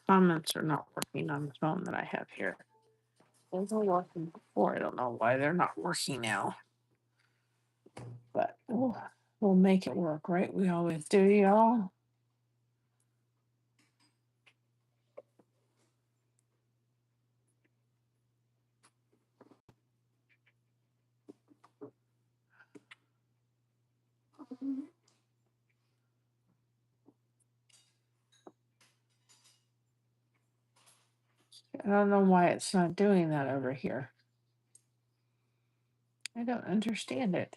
comments are not working on the phone that I have here. They were working before. I don't know why they're not working now. But we'll make it work, right? We always do, y'all. I don't know why it's not doing that over here. I don't understand it.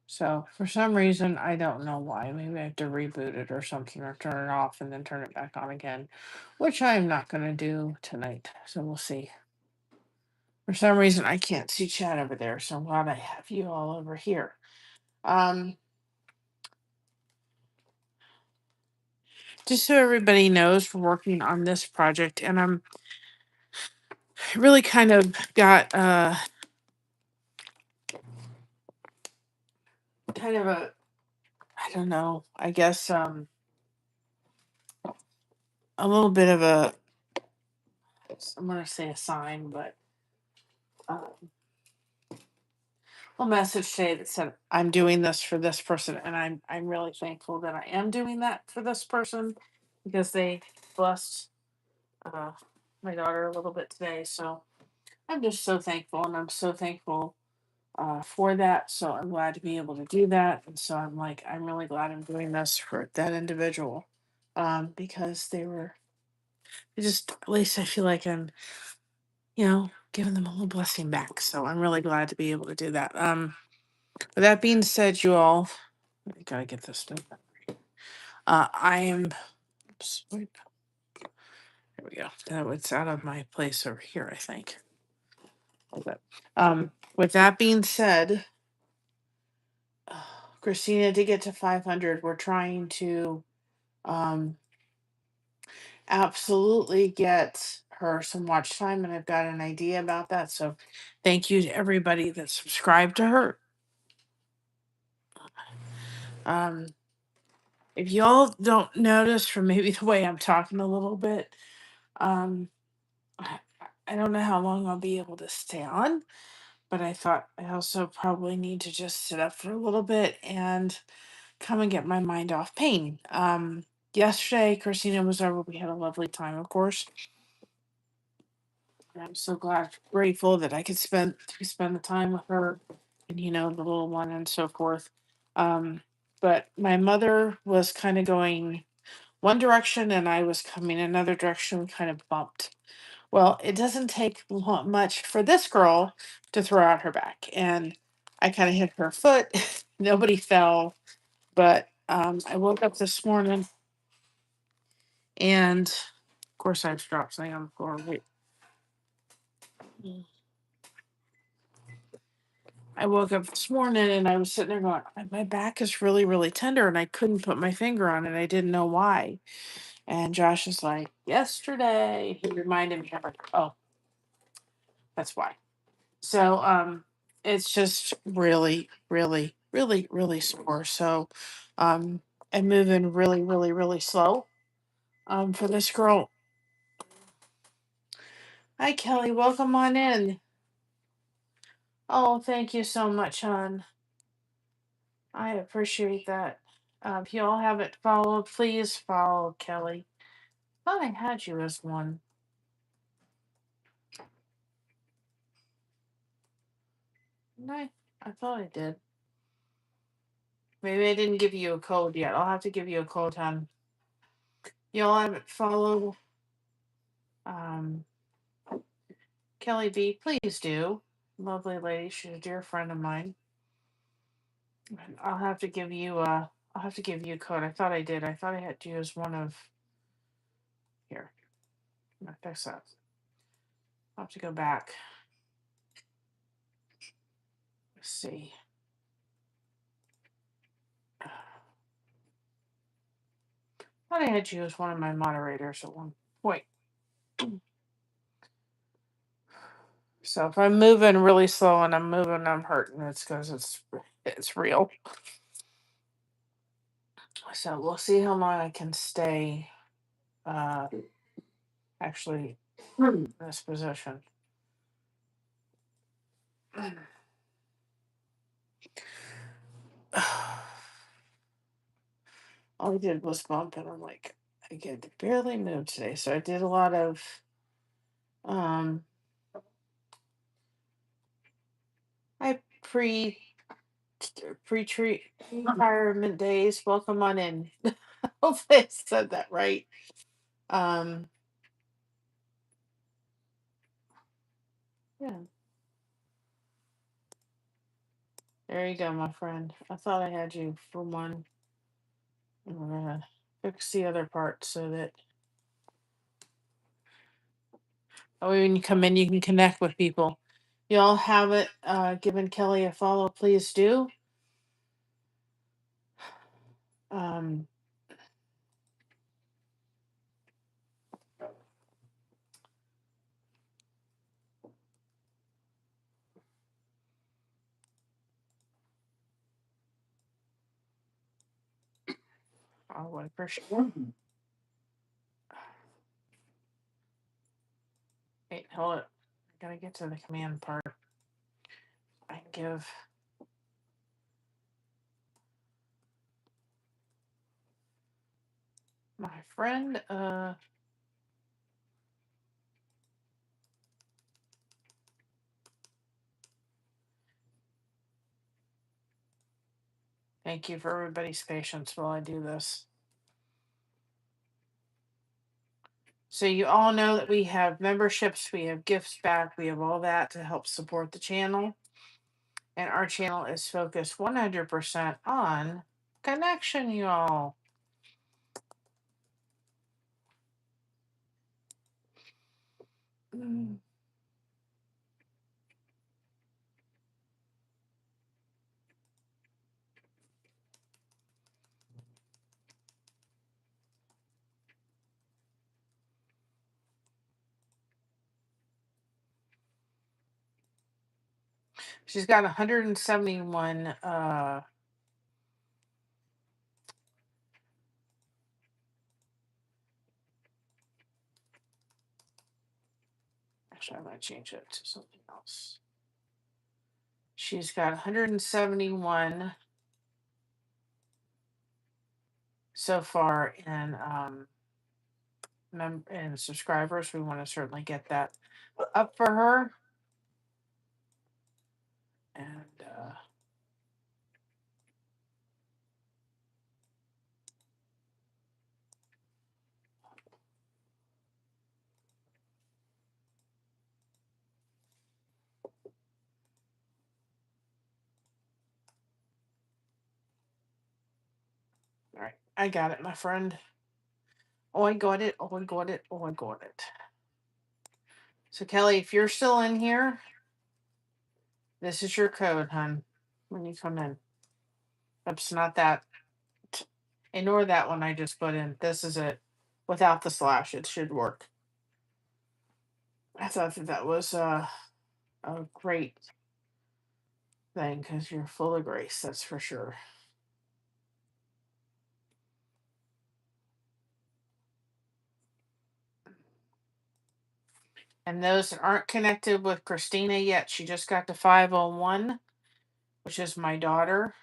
So for some reason, I don't know why. Maybe I have to reboot it or something, or turn it off and then turn it back on again, which I'm not going to do tonight. So we'll see. For some reason, I can't see chat over there. So I'm glad I have you all over here. Just so everybody knows, we're working on this project, and I'm really kind of got kind of a, I don't know, I guess a little bit of I'm gonna say a sign, but a message today that said I'm doing this for this person, and I'm really thankful that I am doing that for this person, because they blessed my daughter a little bit today. So I'm just so thankful, and I'm so thankful for that. So I'm glad to be able to do that. And so I'm really glad I'm doing this for that individual, because just, at least I feel like I'm, giving them a little blessing back. So I'm really glad to be able to do that. With that being said, you all, I gotta get this done. I am, oops, wait, there we go. It's out of my place over here, I think. Hold up. With that being said, Christina did get to 500. We're trying to absolutely get her some watch time, and I've got an idea about that. So thank you to everybody that subscribed to her. Um, if y'all don't notice from maybe the way I'm talking a little bit, um, I, I don't know how long I'll be able to stay on, but I thought I also probably need to just sit up for a little bit and come and get my mind off pain. Yesterday, Christina was over. We had a lovely time, of course. And I'm so grateful that I could spend the time with her, and the little one and so forth. But my mother was kind of going one direction, and I was coming another direction. We kind of bumped. Well, it doesn't take much for this girl to throw out her back, and I kind of hit her foot. Nobody fell, but I woke up this morning, and of course I dropped something on the floor. Wait. I woke up this morning and I was sitting there going, my back is really, really tender, and I couldn't put my finger on it. I didn't know why. And Josh is like, yesterday, he reminded me. I'm like, oh, that's why. So it's just really, really, really, really sore. So I'm moving really, really, really slow. For this girl. Hi Kelly, welcome on in. Oh, thank you so much, hon. I appreciate that. If you all haven't followed, please follow Kelly. Thought I had you as one. Didn't I? I thought I did. Maybe I didn't give you a code yet. I'll have to give you a code, hon. Y'all haven't followed um, Kelly B. Please do. Lovely lady. She's a dear friend of mine. I'll have to give you a code. I thought I did. I thought I had you as one of here. Not fix that. I'll have to go back. Let's see. Thought I had you as one of my moderators at one point. So if I'm moving really slow and I'm hurting, it's because it's real. So we'll see how long I can stay actually in this position. All I did was bump, and I'm like, I could barely move today. So I did a lot of I pre-treat retirement days. Welcome on in. Hopefully I said that right. Um yeah, there you go, my friend. I thought I had you for one. We're gonna fix the other part so that when you come in you can connect with people. Y'all have it given Kelly a follow, please do. Um I would appreciate. Wait, hold it. I gotta get to the command part. I can give my friend thank you for everybody's patience while I do this. So you all know that we have memberships, we have gifts back, we have all that to help support the channel. And our channel is focused 100% on connection, y'all. Mm. She's got 171 actually I'm gonna change it to something else. She's got 171 so far in and subscribers. We want to certainly get that up for her. And all right, I got it, my friend. Oh, I got it. Oh, I got it. Oh, I got it. So, Kelly, if you're still in here, this is your code, hun, when you come in. Oops, not that. Ignore that one I just put in. This is it. Without the slash, it should work. I thought that was a great thing because you're full of grace, that's for sure. And those that aren't connected with Christina yet, she just got to 501, which is my daughter.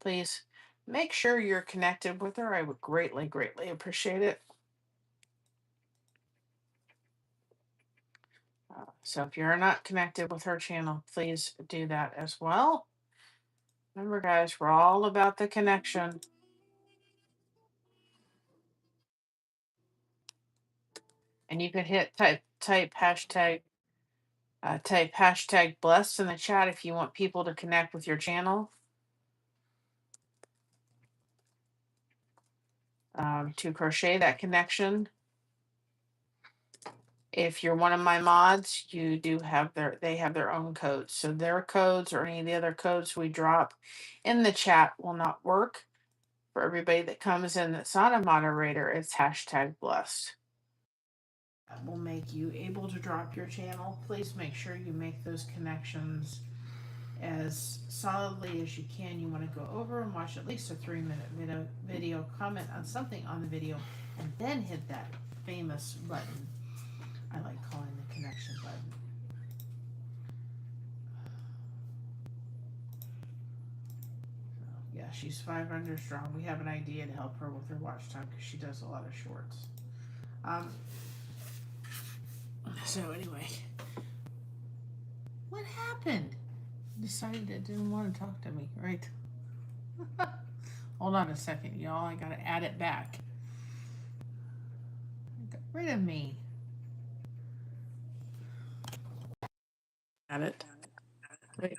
Please make sure you're connected with her. I would greatly, greatly appreciate it. So if you're not connected with her channel, please do that as well. Remember, guys, we're all about the connection. And you can hit type hashtag blessed in the chat if you want people to connect with your channel. To crochet that connection. If you're one of my mods, you do have they have their own codes. So their codes or any of the other codes we drop in the chat will not work. For everybody that comes in that's not a moderator, it's hashtag blessed. That will make you able to drop your channel. Please make sure you make those connections as solidly as you can. You want to go over and watch at least a 3-minute video, comment on something on the video, and then hit that famous button I like calling the connection button. Yeah, she's 500 strong. We have an idea to help her with her watch time because she does a lot of shorts. So anyway, what happened? Decided it didn't want to talk to me, right? Hold on a second, y'all. I gotta add it back. Get rid of me. Add it. Wait.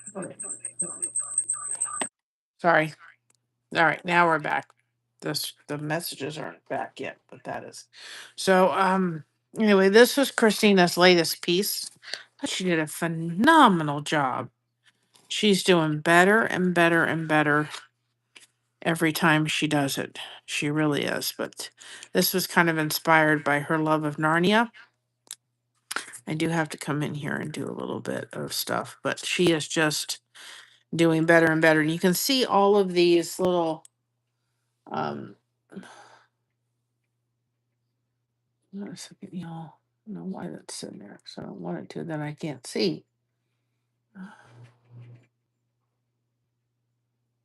Sorry. All right, now we're back. The messages aren't back yet, but that is. So anyway, this was Christina's latest piece. I thought she did a phenomenal job. She's doing better and better and better every time she does it. She really is. But this was kind of inspired by her love of Narnia. I do have to come in here and do a little bit of stuff, but she is just doing better and better. And you can see all of these little um wait a second, y'all. I don't know why that's sitting there. So I don't want it to, then I can't see.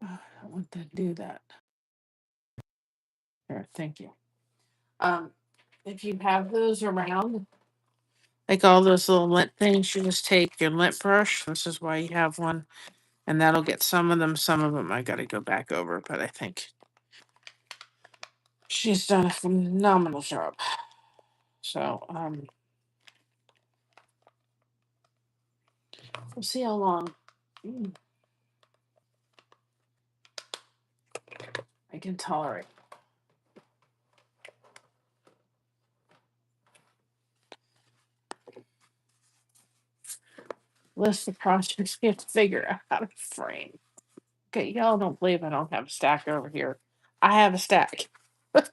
I don't want to do that. There, thank you. If you have those around, like all those little lint things, you just take your lint brush. This is why you have one, and that'll get some of them. Some of them I got to go back over, but I think she's done a phenomenal job. So, we'll see how long I can tolerate. List of projects we have to figure out how to frame. Okay, y'all don't believe I don't have a stack over here. I have a stack of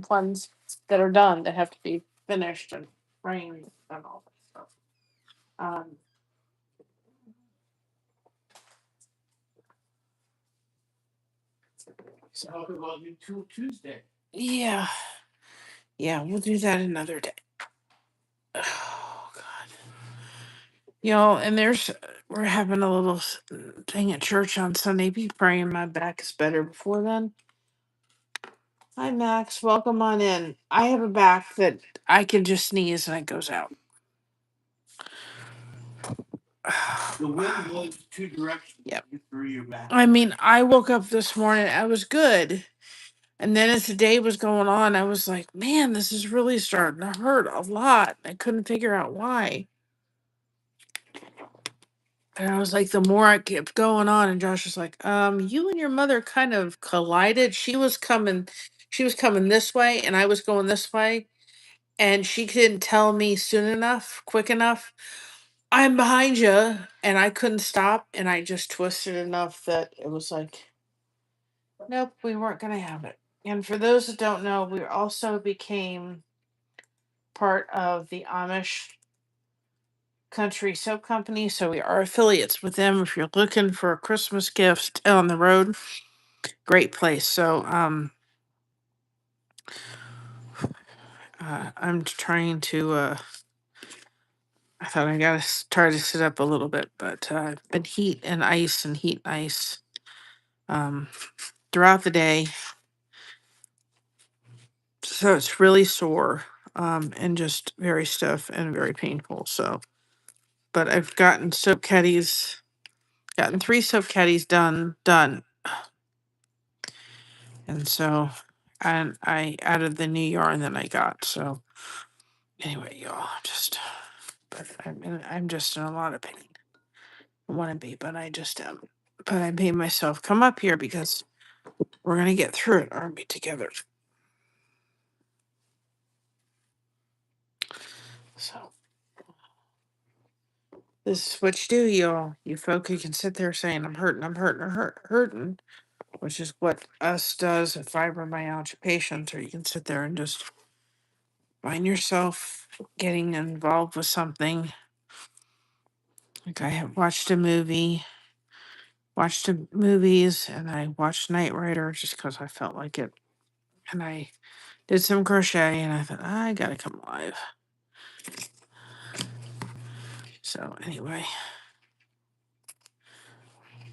ones that are done that have to be finished and framed and all that stuff. Um, so we'll do Tuesday. Yeah, yeah, we'll do that another day. Oh God, y'all, and we're having a little thing at church on Sunday. Be praying my back is better before then. Hi, Max. Welcome on in. I have a back that I can just sneeze and it goes out. The wind blows 2 directions. Yep. Through your back. I mean, I woke up this morning, I was good. And then as the day was going on, I was like, man, this is really starting to hurt a lot. I couldn't figure out why. And I was like, the more I kept going on, and Josh was like, you and your mother kind of collided. She was coming this way, and I was going this way. And she didn't tell me soon enough, quick enough. I'm behind you, and I couldn't stop, and I just twisted enough that it was like, nope, we weren't gonna have it. And for those that don't know, we also became part of the Amish Country Soap Company, so we are affiliates with them. If you're looking for a Christmas gift on the road, great place. So I'm trying to I thought I gotta try to sit up a little bit, but been heat and ice and heat and ice um throughout the day. So it's really sore and just very stiff and very painful. So but I've gotten 3 soap caddies done. And so and I added the new yarn that I got. So anyway, y'all, I'm just in a lot of pain. I want to be, but I just am. But I made myself come up here because we're gonna get through it, aren't we, together? So this is what you do, y'all. You folk who can sit there saying, I'm hurting, hurting, which is what us does at fibromyalgia patients, or you can sit there and just find yourself getting involved with something. Like I have watched a movie watched the movies, and I watched Knight Rider just because I felt like it. And I did some crochet, and I thought, I gotta come live. So anyway,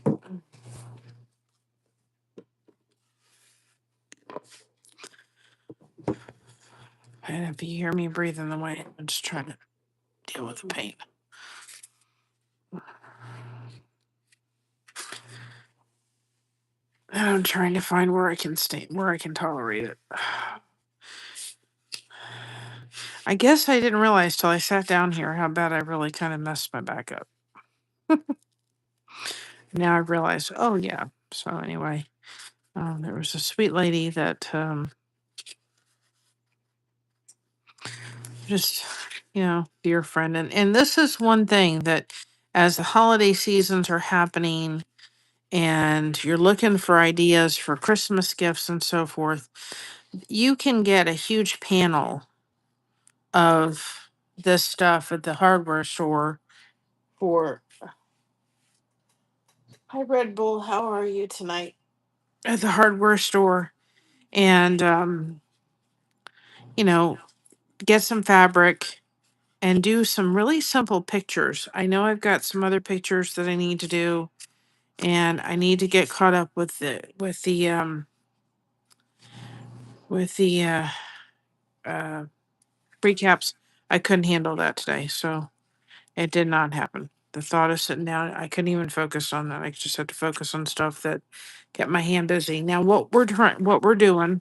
and if you hear me breathing the way, I'm just trying to deal with the pain. And I'm trying to find where I can tolerate it. I guess I didn't realize till I sat down here how bad I really kind of messed my back up. Now I realize, oh yeah. So anyway, there was a sweet lady that just, dear friend. And this is one thing that as the holiday seasons are happening and you're looking for ideas for Christmas gifts and so forth, you can get a huge panel of this stuff at the hardware store for. Hi, Red Bull. How are you tonight? At the hardware store. And, you know, get some fabric and do some really simple pictures. I know I've got some other pictures that I need to do, and I need to get caught up with the uh recaps. I couldn't handle that today, so it did not happen. The thought of sitting down, I couldn't even focus on that. I just had to focus on stuff that kept my hand busy. Now, what we're doing,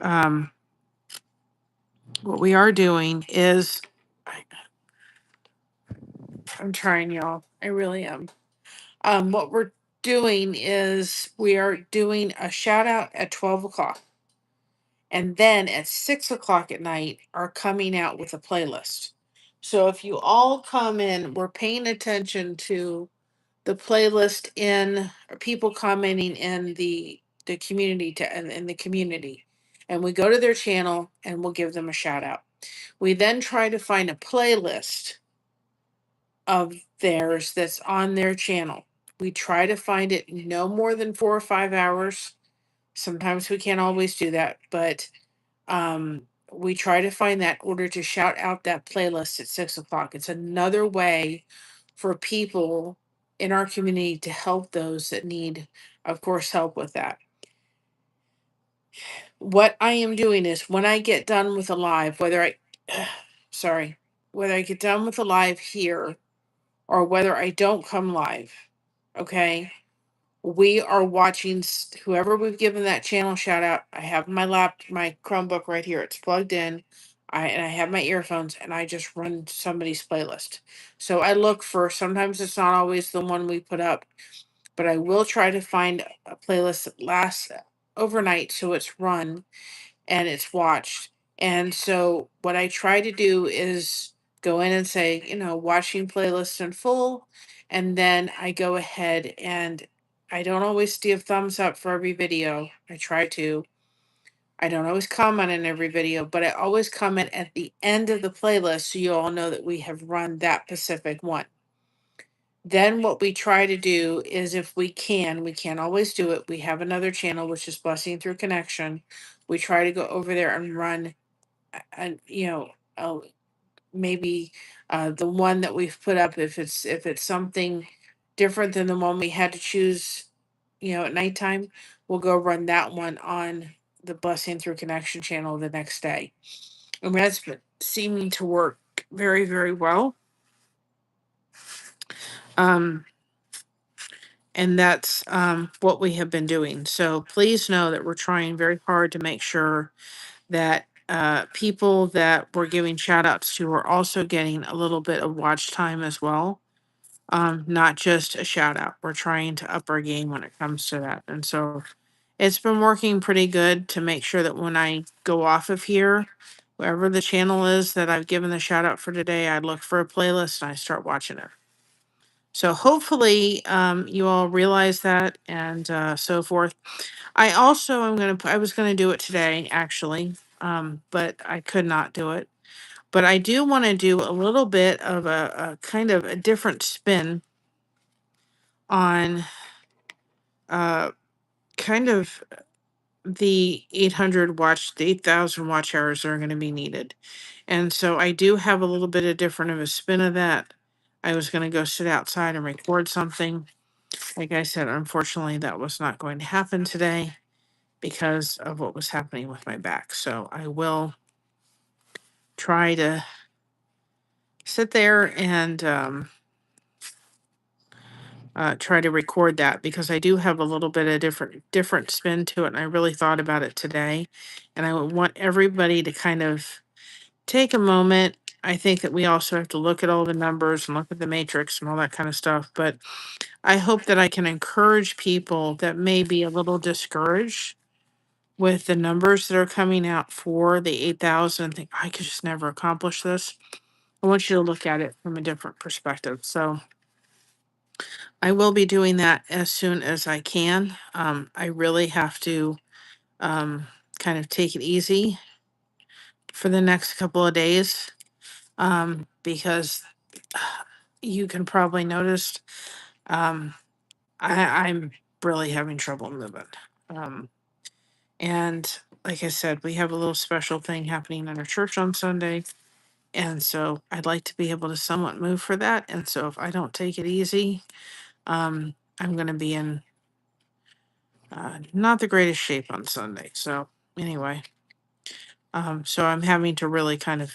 um, what we are doing is, I'm trying, y'all. I really am. What we're doing is we are doing a shout out at 12 o'clock. And then at 6 o'clock at night are coming out with a playlist. So if you all come in, we're paying attention to the playlist in or people commenting in the community in the community. And we go to their channel and we'll give them a shout out. We then try to find a playlist of theirs that's on their channel. We try to find it no more than 4 or 5 hours. Sometimes we can't always do that, but we try to find that order to shout out that playlist at 6 o'clock. It's another way for people in our community to help those that need, of course, help with that. What I am doing is when I get done with a live, whether I get done with a live here or whether I don't come live, okay? We are watching whoever we've given that channel shout out. I have my Chromebook right here. It's plugged in. I have my earphones and I just run somebody's playlist. So I look for, sometimes it's not always the one we put up, but I will try to find a playlist that lasts overnight so it's run and it's watched. And so what I try to do is go in and say, watching playlists in full. And then I go ahead and I don't always give thumbs up for every video. I try to. I don't always comment on every video, but I always comment at the end of the playlist so you all know that we have run that specific one. Then what we try to do is if we can't always do it. We have another channel, which is Blessing Through Connection. We try to go over there and run, and maybe the one that we've put up, if it's something different than the one we had to choose, at nighttime, we'll go run that one on the Blessing Through Connection channel the next day. And that's been seeming to work very, very well. And that's what we have been doing. So please know that we're trying very hard to make sure that people that we're giving shout outs to are also getting a little bit of watch time as well. Not just a shout out. We're trying to up our game when it comes to that. And so it's been working pretty good to make sure that when I go off of here, wherever the channel is that I've given the shout out for today, I look for a playlist and I start watching it. So hopefully you all realize that and so forth. I also I was gonna do it today actually, but I could not do it. But I do want to do a little bit of a kind of a different spin on kind of the 8,000 watch hours that are going to be needed. And so I do have a little bit of different of a spin of that. I was going to go sit outside and record something. Like I said, unfortunately, that was not going to happen today because of what was happening with my back. So I will try to sit there and try to record that, because I do have a little bit of different spin to it, and I really thought about it today, and I would want everybody to kind of take a moment. I think that we also have to look at all the numbers and look at the matrix and all that kind of stuff, but I hope that I can encourage people that may be a little discouraged with the numbers that are coming out for the 8,000 and think, I could just never accomplish this. I want you to look at it from a different perspective. So I will be doing that as soon as I can. I really have to kind of take it easy for the next couple of days, because you can probably notice um, I'm really having trouble moving. Um, and like I said, we have a little special thing happening in our church on Sunday. And so I'd like to be able to somewhat move for that. And so if I don't take it easy, I'm going to be in not the greatest shape on Sunday. So anyway, so I'm having to really kind of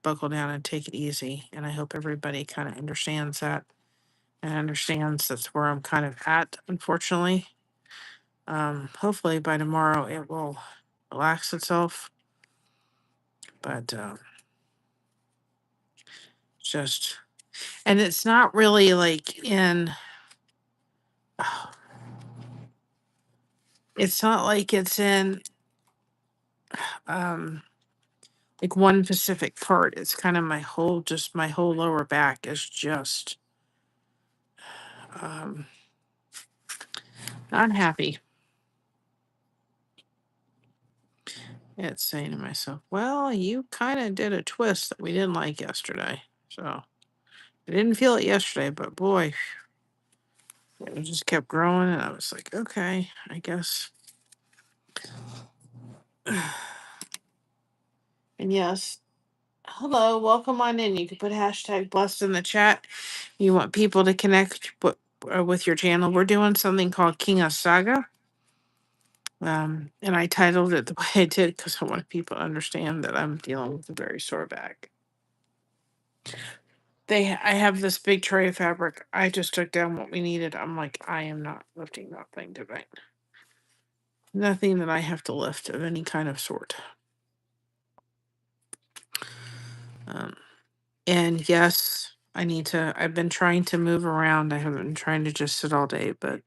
buckle down and take it easy. And I hope everybody kind of understands that and understands that's where I'm kind of at, unfortunately. Hopefully by tomorrow it will relax itself. But just, and it's not really like in, it's not like it's in um like one specific part. It's kind of just my whole lower back is just um not happy. It's saying to myself, well, you kind of did a twist that we didn't like yesterday. So I didn't feel it yesterday, but boy, it just kept growing. And I was like, okay, I guess. And yes, hello, welcome on in. You can put hashtag blessed in the chat. You want people to connect with your channel. We're doing something called King of Saga. And I titled it the way I did because I want people to understand that I'm dealing with a very sore back. I have this big tray of fabric. I just took down what we needed. I'm like, I am not lifting that thing tonight. Nothing that I have to lift of any kind of sort. Um, and yes, I've been trying to move around. I haven't been trying to just sit all day, but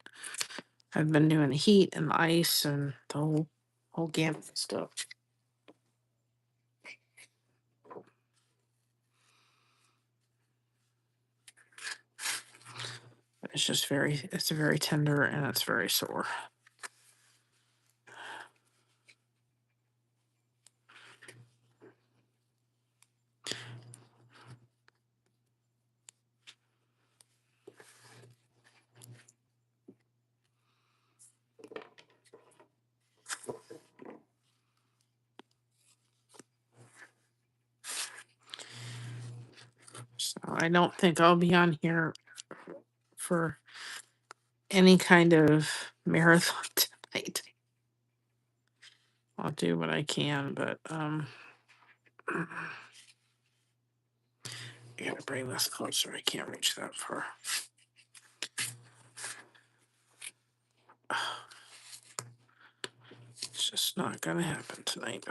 I've been doing the heat and the ice and the whole gamut of stuff. It's very tender and it's very sore. So I don't think I'll be on here for any kind of marathon tonight. I'll do what I can, but I gotta bring this closer. I can't reach that far. It's just not gonna happen tonight.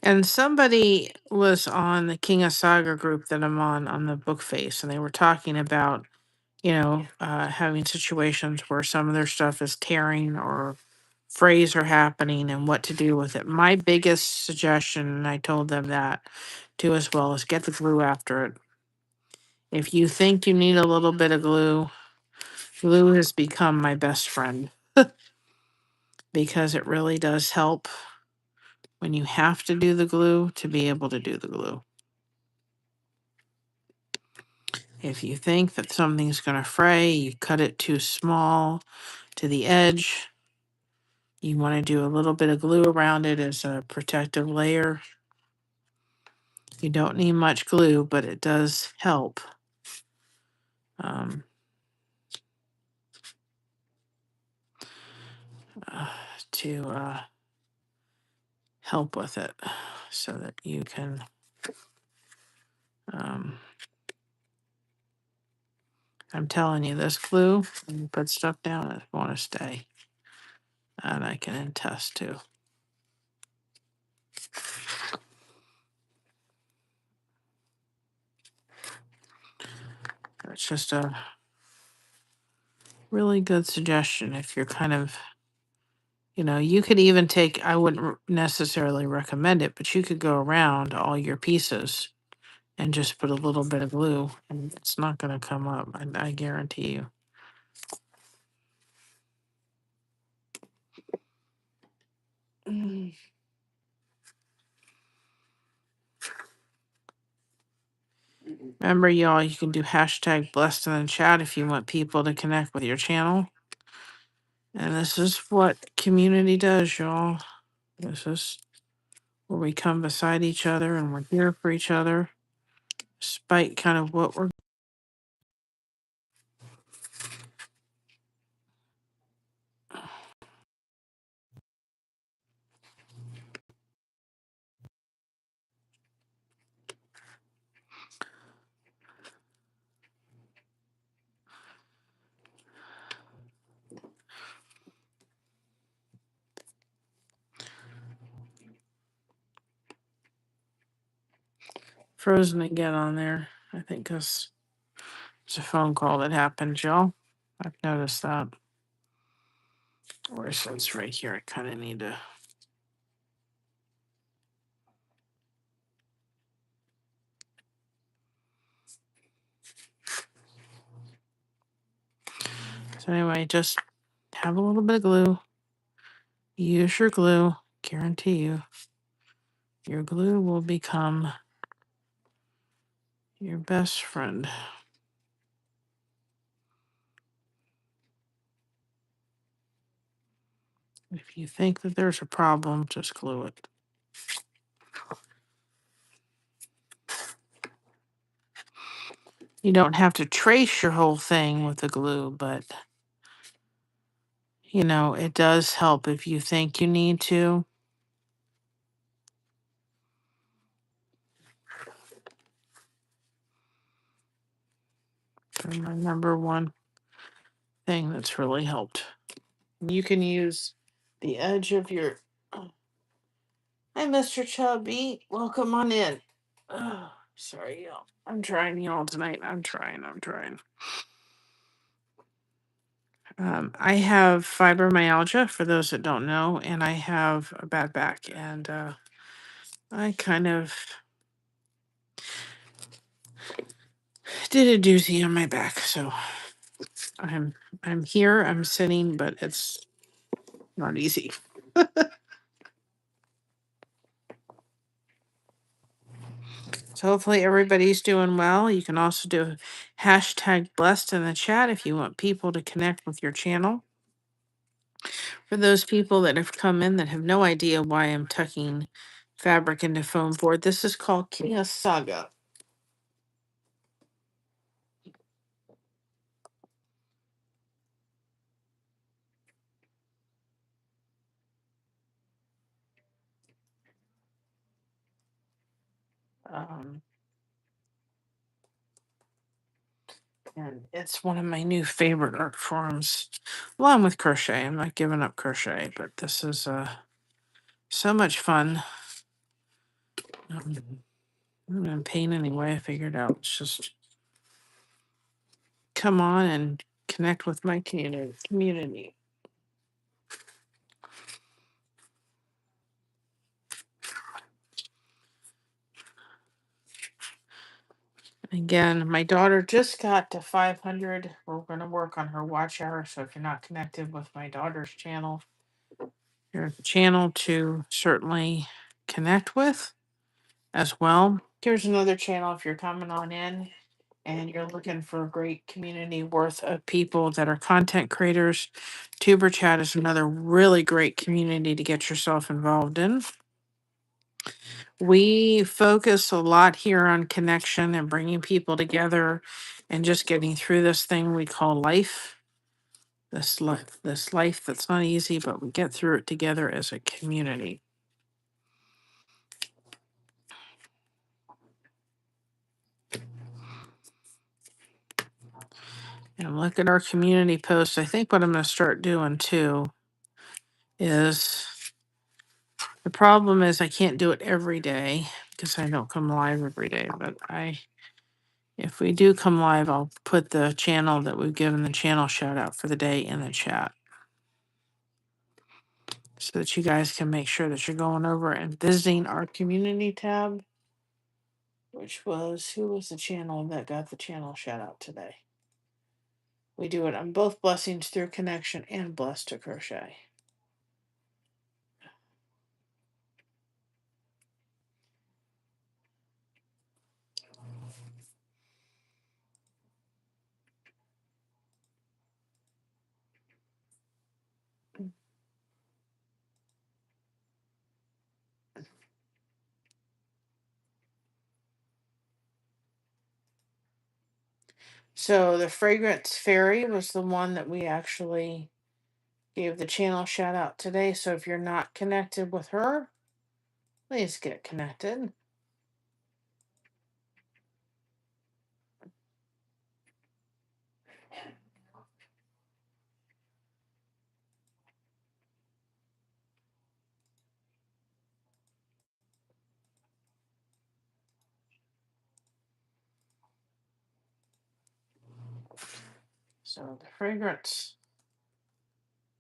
And somebody was on the King of Saga group that I'm on the book face, and they were talking about, having situations where some of their stuff is tearing or frays are happening and what to do with it. My biggest suggestion, and I told them that too as well, is get the glue after it. If you think you need a little bit of glue, glue has become my best friend because it really does help when you have to do the glue to be able to do the glue. If you think that something's going to fray, you cut it too small to the edge. You want to do a little bit of glue around it as a protective layer. You don't need much glue, but it does help um, to help with it so that you can I'm telling you, this glue, when you put stuff down, it want to stay. And I can attest to. It's just a really good suggestion if you're kind of, you could even take, I wouldn't necessarily recommend it, but you could go around all your pieces and just put a little bit of glue and it's not going to come up. I guarantee you. Remember, y'all, you can do hashtag blessed in the chat if you want people to connect with your channel. And this is what community does, y'all. This is where we come beside each other and we're here for each other, despite kind of what we're frozen again on there. I think because it's a phone call that happened, y'all. I've noticed that. Or since right here, I kind of need to. So anyway, just have a little bit of glue. Use your glue. Guarantee you, your glue will become your best friend. If you think that there's a problem, just glue it. You don't have to trace your whole thing with the glue, but it does help if you think you need to. And my number one thing that's really helped. You can use the edge of your. Hi, Mr. Chubby. Welcome on in. Oh, sorry, y'all. I'm trying, y'all, tonight. I'm trying. I have fibromyalgia, for those that don't know, and I have a bad back, and I kind of did a doozy on my back, so I'm here. I'm sitting, but it's not easy. So hopefully everybody's doing well. You can also do hashtag blessed in the chat if you want people to connect with your channel. For those people that have come in that have no idea why I'm tucking fabric into foam board, this is called Kia Saga. And it's one of my new favorite art forms, along with crochet. I'm not giving up crochet, but this is so much fun. I'm in pain anyway. I figured out it's just come on and connect with my community. Again, my daughter just got to 500. We're going to work on her watch hour. So if you're not connected with my daughter's channel, your channel to certainly connect with as well. Here's another channel if you're coming on in and you're looking for a great community worth of people that are content creators. Tuber Chat is another really great community to get yourself involved in. We focus a lot here on connection and bringing people together and just getting through this thing we call life. This life that's not easy, but we get through it together as a community. And look at our community posts. I think what I'm going to start doing too is the problem is I can't do it every day because I don't come live every day. But if we do come live, I'll put the channel that we've given the channel shout out for the day in the chat so that you guys can make sure that you're going over and visiting our community tab, which was who was the channel that got the channel shout out today? We do it on both Blessings Through Connection and Blessed to Crochet. So the Fragrance Fairy was the one that we actually gave the channel shout out today. So if you're not connected with her, please get connected. So the Fragrance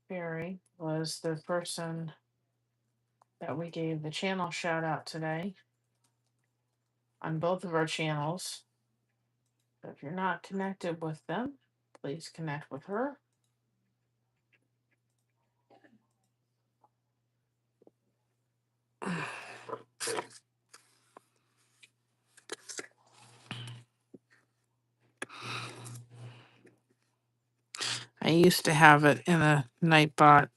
Fairy was the person that we gave the channel shout out today on both of our channels. So if you're not connected with them, please connect with her. I used to have it in a Nightbot.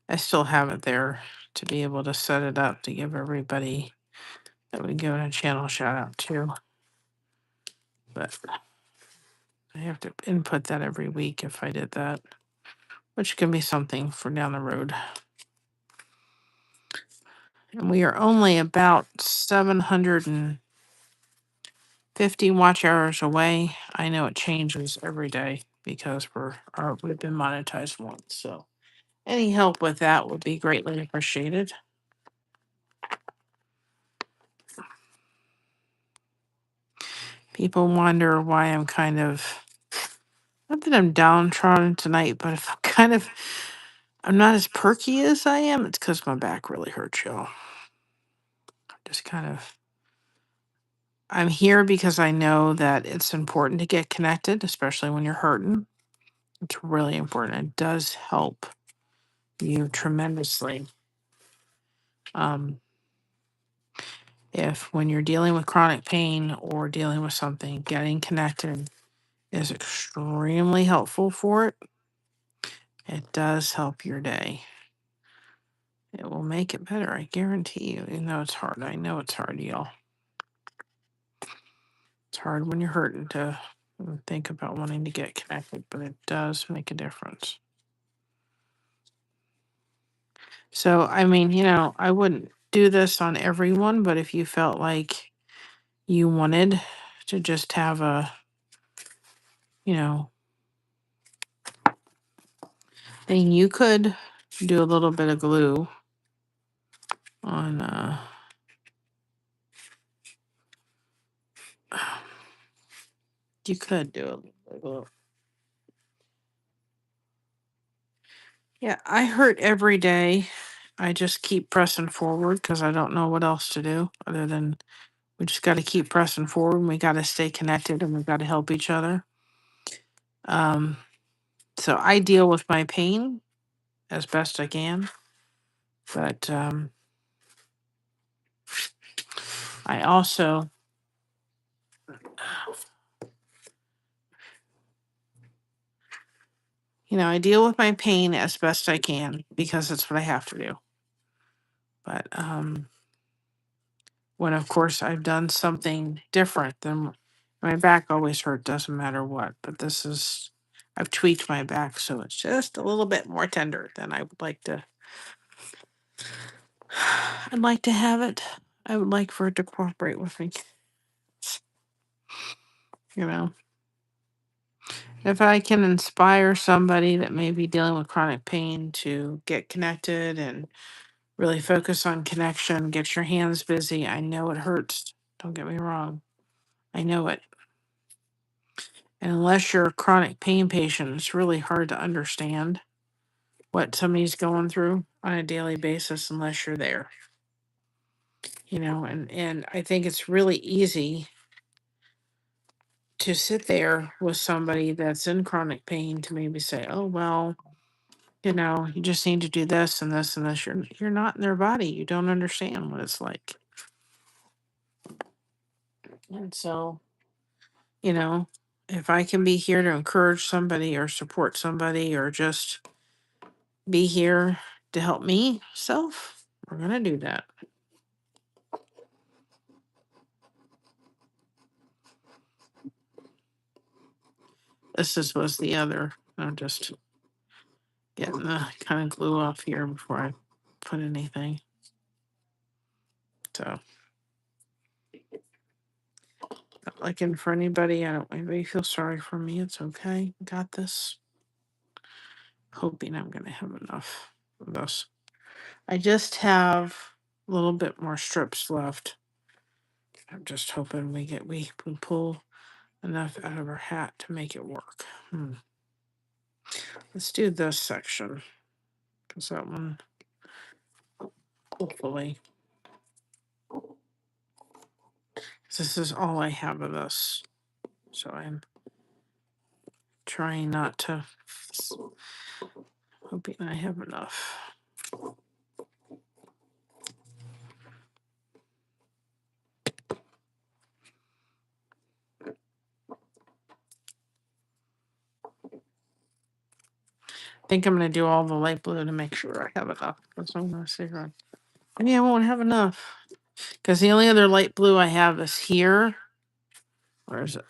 I still have it there to be able to set it up to give everybody that we give a channel shout out to. But I have to input that every week if I did that, which can be something for down the road. And we are only about 750 watch hours away. I know it changes every day because we've been monetized once. So any help with that would be greatly appreciated. People wonder why I'm kind of, not that I'm downtrodden tonight, but if I'm not as perky as I am, it's because my back really hurts, y'all. Just kind of, I'm here because I know that it's important to get connected, especially when you're hurting. It's really important. It does help you tremendously. If when you're dealing with chronic pain or dealing with something, getting connected is extremely helpful for it. It does help your day. It will make it better, I guarantee you. Even though it's hard. I know it's hard, y'all. It's hard when you're hurting to think about wanting to get connected, but it does make a difference. So, I mean, I wouldn't do this on everyone, but if you felt like you wanted to just have a, thing, you could do a little bit of glue on, you could do a little bit of glue. Yeah, I hurt every day. I just keep pressing forward because I don't know what else to do other than we just got to keep pressing forward and we got to stay connected and we've got to help each other. So I deal with my pain as best I can, but I also, I deal with my pain as best I can because that's what I have to do. But when, of course, I've done something different, then my back always hurt, doesn't matter what. But I've tweaked my back so it's just a little bit more tender than I would like to. I'd like to have it. I would like for it to cooperate with me. You know, if I can inspire somebody that may be dealing with chronic pain to get connected and really focus on connection, get your hands busy. I know it hurts. Don't get me wrong. I know it. And unless you're a chronic pain patient, it's really hard to understand what somebody's going through on a daily basis unless you're there. And I think it's really easy to sit there with somebody that's in chronic pain to maybe say, oh, well, you just need to do this and this and this. You're not in their body. You don't understand what it's like. And so, if I can be here to encourage somebody or support somebody or just be here to help me self, we're going to do that. Was the other. I'm just getting the kind of glue off here before I put anything. So, not looking for anybody. I don't want anybody to feel sorry for me. It's okay. Got this. Hoping I'm going to have enough of this. I just have a little bit more strips left. I'm just hoping we can pull enough out of our hat to make it work. Let's do this section because that one, hopefully, this is all I have of this. So I'm trying not to, hoping I have enough. I think I'm going to do all the light blue to make sure I have enough. That's what I'm going to say. Maybe I won't have enough because the only other light blue I have is here. Where is it?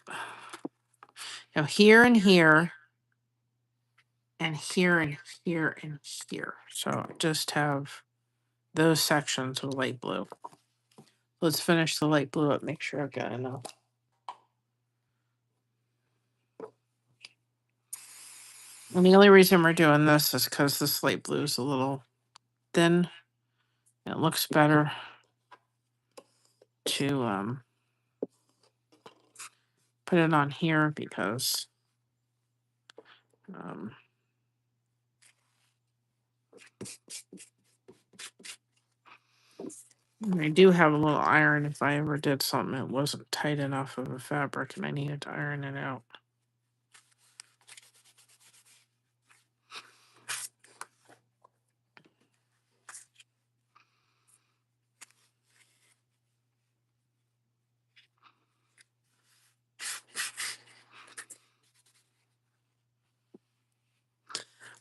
Here and here, and here and here and here. So I just have those sections of light blue. Let's finish the light blue up, make sure I've got enough. And the only reason we're doing this is because this light blue is a little thin. It looks better to put it on here because I do have a little iron if I ever did something that wasn't tight enough of a fabric and I needed to iron it out.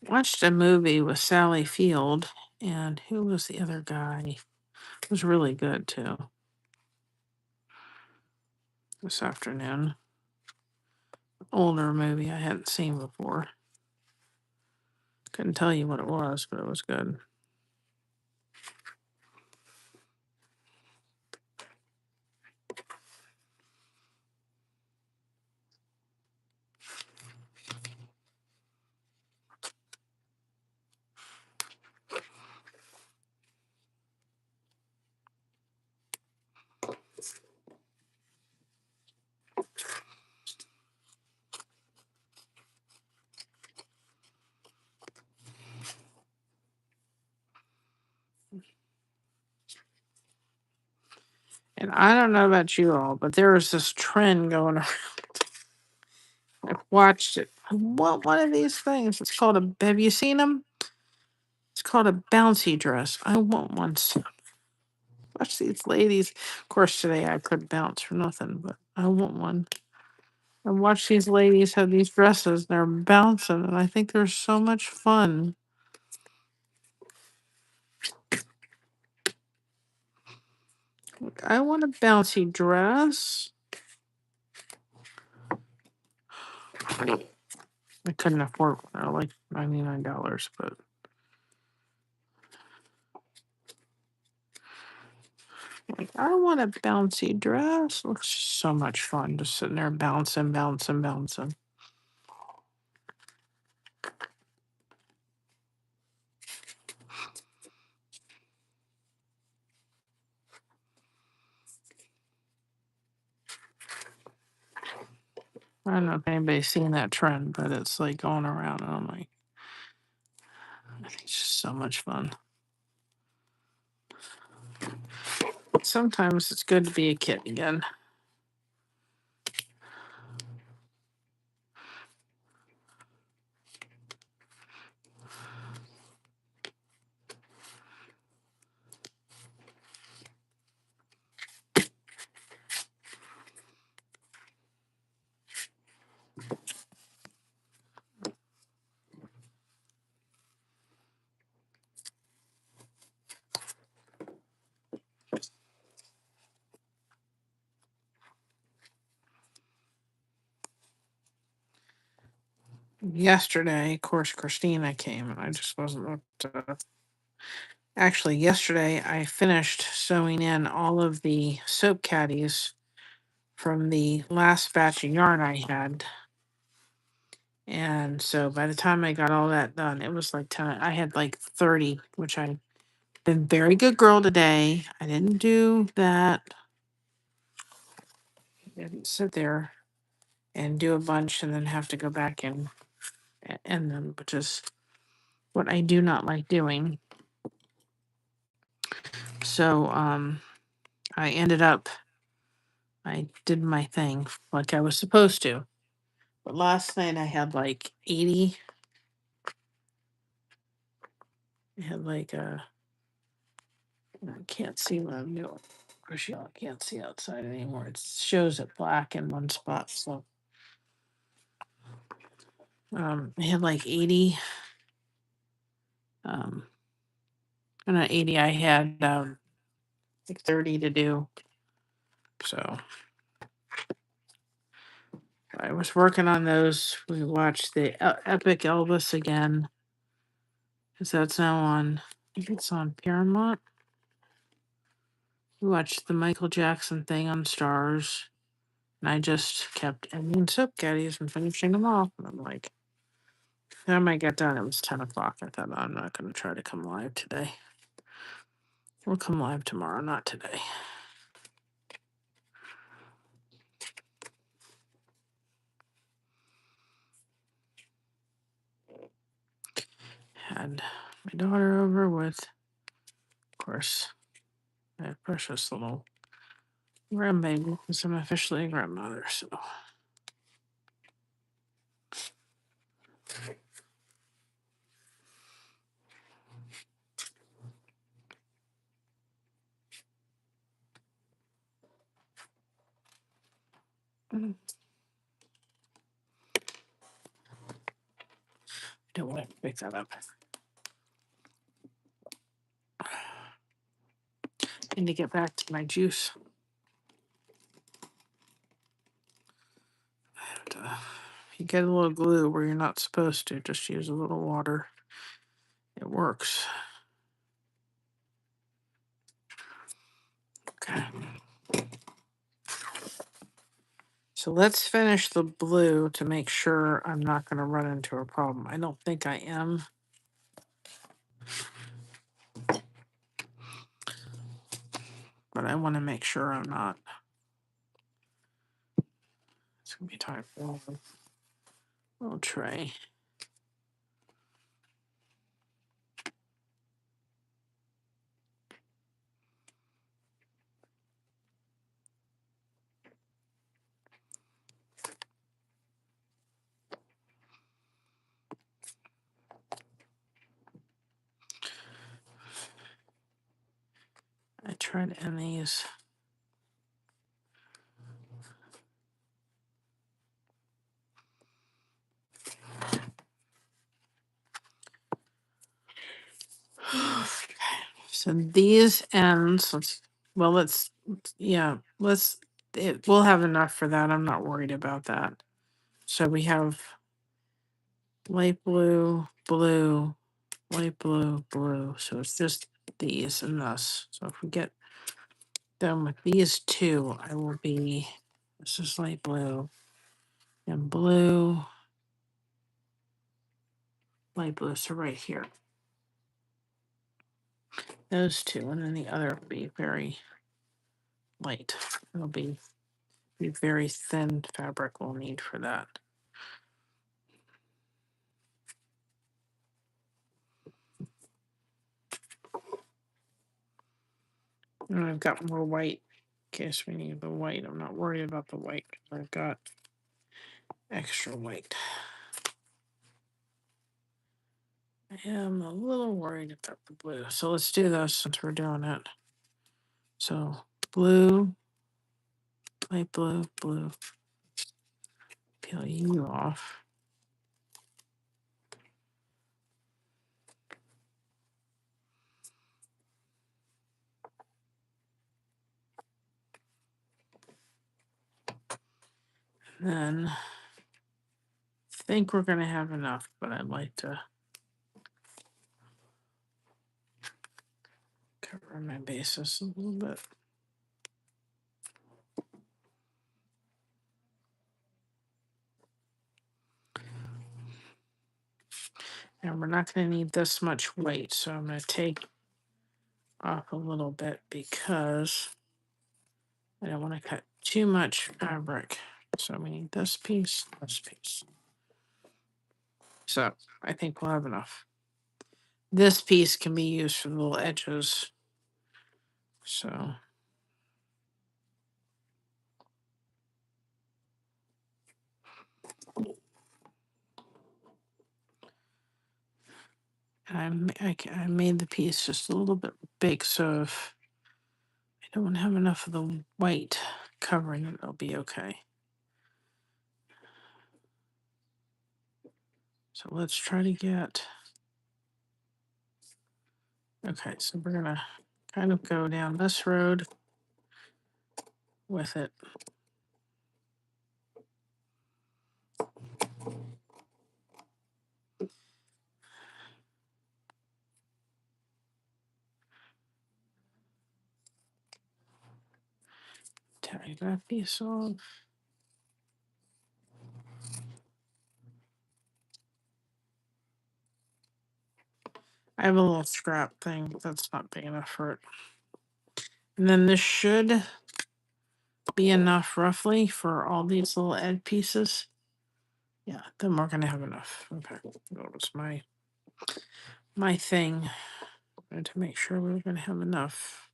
Watched a movie with Sally Field, and who was the other guy? It was really good too. This afternoon. Older movie I hadn't seen before. Couldn't tell you what it was, but it was good. And I don't know about you all, but there is this trend going around. I've watched it. I want one of these things. It's called have you seen them? It's called a bouncy dress. I want one. Watch these ladies. Of course, today I couldn't bounce for nothing, but I want one. I watch these ladies have these dresses. They're bouncing, and I think they're so much fun. Look, I want a bouncy dress. I couldn't afford one. They're like $99, but like I want a bouncy dress. Looks so much fun just sitting there bouncing, bouncing, bouncing. I don't know if anybody's seen that trend, but it's like going around, and I'm like, I think it's just so much fun. Sometimes it's good to be a kid again. Yesterday, of course, Christina came, and I just wasn't. Actually, yesterday I finished sewing in all of the soap caddies from the last batch of yarn I had. And so by the time I got all that done, it was like 10. I had like 30, which I been very good girl today. I didn't do that. I didn't sit there and do a bunch and then have to go back and end them, which is what I do not like doing. So I ended up I did my thing like I was supposed to. But last night I had like 80. I had like I can't see what I'm doing. Crochet, I can't see outside anymore. It shows it black in one spot. So I had like 80. Not 80. I had like 30 to do. So I was working on those. We watched the Epic Elvis again. Because that's now on, I think it's on Paramount. We watched the Michael Jackson thing on Stars. And I just kept ending soap caddies and finishing them off. And I'm like, the time I got done, it was 10 o'clock. I thought, I'm not going to try to come live today. We'll come live tomorrow, not today. Had my daughter over with, of course, my precious little grandbaby, because I'm officially a grandmother. So I don't want to pick that up. Need to get back to my juice. And, you get a little glue where you're not supposed to, just use a little water. It works. Okay. So let's finish the blue to make sure I'm not going to run into a problem. I don't think I am. But I want to make sure I'm not. It's going to be time for a little tray. I try to end these. So these ends, we'll have enough for that. I'm not worried about that. So we have light blue, blue, light blue, blue. So it's just these and this. So if we get done with these two, this is light blue and blue, light blue. So right here, those two, and then the other will be very light. It'll be very thin fabric we'll need for that. And I've got more white in case we need the white. I'm not worried about the white. I've got extra white. I am a little worried about the blue. So let's do this since we're doing it. So blue, light blue, blue. Peel you off. Then I think we're going to have enough, but I'd like to cover my bases a little bit. And we're not going to need this much weight, so I'm going to take off a little bit because I don't want to cut too much fabric. So we need this piece. So I think we'll have enough. This piece can be used for the little edges. So I made the piece just a little bit big, so if I don't have enough of the white covering it, it'll be okay. So let's try to get, okay, so we're gonna kind of go down this road with it. Tag that piece off. I have a little scrap thing, but that's not big enough for it. And then this should be enough roughly for all these little edge pieces. Yeah, then we're gonna have enough. Okay, that was my thing. I had to make sure we were gonna have enough.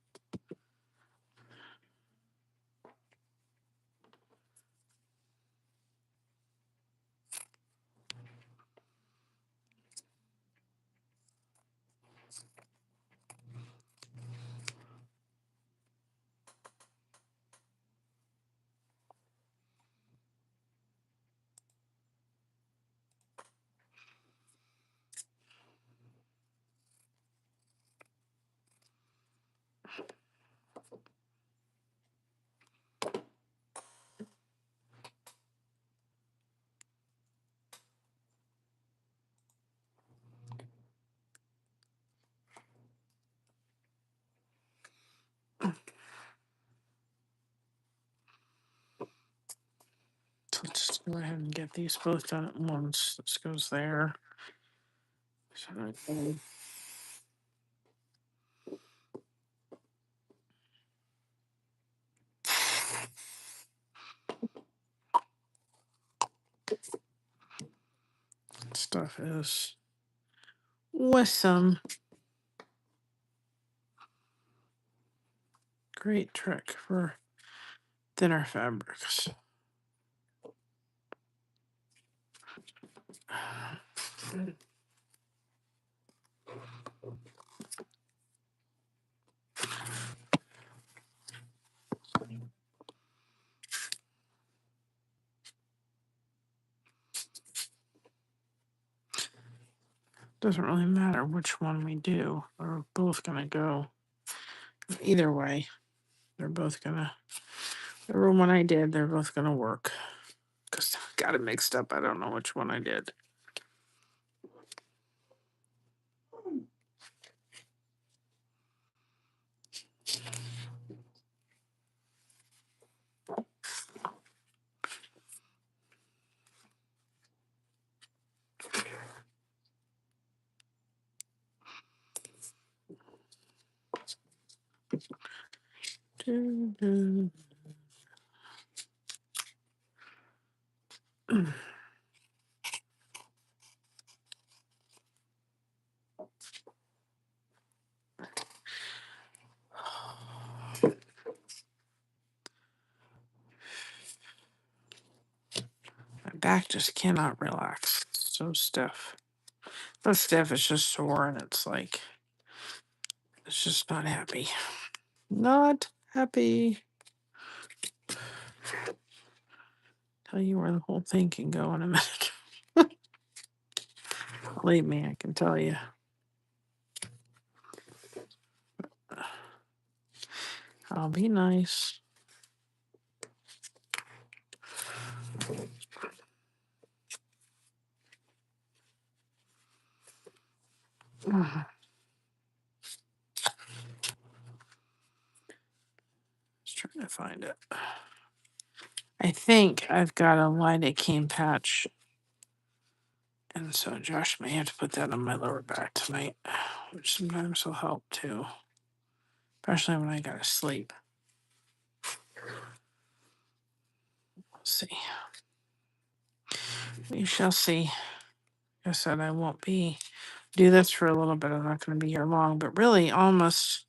So let's just go ahead and get these both done at once. This goes there. So stuff is awesome. Great trick for thinner fabrics. Doesn't really matter which one we do. They're both gonna go. Either way, they're both gonna. The one I did, they're both gonna work. Because I got it mixed up. I don't know which one I did. My back just cannot relax. It's so stiff. Not stiff, it's just sore, and it's like, it's just not happy. Not happy. Tell you where the whole thing can go in a minute. Believe me, I can tell you. I'll be nice. Just trying to find it. I think I've got a lidocaine patch, and so Josh may have to put that on my lower back tonight, which sometimes will help too, especially when I gotta sleep. We'll see. We shall see. Like I said, I won't do this for a little bit. I'm not going to be here long, but really, almost.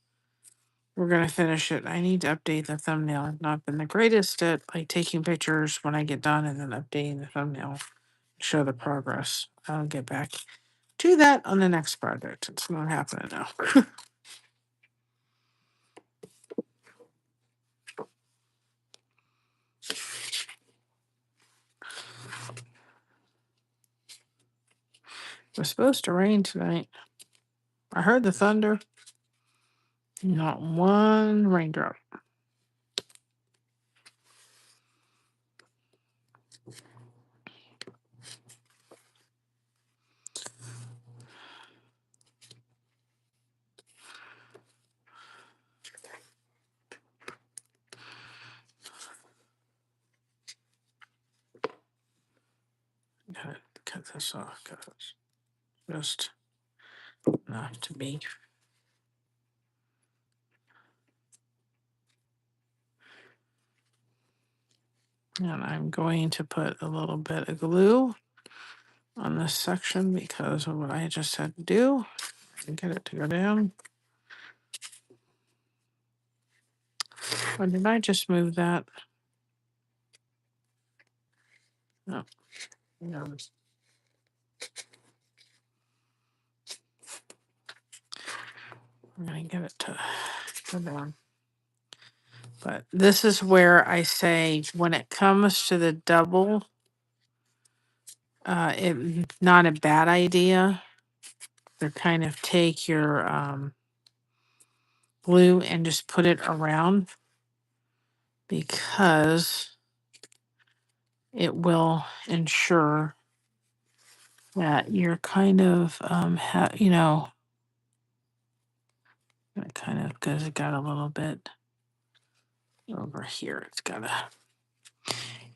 We're gonna finish it. I need to update the thumbnail. I've not been the greatest at like taking pictures when I get done and then updating the thumbnail, show the progress. I'll get back to that on the next project. It's not happening now. It was supposed to rain tonight. I heard the thunder. Not one raindrop. Gotta cut this off because it's just not to be. And I'm going to put a little bit of glue on this section because of what I just had to do and get it to go down. Or did I just move that? No. No. I'm gonna get it to go down. But this is where I say when it comes to the double, it's not a bad idea to kind of take your glue and just put it around because it will ensure that you're kind of kind of because it got a little bit over here.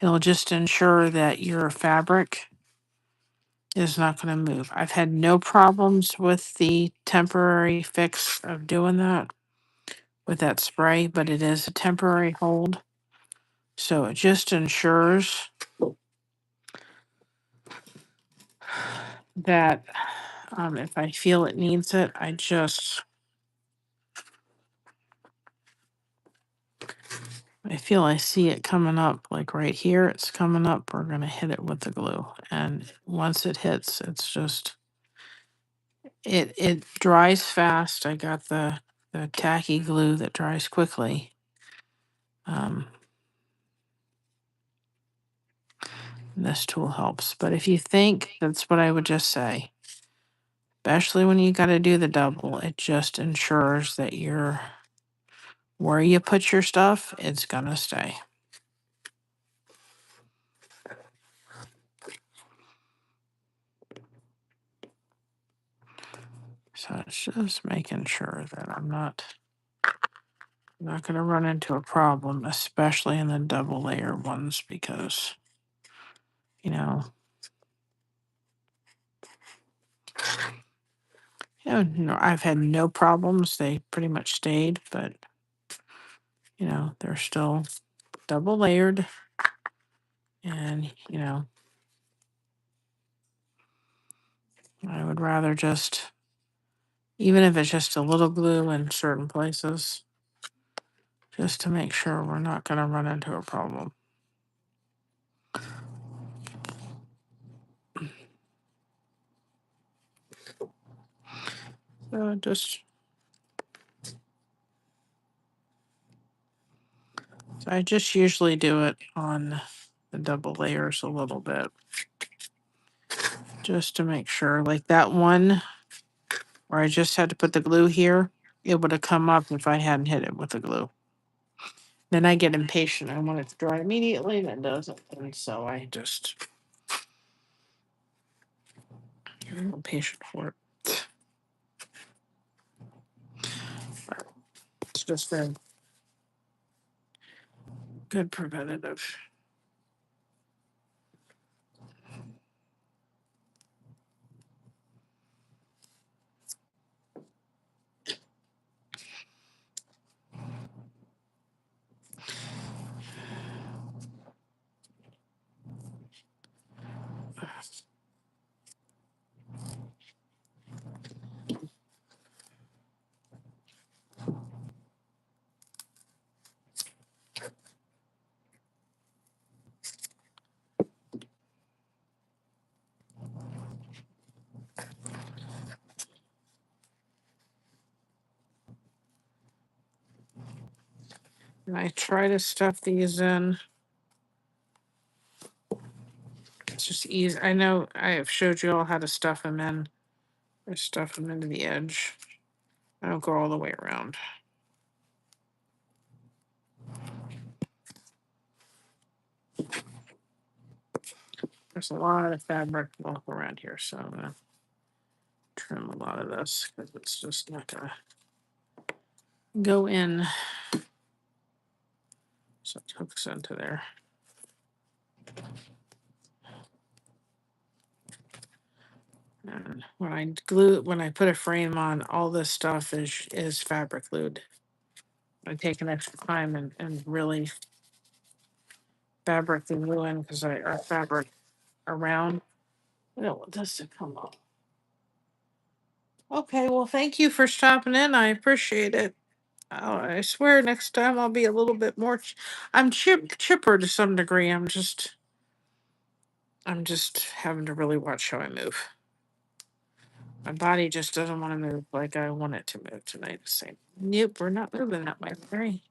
It'll just ensure that your fabric is not going to move. I've had no problems with the temporary fix of doing that with that spray, but it is a temporary hold. So it just ensures that if I feel it needs it, I see it coming up like right here. It's coming up. We're going to hit it with the glue. And once it hits, it's just, it dries fast. I got the tacky glue that dries quickly. This tool helps. But if you think, that's what I would just say. especially when you got to do the double. It just ensures that where you put your stuff, it's gonna stay. So it's just making sure that I'm not going to run into a problem, especially in the double layer ones, because, you know, no, I've had no problems. They pretty much stayed, but, they're still double layered. And, I would rather just, even if it's just a little glue in certain places, just to make sure we're not going to run into a problem. So I just usually do it on the double layers a little bit, just to make sure. Like that one where I just had to put the glue here, it would have come up if I hadn't hit it with the glue. Then I get impatient. I want it to dry immediately, and it doesn't. And so I just get a little patient for it. But it's just a good preventative. And I try to stuff these in. It's just easy. I know I have showed you all how to stuff them in. I stuff them into the edge. I don't go all the way around. There's a lot of fabric all around here, so I'm gonna trim a lot of this because it's just not gonna go in. So it hooks into there. And when I put a frame on, all this stuff is fabric glued. I take an extra time and really fabric the glue in because our fabric around. I don't want this to come up. Okay, well, thank you for stopping in. I appreciate it. Oh, I swear next time I'll be a little bit more. I'm chipper to some degree. I'm just having to really watch how I move. My body just doesn't want to move like I want it to move tonight. Say, nope, we're not moving that way, Mary.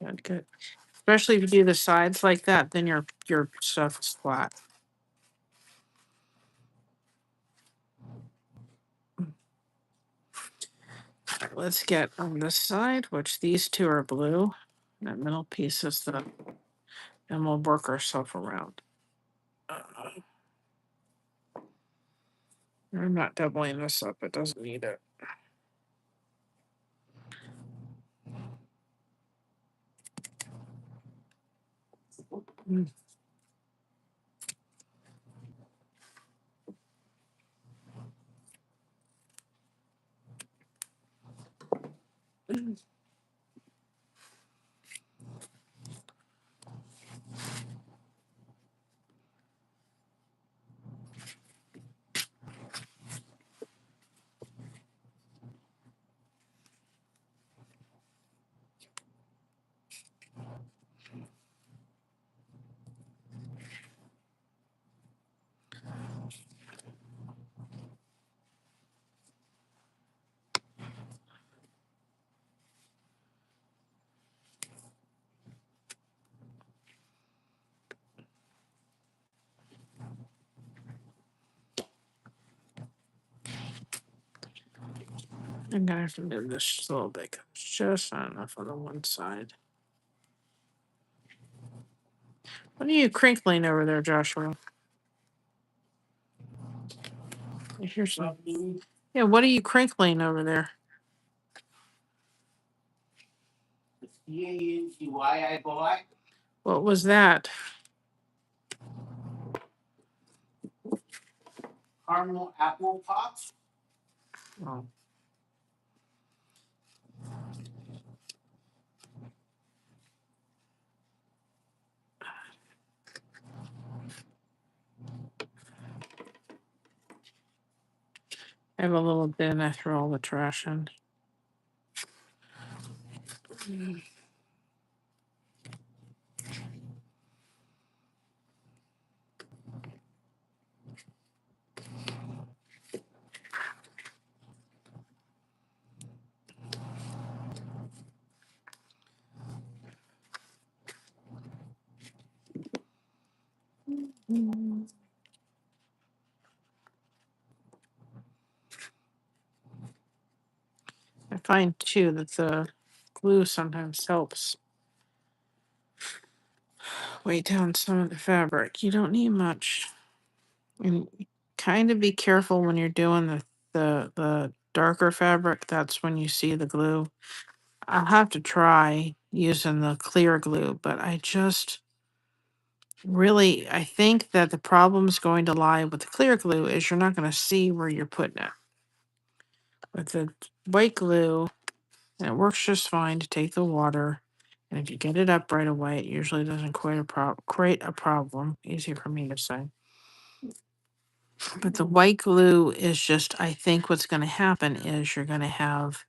Good, good. Especially if you do the sides like that, then your stuff is flat. All right, let's get on this side, which these two are blue. That middle piece is and we'll work ourselves around. I'm not doubling this up. It doesn't need it. I'm gonna have to move this just a little bit 'cause it's just not enough on the one side. What are you crinkling over there, Joshua? I hear some. Yeah, what are you crinkling over there? Why I bought? What was that? Caramel apple pops. Oh. I have a little bin. I throw all the trash in. I find too that the glue sometimes helps weigh down some of the fabric. You don't need much. And kind of be careful when you're doing the darker fabric. That's when you see the glue. I'll have to try using the clear glue, but I think that the problem is going to lie with the clear glue is you're not going to see where you're putting it. With the white glue, and it works just fine to take the water, and if you get it up right away, it usually doesn't create a problem. Easy for me to say. But the white glue is just, I think what's going to happen is you're going to have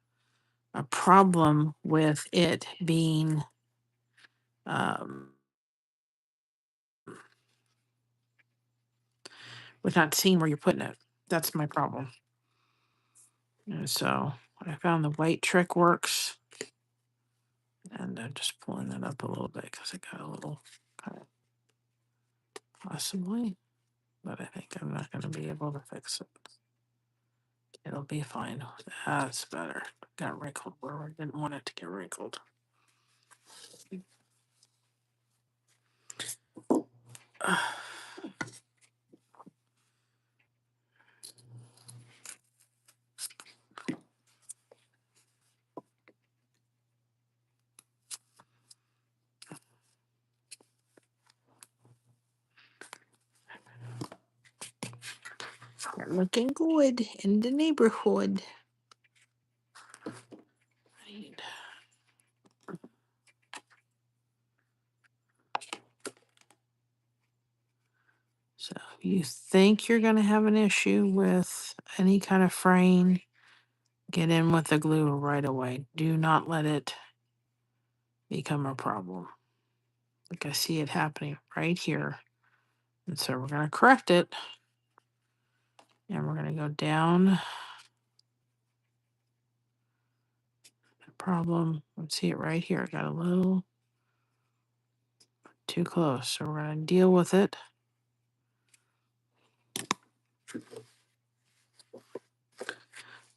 a problem with it being with not seeing where you're putting it. That's my problem. And so I found the white trick works. And I'm just pulling that up a little bit because it got a little kind of possibly. But I think I'm not going to be able to fix it. It'll be fine. That's better. Got wrinkled where I didn't want it to get wrinkled. You're looking good in the neighborhood. Right. So if you think you're going to have an issue with any kind of fraying, get in with the glue right away. Do not let it become a problem. Like I see it happening right here. And so we're going to correct it. And we're going to go down. Problem. Let's see it right here. I got a little too close. So we're going to deal with it.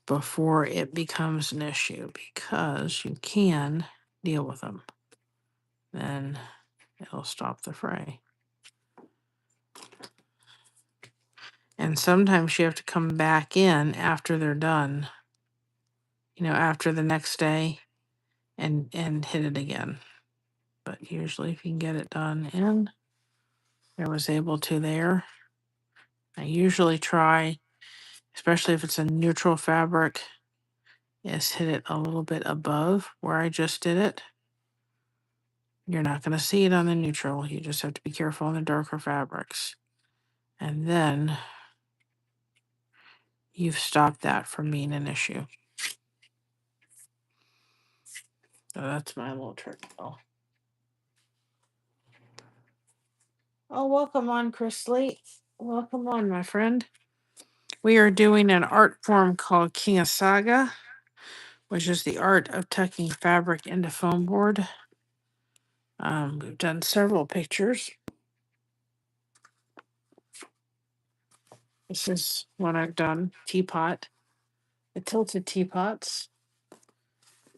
Before it becomes an issue, because you can deal with them. Then it'll stop the fray. And sometimes you have to come back in after they're done, after the next day and hit it again. But usually if you can get it done in, I was able to there. I usually try, especially if it's a neutral fabric, is hit it a little bit above where I just did it. You're not going to see it on the neutral. You just have to be careful on the darker fabrics. And then you've stopped that from being an issue. So that's my little trick. Oh, welcome on, Chris Slate. Welcome on, my friend. We are doing an art form called Kinasaga, which is the art of tucking fabric into foam board. We've done several pictures. This is what I've done. Teapot the tilted teapots.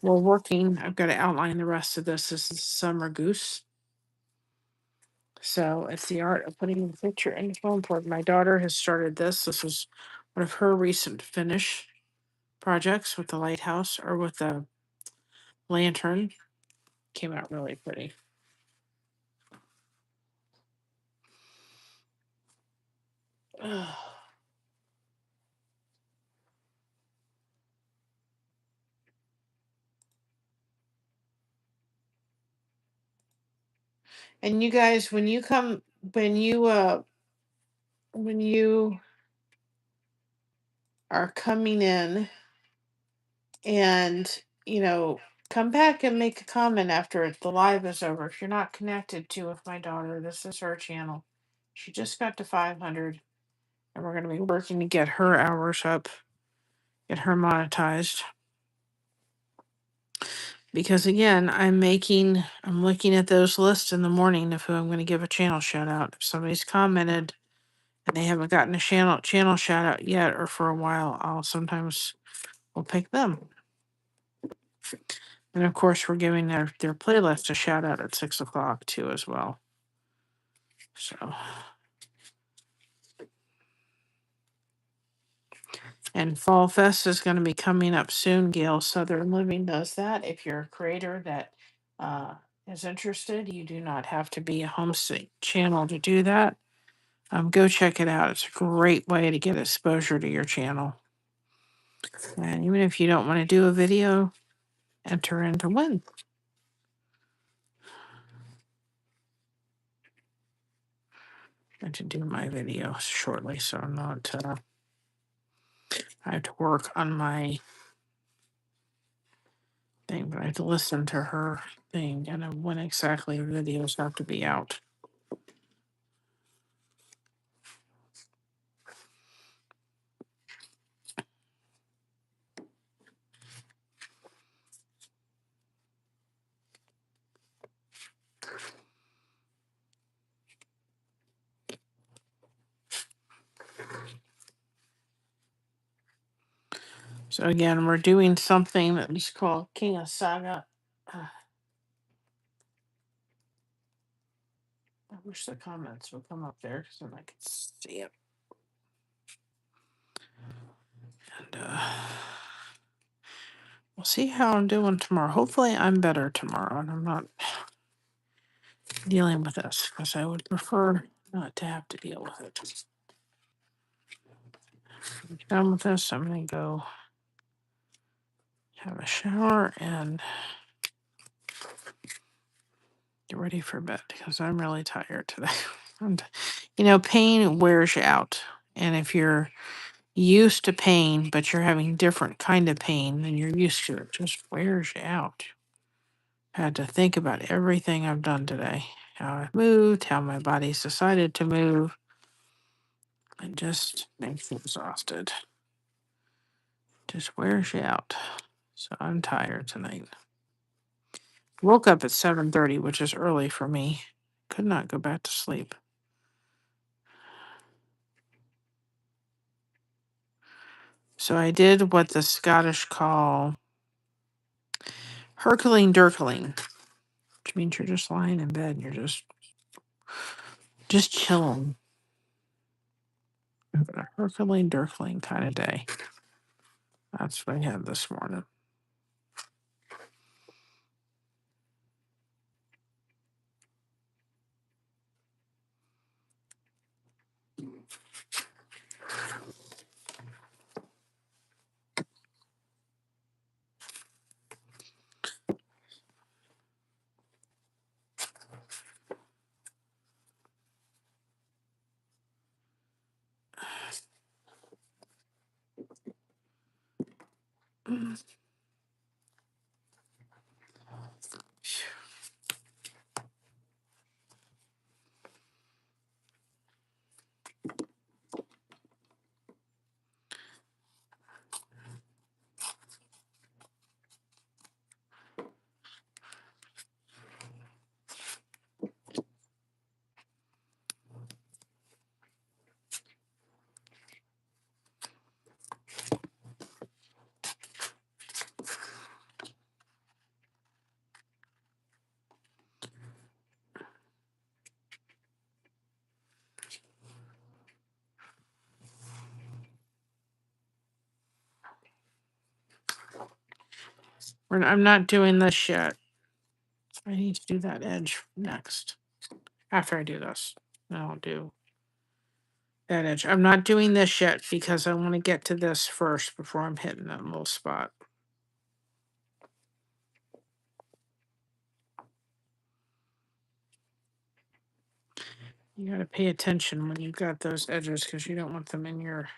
We're working. I've got to outline the rest of this. This is Summer Goose. So it's the art of putting the picture in the foam board. My daughter has started this. This is one of her recent finish projects with the lighthouse or with the lantern. Came out really pretty. Ugh. And you guys, when you come, when you are coming in and, come back and make a comment after the live is over. If you're not connected to with my daughter, this is her channel. She just got to 500 and we're going to be working to get her hours up, get her monetized. Because again, I'm looking at those lists in the morning of who I'm going to give a channel shout out. If somebody's commented and they haven't gotten a channel shout out yet or for a while, we'll pick them. And of course, we're giving their playlist a shout out at 6 o'clock too as well. So, and Fall Fest is going to be coming up soon. Gail Southern Living does that. If you're a creator that is interested, you do not have to be a homestead channel to do that. Go check it out. It's a great way to get exposure to your channel. And even if you don't want to do a video, enter in to win. And to do my video shortly, so I'm not. I have to work on my thing, but I have to listen to her thing and when exactly videos have to be out. So again, we're doing something that is called King of Saga. I wish the comments would come up there because then I could see it. And we'll see how I'm doing tomorrow. Hopefully I'm better tomorrow and I'm not dealing with this because I would prefer not to have to deal with it. Done with this, I'm going to go have a shower and get ready for bed because I'm really tired today. And, pain wears you out. And if you're used to pain, but you're having different kind of pain than you're used to, it just wears you out. I had to think about everything I've done today, how I moved, how my body's decided to move. It just makes me exhausted. Just wears you out. So I'm tired tonight. Woke up at 7:30, which is early for me. Could not go back to sleep. So I did what the Scottish call Herculing Dirkling, which means you're just lying in bed and you're just chilling. A Herculing Dirkling kind of day. That's what I had this morning. I'm not doing this yet. I need to do that edge next. After I do this, then I'll do that edge. I'm not doing this yet because I want to get to this first before I'm hitting that little spot. You got to pay attention when you've got those edges because you don't want them in your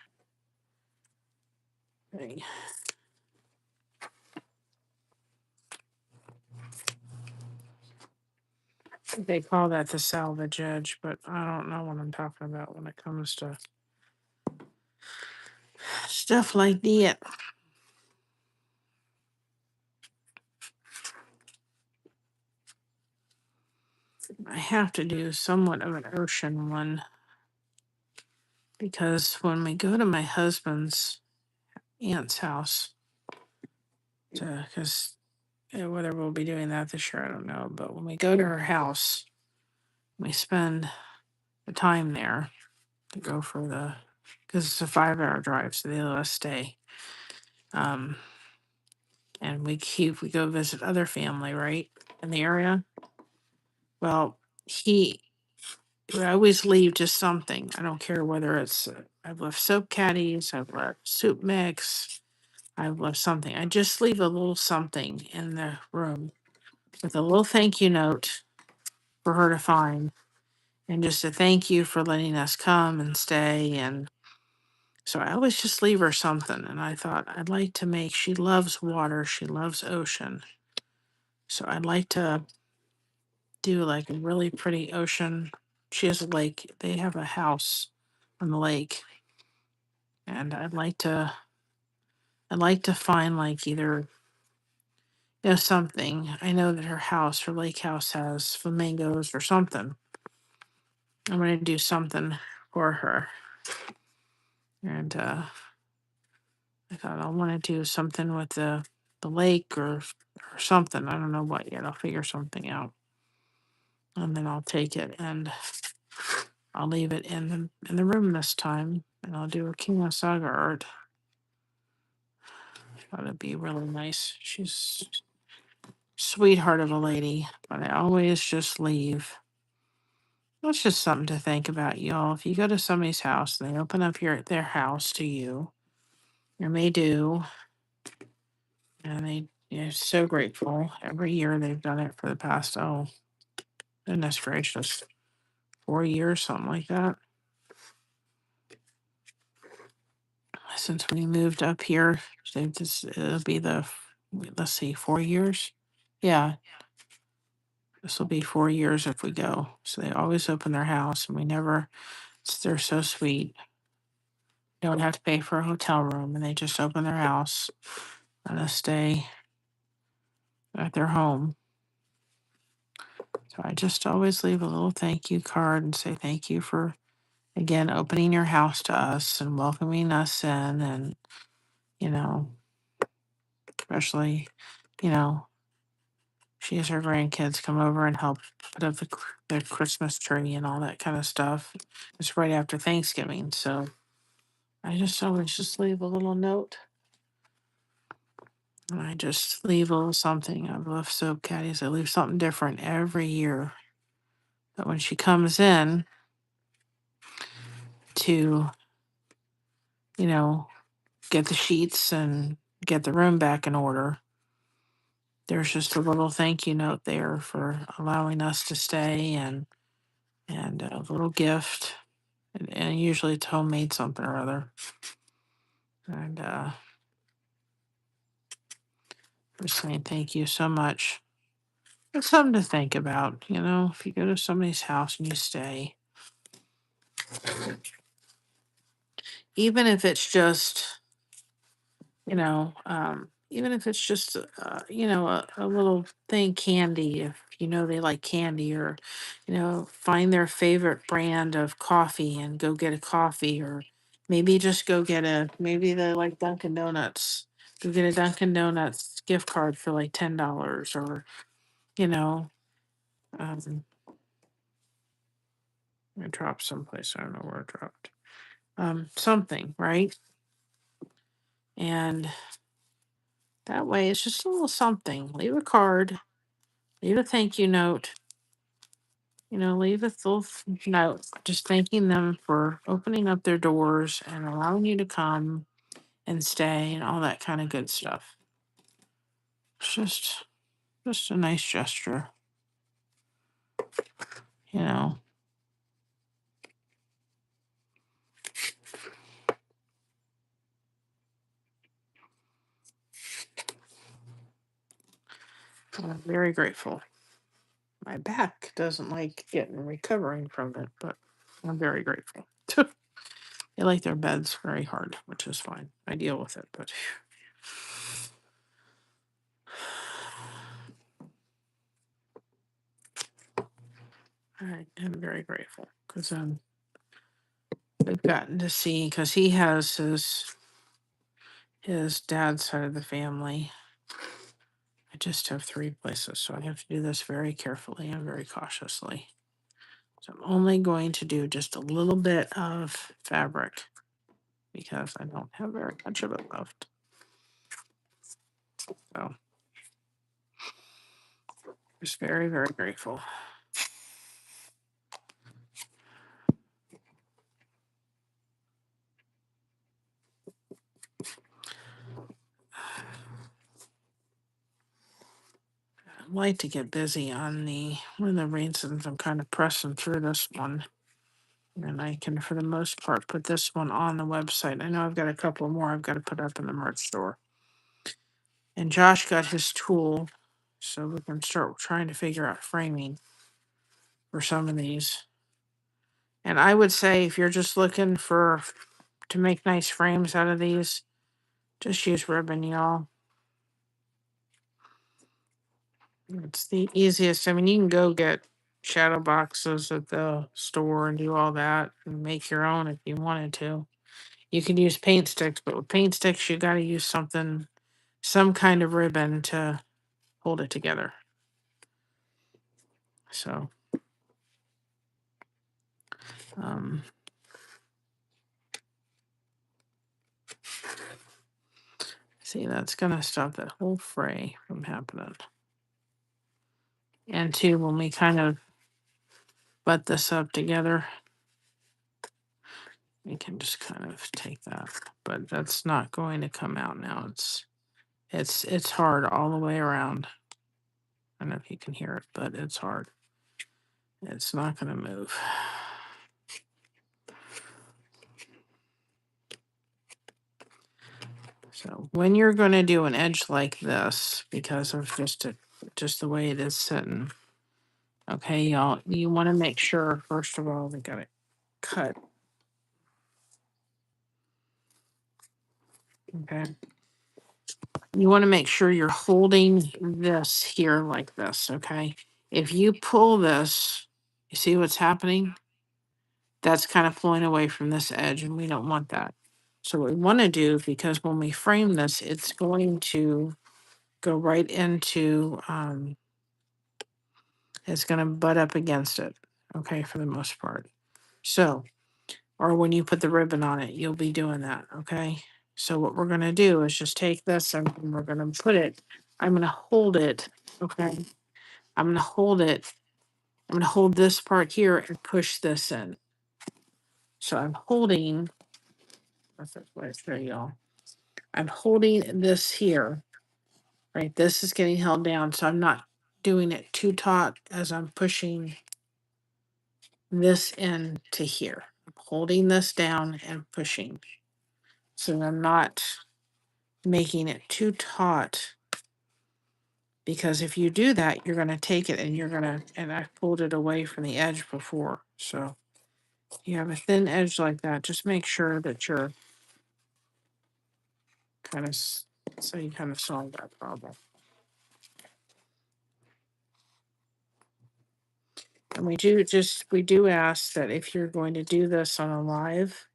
thing. They call that the salvage edge, but I don't know what I'm talking about when it comes to stuff like that. I have to do somewhat of an ocean one because when we go to my husband's aunt's house, because whether we'll be doing that this year, I don't know. But when we go to her house, we spend the time there to go for the, because it's a 5-hour drive, so they let us stay. And we go visit other family, right, in the area. Well, I always leave just something. I don't care whether it's, I've left soap caddies, I've left soup mix, I've left something. I just leave a little something in the room with a little thank you note for her to find and just a thank you for letting us come and stay. And so I always just leave her something. And I thought I'd like to make, she loves water, she loves ocean. So I'd like to do like a really pretty ocean. She has a lake, they have a house on the lake. And I'd like to find like either, something. I know that her lake house has flamingos or something. I'm gonna do something for her. And I thought I want to do something with the lake or something. I don't know what yet. I'll figure something out. And then I'll take it and I'll leave it in the room this time. And I'll do a King of Saga art. That'll be really nice. She's sweetheart of a lady, but I always just leave. That's just something to think about, y'all. If you go to somebody's house and they open up their house to you, and they do, and they're so grateful. Every year they've done it for the past, oh, goodness gracious, 4 years, something like that. Since we moved up here, it'll be let's see, 4 years. Yeah, this will be 4 years if we go. So they always open their house, and they're so sweet. Don't have to pay for a hotel room, and they just open their house and us stay at their home. So I just always leave a little thank you card and say thank you for, again, opening your house to us and welcoming us in. And, especially, you know, she has her grandkids come over and help put up the Christmas tree and all that kind of stuff. It's right after Thanksgiving. So I just always just leave a little note. And I just leave a little something. I've left soap caddies. I leave something different every year. But when she comes in to, you know, get the sheets and get the room back in order, there's just a little thank you note there for allowing us to stay and a little gift. And usually it's homemade something or other. And just saying thank you so much. It's something to think about, if you go to somebody's house and you stay, even if it's just, even if it's just, a little thing candy, if they like candy, or, find their favorite brand of coffee and go get a coffee, or maybe just maybe they like Dunkin' Donuts, go get a Dunkin' Donuts gift card for like $10, or, you know, I dropped someplace. I don't know where it dropped. Something, right? And That way, it's just a little something. Leave a card, leave a thank you note, leave a little note just thanking them for opening up their doors and allowing you to come and stay and all that kind of good stuff. It's just a nice gesture, you know. I'm very grateful. My back doesn't like getting recovering from it, but I'm very grateful. They like their beds very hard, which is fine. I deal with it, but I am very grateful because I've gotten to see, because he has his dad's side of the family. I just have 3 places, so I have to do this very carefully and very cautiously. So I'm only going to do just a little bit of fabric because I don't have very much of it left. So just very, very grateful. I'd like to get busy on one of the reasons I'm kind of pressing through this one. And I can, for the most part, put this one on the website. I know I've got a couple more I've got to put up in the merch store. And Josh got his tool, so we can start trying to figure out framing for some of these. And I would say if you're just looking to make nice frames out of these, just use ribbon, y'all. It's the easiest. I mean, you can go get shadow boxes at the store and do all that and make your own if you wanted to. You can use paint sticks, but with paint sticks, you got to use some kind of ribbon to hold it together. So, see, that's going to stop that whole fray from happening. And two, when we kind of butt this up together, we can just kind of take that, but that's not going to come out now. It's hard all the way around. I don't know if you can hear it, but it's hard. It's not going to move. So when you're going to do an edge like this, because of just the way it is sitting, okay, y'all, you want to make sure, first of all, we got it cut. Okay. You want to make sure you're holding this here like this, okay? If you pull this, you see what's happening? That's kind of pulling away from this edge, and we don't want that. So what we want to do, because when we frame this, it's going to go right into, it's going to butt up against it, okay, for the most part. So, or when you put the ribbon on it, you'll be doing that, okay? So what we're going to do is just take this and we're going to put it, I'm going to hold it, okay? I'm going to hold it. I'm going to hold this part here and push this in. So I'm holding, that's what it's there, y'all. I'm holding this here, right? This is getting held down, so I'm not doing it too taut as I'm pushing this in to here. I'm holding this down and pushing. So I'm not making it too taut, because if you do that, you're going to take it and and I pulled it away from the edge before. So if you have a thin edge like that, just make sure that you're kind of, so you kind of solve that problem. And we do ask that if you're going to do this on a live,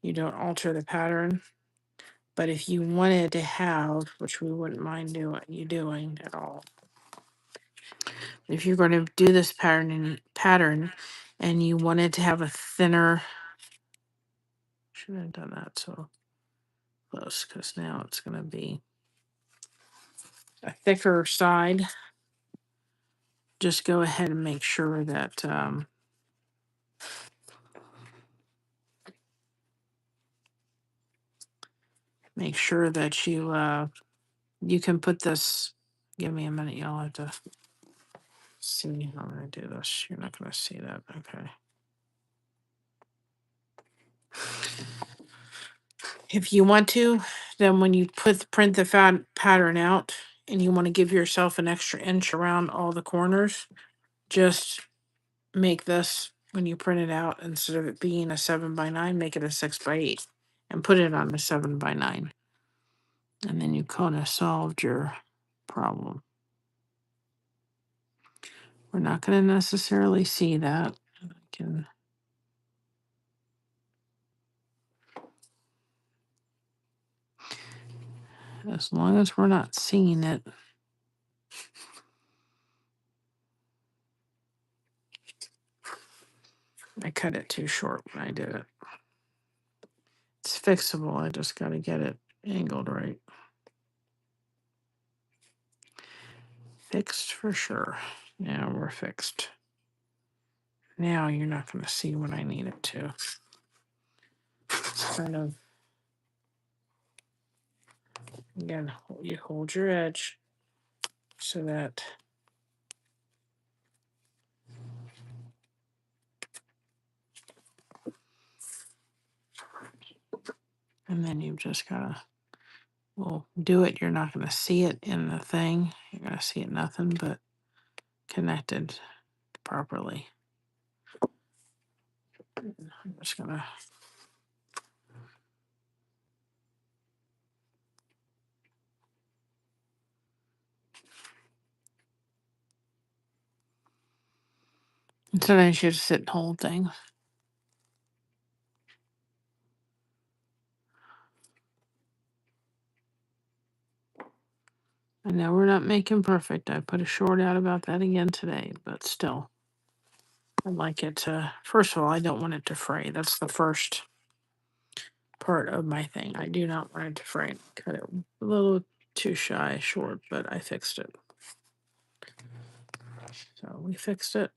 you don't alter the pattern. But if you wanted to have, which we wouldn't mind doing at all, if you're going to do this pattern and you wanted to have a thinner, shouldn't have done that so close, because now it's going to be, a thicker side, just go ahead and make sure that you can put this. Give me a minute, y'all have to see how I'm gonna do this. You're not gonna see that, okay? If you want to, then when you print the pattern out and you want to give yourself an extra inch around all the corners, just make this when you print it out, instead of it being a 7x9, make it a 6x8 and put it on a 7x9. And then you kind of solved your problem. We're not going to necessarily see that. I can, as long as we're not seeing it. I cut it too short when I did it. It's fixable. I just got to get it angled right. Fixed for sure. Yeah, we're fixed. Now you're not going to see what I need it to. It's kind of, again, you hold your edge so that and then you've just got to, well, do it. You're not going to see it in the thing. You're going to see it nothing but connected properly. I'm just going to. And sometimes you just sit and hold things. I know we're not making perfect. I put a short out about that again today, but still. I'd like it to, first of all, I don't want it to fray. That's the first part of my thing. I do not want it to fray. Cut it a little too short, but I fixed it. So we fixed it.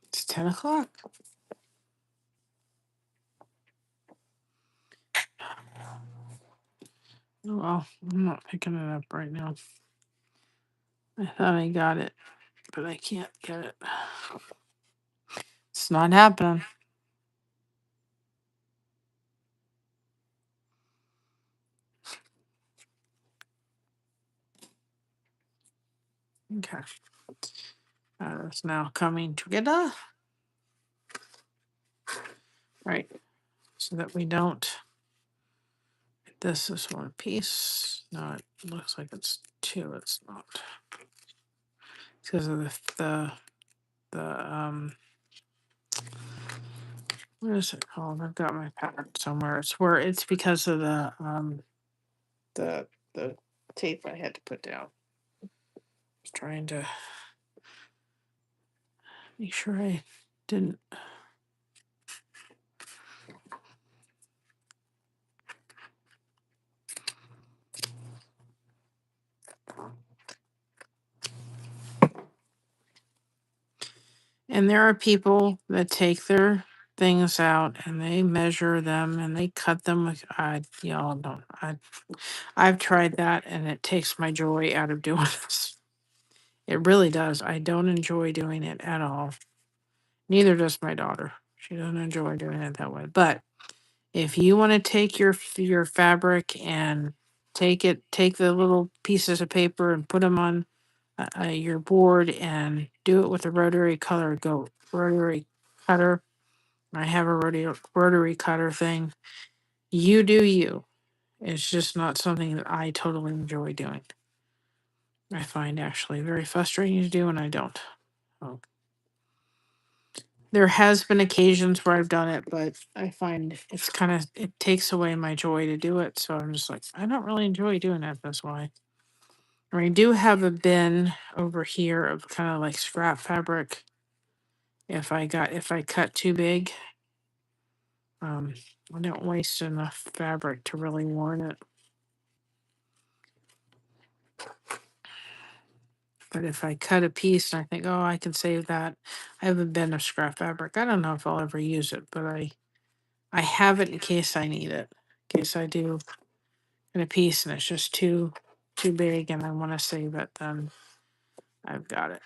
It's 10 o'clock. Oh, well, I'm not picking it up right now. I thought I got it, but I can't get it. It's not happening. Okay. It's now coming together. Right. So that we don't. This is one piece. No, it looks like it's two. It's not. Because of the what is it called? I've got my pattern somewhere. It's because of the tape I had to put down. I was trying to make sure I didn't. And there are people that take their things out and they measure them and they cut them with y'all don't. I've tried that and it takes my joy out of doing this. It really does. I don't enjoy doing it at all. Neither does my daughter. She doesn't enjoy doing it that way. But if you want to take your fabric and take the little pieces of paper and put them on your board and do it with a rotary cutter. I have a rotary cutter thing. You do you. It's just not something that I totally enjoy doing. I find actually very frustrating to do, and I don't. Oh. There has been occasions where I've done it, but I find it takes away my joy to do it. So I'm just like, I don't really enjoy doing it this way. I do have a bin over here of kind of like scrap fabric. If I cut too big, I don't waste enough fabric to really warn it. But if I cut a piece and I think, oh, I can save that, I have a bin of scrap fabric. I don't know if I'll ever use it, but I have it in case I need it. In case I do in a piece and it's just too big and I want to save it, then I've got it.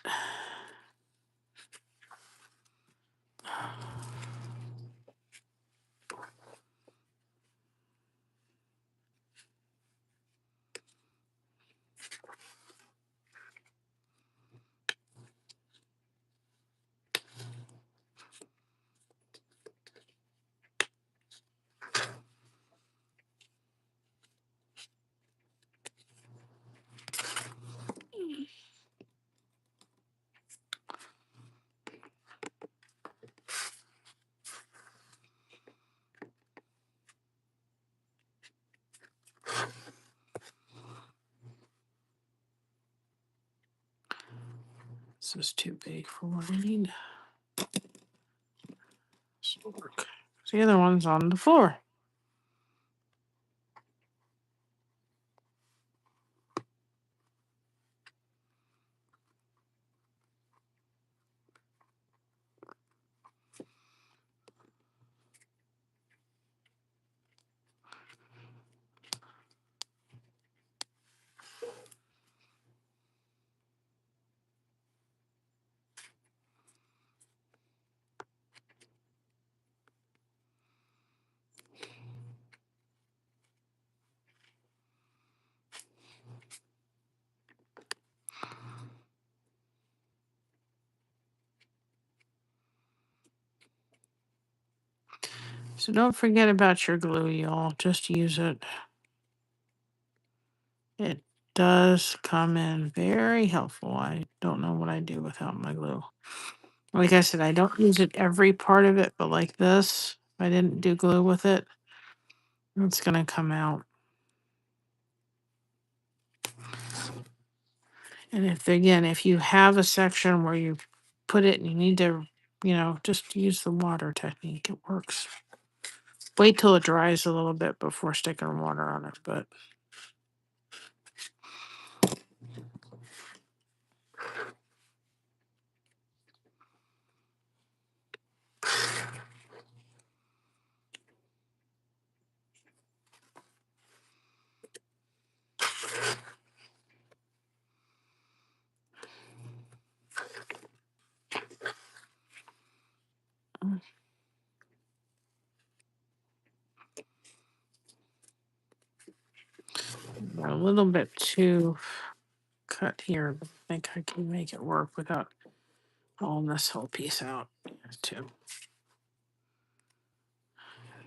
This is too big for what I need. This will work. The other one's on the floor. So don't forget about your glue, y'all. Just use it. It does come in very helpful. I don't know what I'd do without my glue. Like I said, I don't use it every part of it, but like this, if I didn't do glue with it, it's going to come out. And if you have a section where you put it and you need to, just use the water technique. It works. Wait till it dries a little bit before sticking water on it, but a little bit too cut here. But I think I can make it work without pulling this whole piece out too.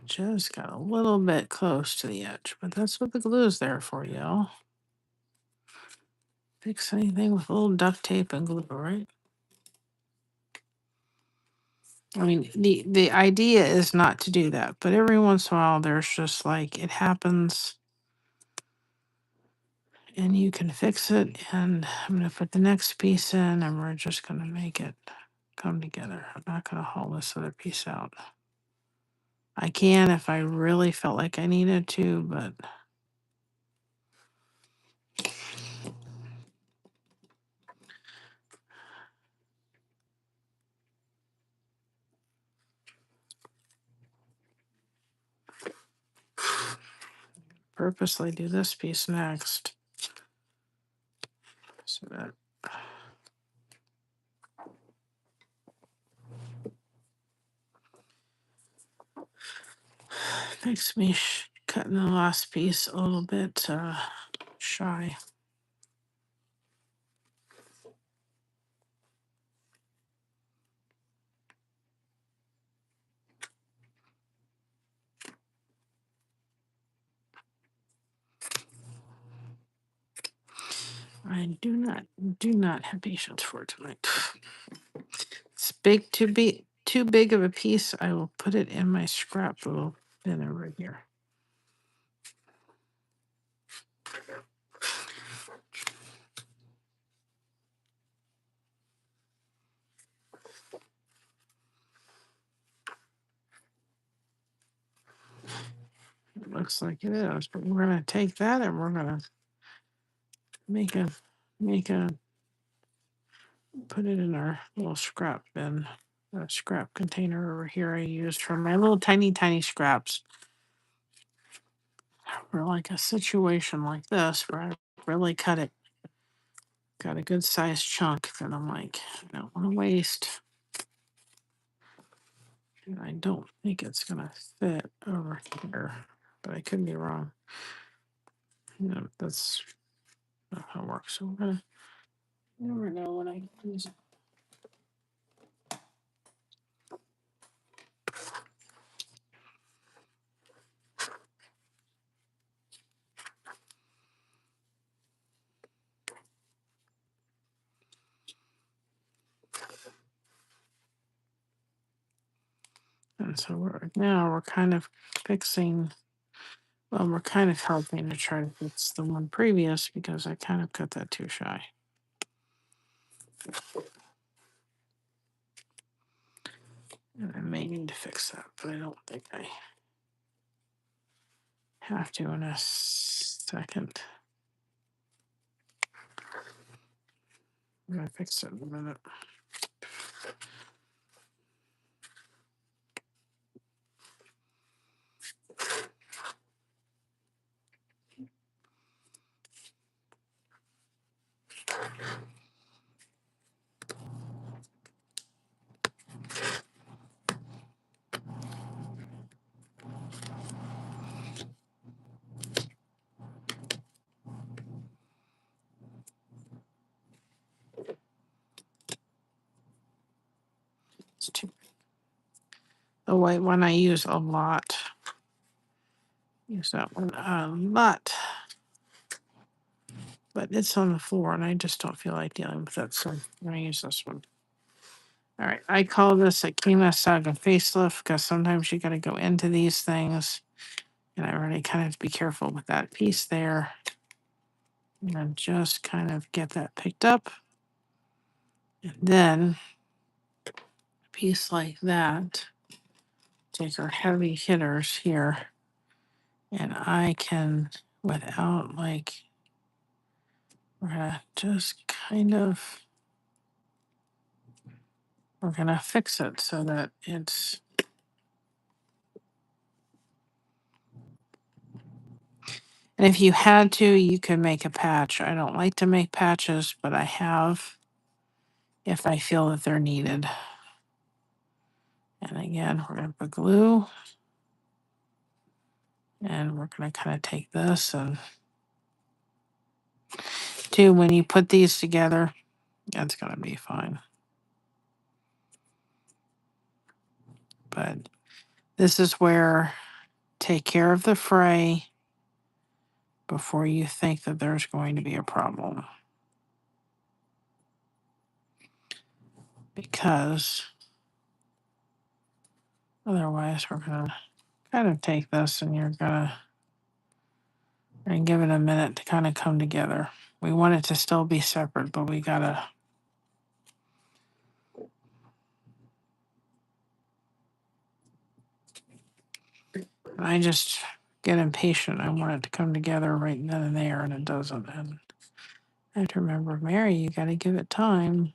Just got a little bit close to the edge, but that's what the glue is there for, y'all. Fix anything with a little duct tape and glue, right? I mean, the idea is not to do that, but every once in a while, there's just like it happens, and you can fix it. And I'm gonna put the next piece in, and we're just gonna make it come together. I'm not gonna haul this other piece out. I can if I really felt like I needed to, but purposely do this piece next so that makes me cutting the last piece a little bit shy. I do not have patience for it tonight. It's too big of a piece. I will put it in my scrap little bin over here. It looks like it is, but we're gonna take that and we're gonna make a put it in our little scrap bin, a scrap container over here I used for my little tiny scraps for like a situation like this where I really cut it, got a good sized chunk that I'm like, I don't want to waste. And I don't think it's gonna fit over here, but I could be wrong. That's not how it works. So we're gonna never know when I use it. And so we're kind of fixing. Well, we're kind of helping to try to fix the one previous because I kind of cut that too shy. And I may need to fix that, but I don't think I have to in a second. I'm gonna fix it in a minute. It's too. The white one I use a lot. Use that one a lot. But it's on the floor and I just don't feel like dealing with it. So I'm gonna use this one. All right. I call this a Kima Saga facelift because sometimes you gotta go into these things. And I really kind of have to be careful with that piece there. And then just kind of get that picked up. And then a piece like that, take our heavy hitters here. And I can, without like, we're gonna just kind of, we're gonna fix it so that it's, and if you had to, you could make a patch. I don't like to make patches, but I have if I feel that they're needed. And again, we're gonna put glue. And we're going to kind of take this and too, when you put these together, it's going to be fine. But this is where take care of the fray before you think that there's going to be a problem. Because otherwise we're going to kind of take this and you're going to give it a minute to kind of come together. We want it to still be separate, but we got to I just get impatient. I want it to come together right then and there, and it doesn't. And I have to remember, Mary, you got to give it time.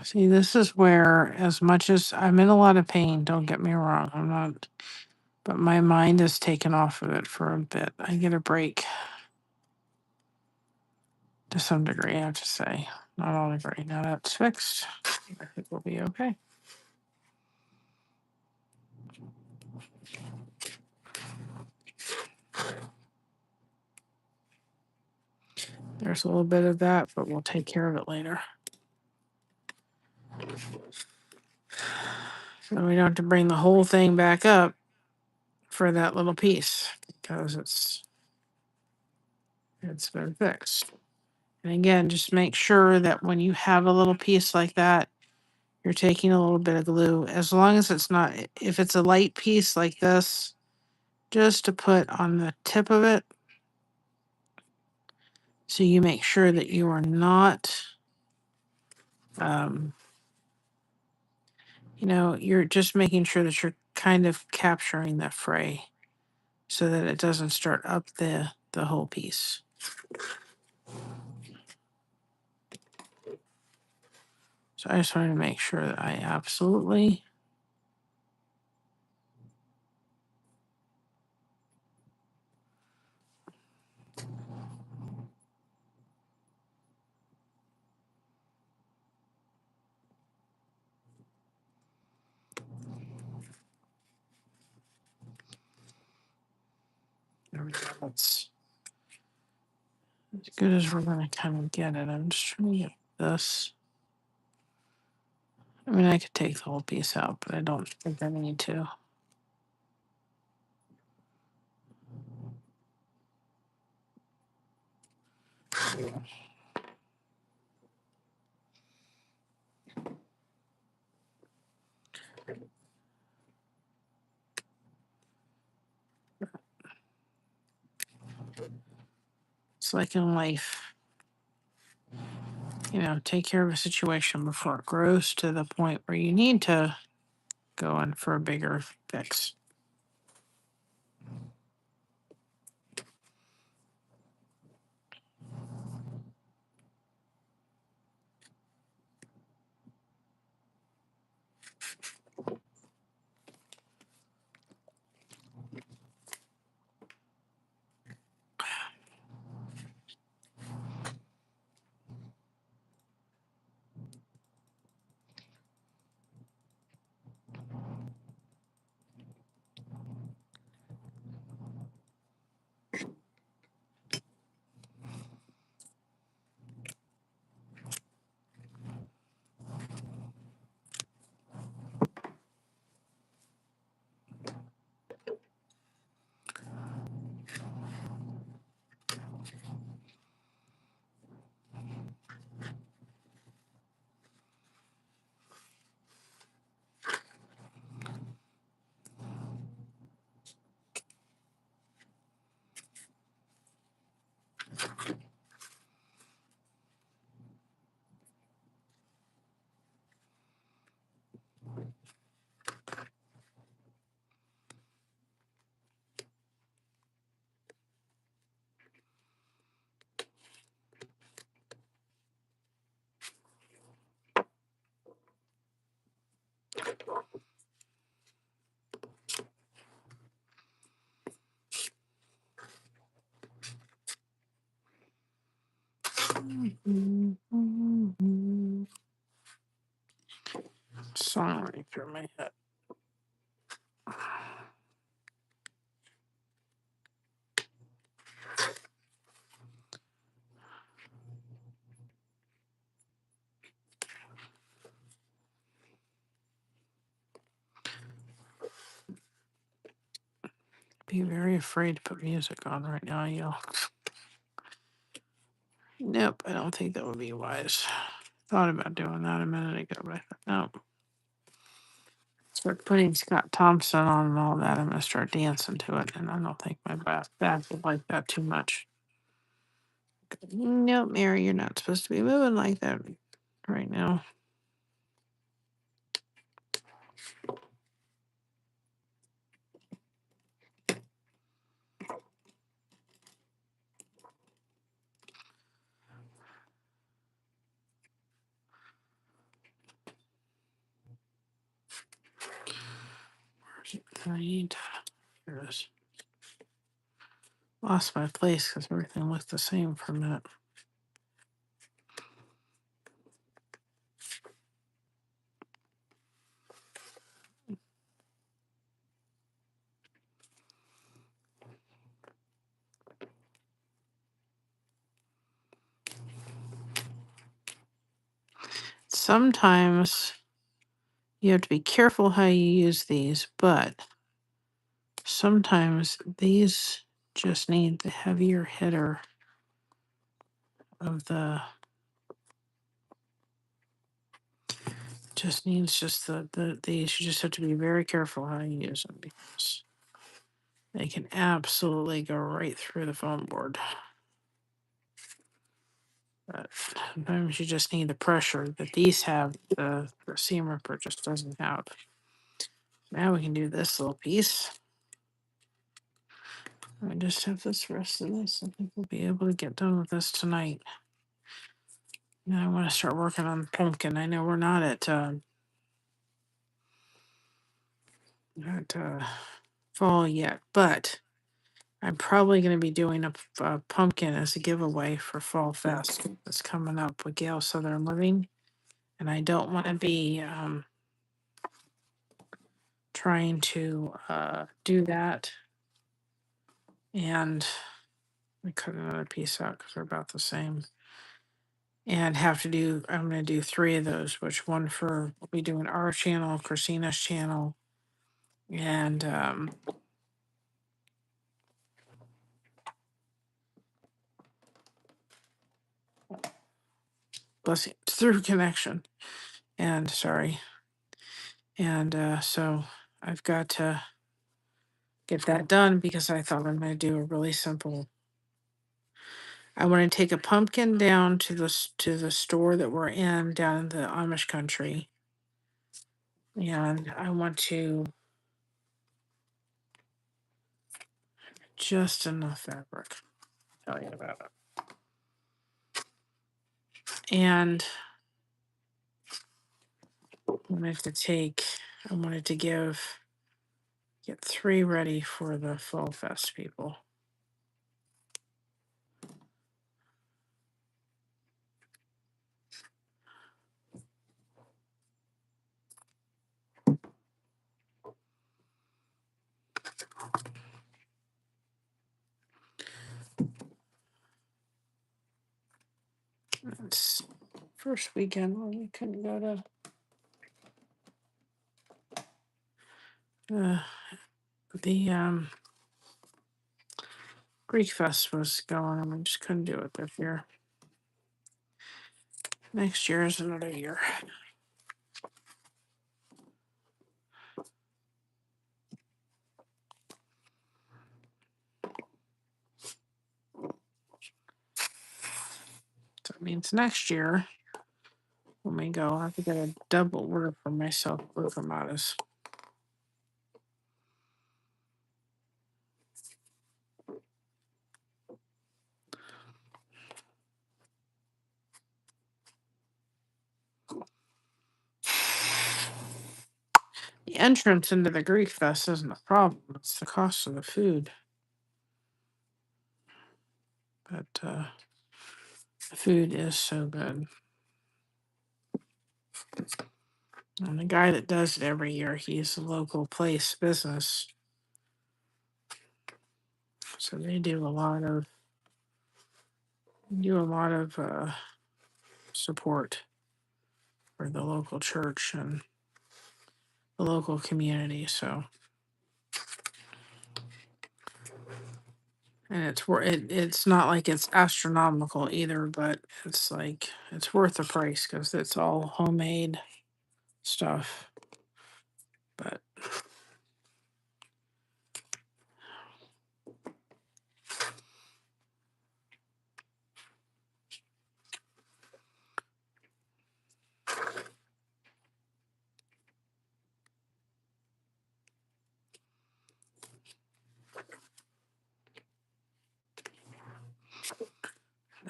See, this is where, as much as I'm in a lot of pain, don't get me wrong, I'm not, but my mind is taken off of it for a bit. I get a break to some degree, I have to say. Not all degree. Now that's fixed. I think we'll be okay. There's a little bit of that, but we'll take care of it later. So we don't have to bring the whole thing back up for that little piece because it's been fixed. And again, just make sure that when you have a little piece like that, you're taking a little bit of glue, as long as it's not, if it's a light piece like this, just to put on the tip of it. So you make sure that you are not, you're just making sure that you're kind of capturing the fray so that it doesn't start up the whole piece. So I just wanted to make sure that I absolutely there we go. That's as good as we're gonna kind of get it. I'm just trying to get this. I mean, I could take the whole piece out, but I don't think I need to. It's like in life, take care of a situation before it grows to the point where you need to go in for a bigger fix. Song running through my head. Be very afraid to put music on right now, y'all. Nope, I don't think that would be wise. Thought about doing that a minute ago, but I thought, nope. Start putting Scott Thompson on and all that, I'm gonna start dancing to it, and I don't think my back would like that too much. Nope, Mary, you're not supposed to be moving like that right now. I need. Here it is. Lost my place because everything looked the same for a minute. sometimes you have to be careful how you use these, but sometimes these just need the heavier hitter of the, just needs just these. You just have to be very careful how you use them because they can absolutely go right through the foam board. But sometimes you just need the pressure that these have, the seam ripper just doesn't have. Now we can do this little piece. I just have this rest of this. I think we'll be able to get done with this tonight. Now I want to start working on the pumpkin. I know we're not at fall yet, but I'm probably going to be doing a pumpkin as a giveaway for Fall Fest that's coming up with Gale Southern Living. And I don't want to be trying to do that. And let me cut another piece out because they're about the same. And have to do, I'm going to do 3 of those, which one for, we'll be doing our channel, Christina's channel, and blessing through connection. And sorry. And so I've got to get that done because I thought I'm going to do a really simple. I want to take a pumpkin down to the store that we're in down in the Amish country, and I want to just enough fabric. I'll tell you about it. And I wanted to take. I wanted to get 3 ready for the Fall Fest people. It's first weekend when we couldn't go to the Greek Fest was going and we just couldn't do it this year. Next year is another year. So it means next year when we go, I have to get a double order for myself with Amadas. The entrance into the Greek Fest isn't a problem. It's the cost of the food. But the food is so good. And the guy that does it every year, he's a local place business. So they do a lot of support for the local church and the local community. So, and it's not like it's astronomical either, but it's like it's worth the price because it's all homemade stuff. But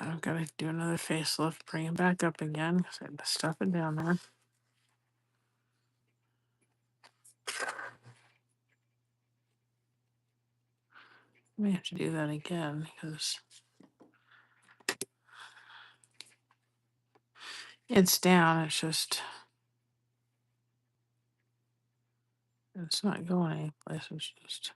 now I've got to do another facelift, bring it back up again because I had to stuff it down there. I may have to do that again because it's down. It's just it's not going anyplace. It's just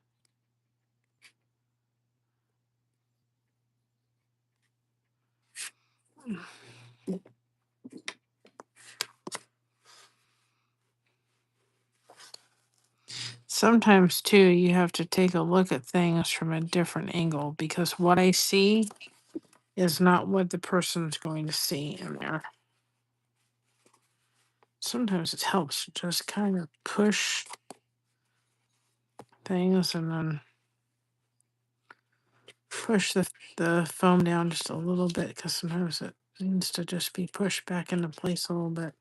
sometimes too, you have to take a look at things from a different angle because what I see is not what the person's going to see in there. Sometimes it helps to just kind of push things and then push the foam down just a little bit because sometimes it needs to just be pushed back into place a little bit.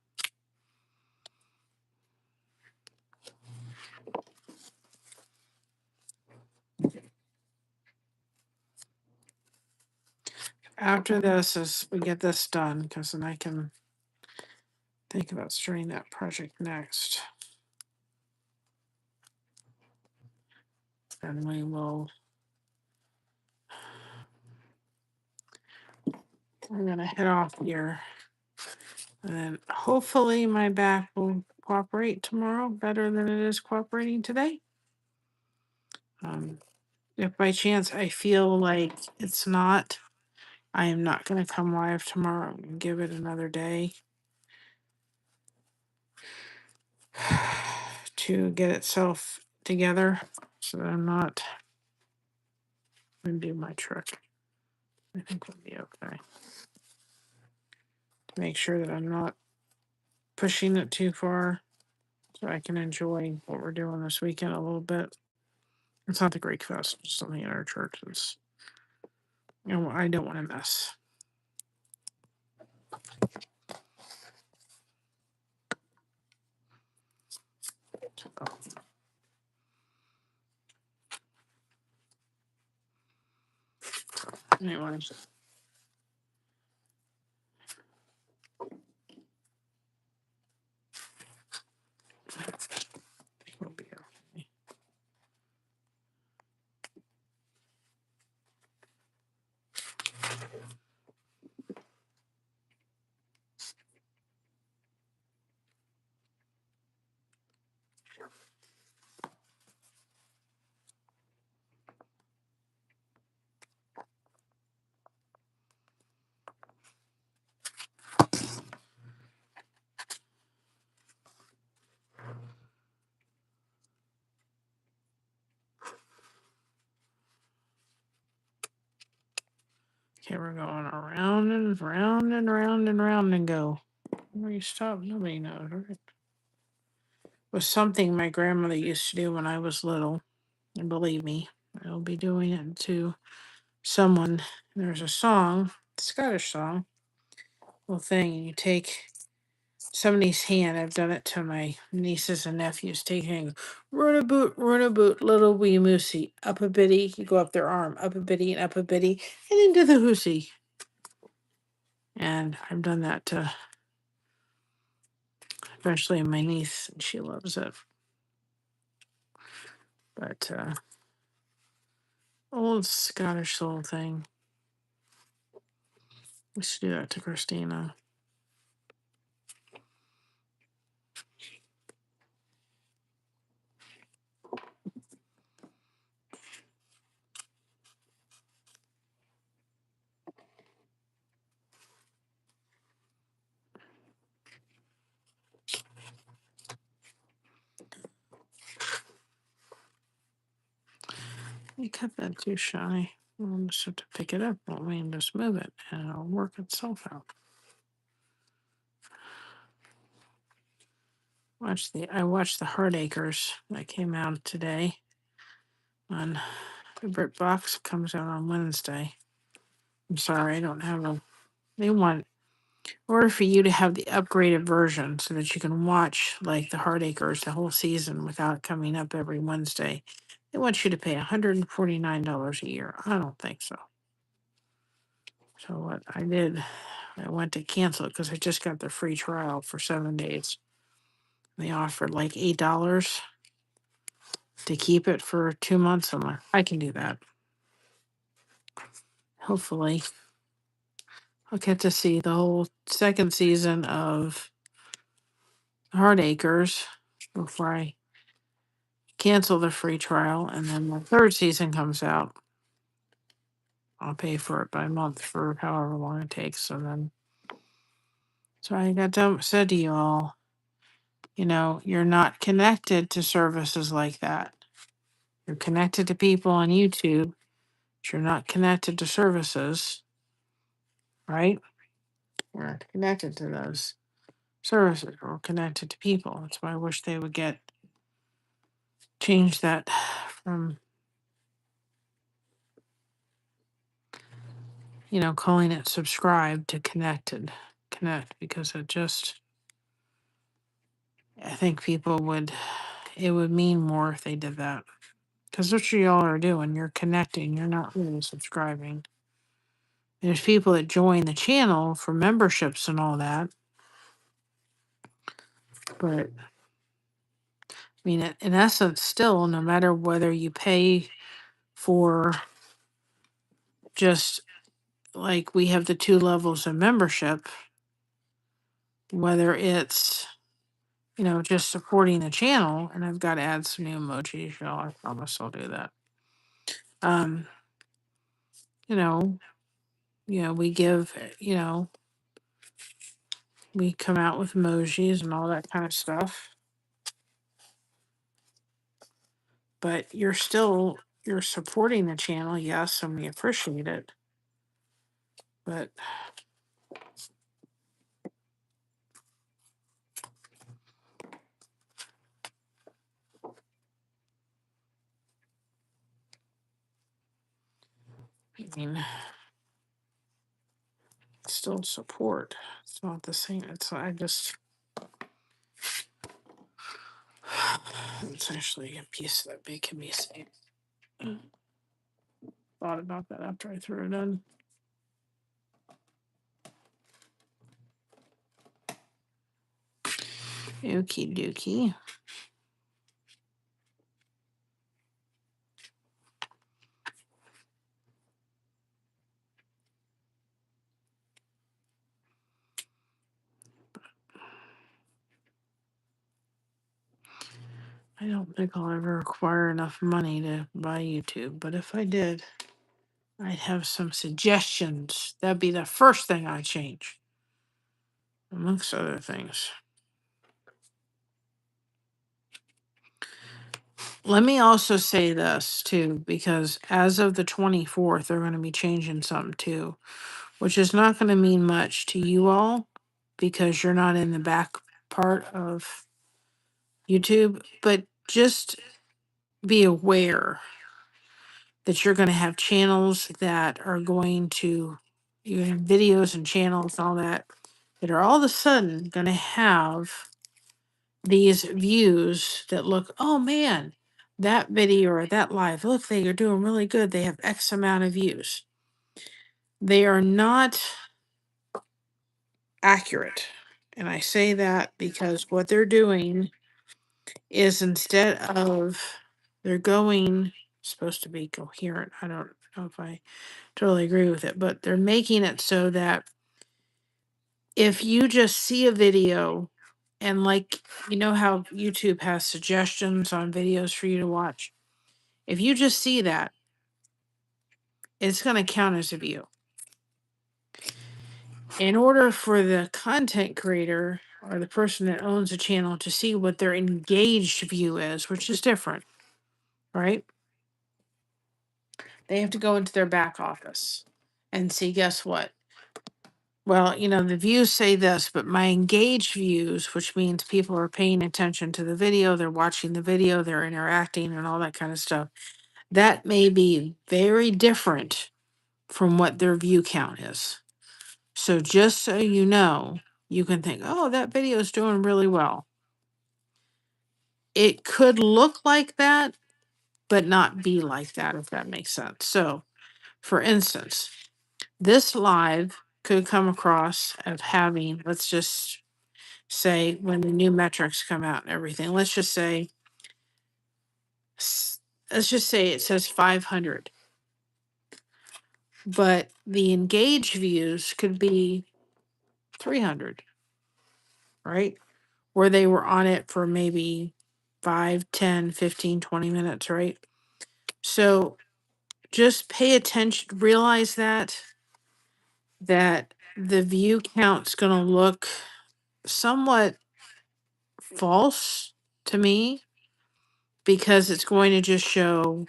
After this, as we get this done, because then I can think about starting that project next. And we will. I'm gonna head off here, and then hopefully my back will cooperate tomorrow better than it is cooperating today. If by chance I feel like it's not, I am not gonna come live tomorrow. I'm gonna give it another day to get itself together, so that I'm not. I'm gonna do my trick. I think we'll be okay. To make sure that I'm not pushing it too far, so I can enjoy what we're doing this weekend a little bit. It's not the Greek Fest, it's something at our church. It's, I don't want to mess. So, anyway. I think we'll be okay. Okay, we're going around and round and round and round and go. Where you stop, nobody knows, right? It was something my grandmother used to do when I was little. And believe me, I'll be doing it to someone. There's a song, Scottish song, little thing, and you take somebody's hand. I've done it to my nieces and nephews. Taking run a boot, little wee moosey, up a bitty. You go up their arm, up a bitty and up a bitty, and into the hoosey. And I've done that to, especially my niece, and she loves it. But old Scottish little thing. We should do that to Christina. You cut that too shy. We'll just have to pick it up. Won't we? And just move it, and it'll work itself out. I watched the Heartacres that came out today on the BritBox. Comes out on Wednesday. I'm sorry, I don't have a. They want in order for you to have the upgraded version so that you can watch like the Heartacres the whole season without coming up every Wednesday. They want you to pay $149 a year. I don't think so. So what I did, I went to cancel it because I just got the free trial for 7 days. They offered like $8 to keep it for 2 months. I'm like, I can do that. Hopefully, I'll get to see the whole second season of Heartacres before I cancel the free trial, and then the third season comes out. I'll pay for it by month for however long it takes. So I got said to you all, you're not connected to services like that. You're connected to people on YouTube, but you're not connected to services, right? We're not connected to those services. We're connected to people. That's why I wish they would change that from, calling it subscribe to connect, because I think it would mean more if they did that. Because that's what y'all are doing. You're connecting. You're not really subscribing. There's people that join the channel for memberships and all that. But, in essence, still, no matter whether you pay for just like we have the 2 levels of membership, whether it's, just supporting the channel, and I've got to add some new emojis, y'all. I promise I'll do that. You know, we give, we come out with emojis and all that kind of stuff. But you're supporting the channel, yes, and we appreciate it. But still support. It's not the same. It's actually a piece that can be saved. Thought about that after I threw it in. Okie dokie. I don't think I'll ever acquire enough money to buy YouTube, but if I did, I'd have some suggestions. That'd be the first thing I'd change, amongst other things. Let me also say this too, because as of the 24th, they're going to be changing something too, which is not going to mean much to you all because you're not in the back part of YouTube, but just be aware that you're going to have channels that are going to, you have videos and channels and all that are all of a sudden going to have these views that look, oh man, that video or that live, look, they are doing really good. They have X amount of views. They are not accurate. And I say that because what they're doing is instead of they're going supposed to be coherent. I don't know if I totally agree with it, but they're making it so that if you just see a video and like how YouTube has suggestions on videos for you to watch. If you just see that, it's going to count as a view. In order for the content creator or the person that owns a channel to see what their engaged view is, which is different, right? They have to go into their back office and see, guess what? Well, the views say this, but my engaged views, which means people are paying attention to the video, they're watching the video, they're interacting and all that kind of stuff. That may be very different from what their view count is. So just so you know, you can think, oh, that video is doing really well. It could look like that, but not be like that, if that makes sense. So, for instance, this live could come across of having, let's just say when the new metrics come out and everything, let's just say it says 500. But the engaged views could be 300, right? Where they were on it for maybe 5, 10, 15, 20 minutes, right? So just pay attention, realize that the view count's going to look somewhat false to me because it's going to just show,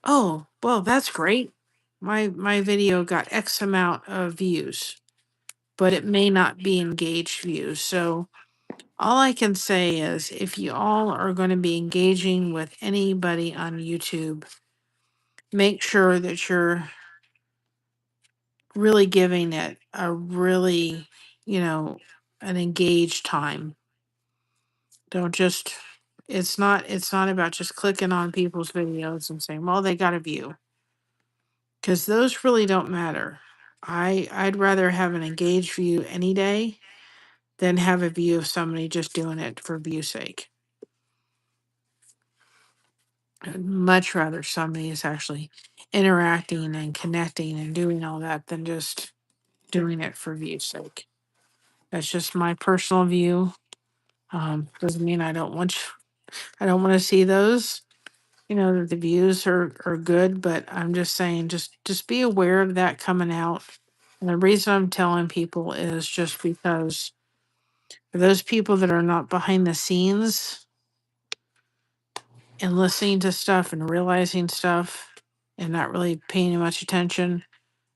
oh, well, that's great. My video got X amount of views, but it may not be engaged views. So all I can say is if you all are going to be engaging with anybody on YouTube, make sure that you're really giving it a really, an engaged time. Don't just it's not about just clicking on people's videos and saying, well, they got a view. Because those really don't matter. I'd rather have an engaged view any day than have a view of somebody just doing it for view's sake. I'd much rather somebody is actually interacting and connecting and doing all that than just doing it for view's sake. That's just my personal view. Doesn't mean I don't want to see those. That the views are good, but I'm just saying just be aware of that coming out. And the reason I'm telling people is just because for those people that are not behind the scenes and listening to stuff and realizing stuff and not really paying much attention,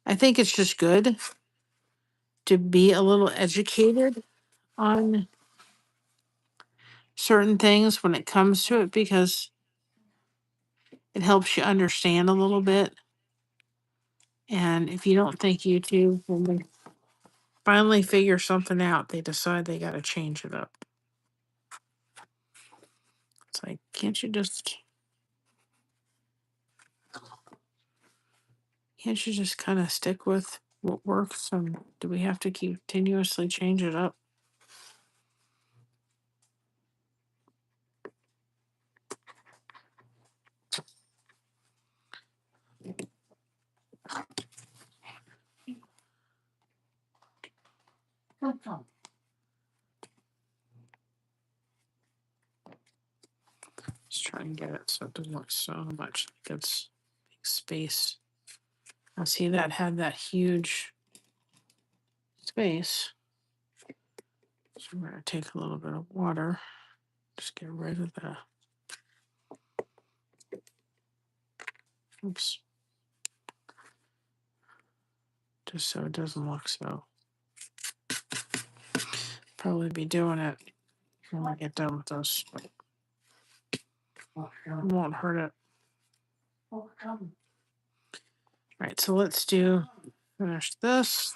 I think it's just good to be a little educated on certain things when it comes to it because it helps you understand a little bit. And if you don't think YouTube, when they finally figure something out, they decide they got to change it up. It's like, can't you just kind of stick with what works? And do we have to continuously change it up? Just try and get it so it doesn't look so much like it's big space. I see that had that huge space. So we're going to take a little bit of water. Just get rid of the. Oops. Just so it doesn't look so. Probably be doing it when I get done with this. It won't hurt it. Right, so let's finish this.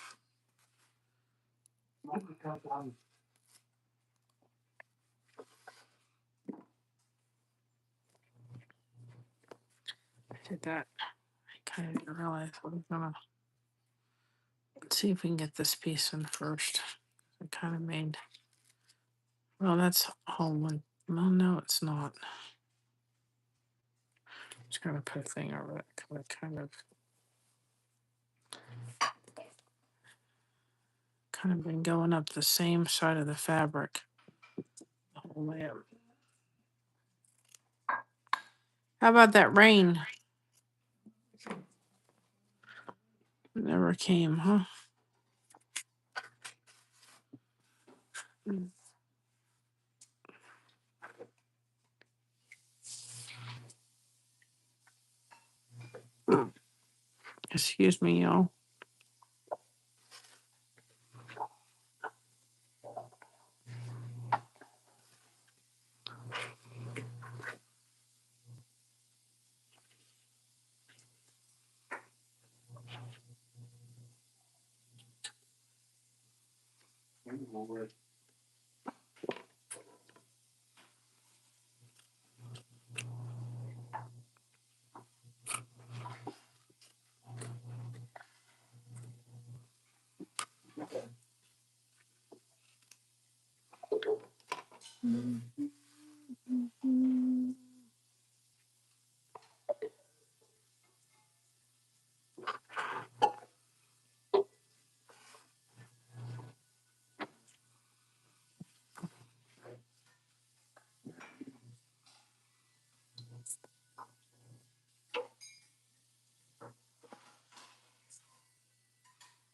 I did that. I kind of didn't realize I was gonna. Let's see if we can get this piece in first. I kind of made. Well, that's all one. Well, no, it's not. Just gonna put a thing over it. Kind of been going up the same side of the fabric the whole way up. How about that rain? It never came, huh? Excuse me, y'all.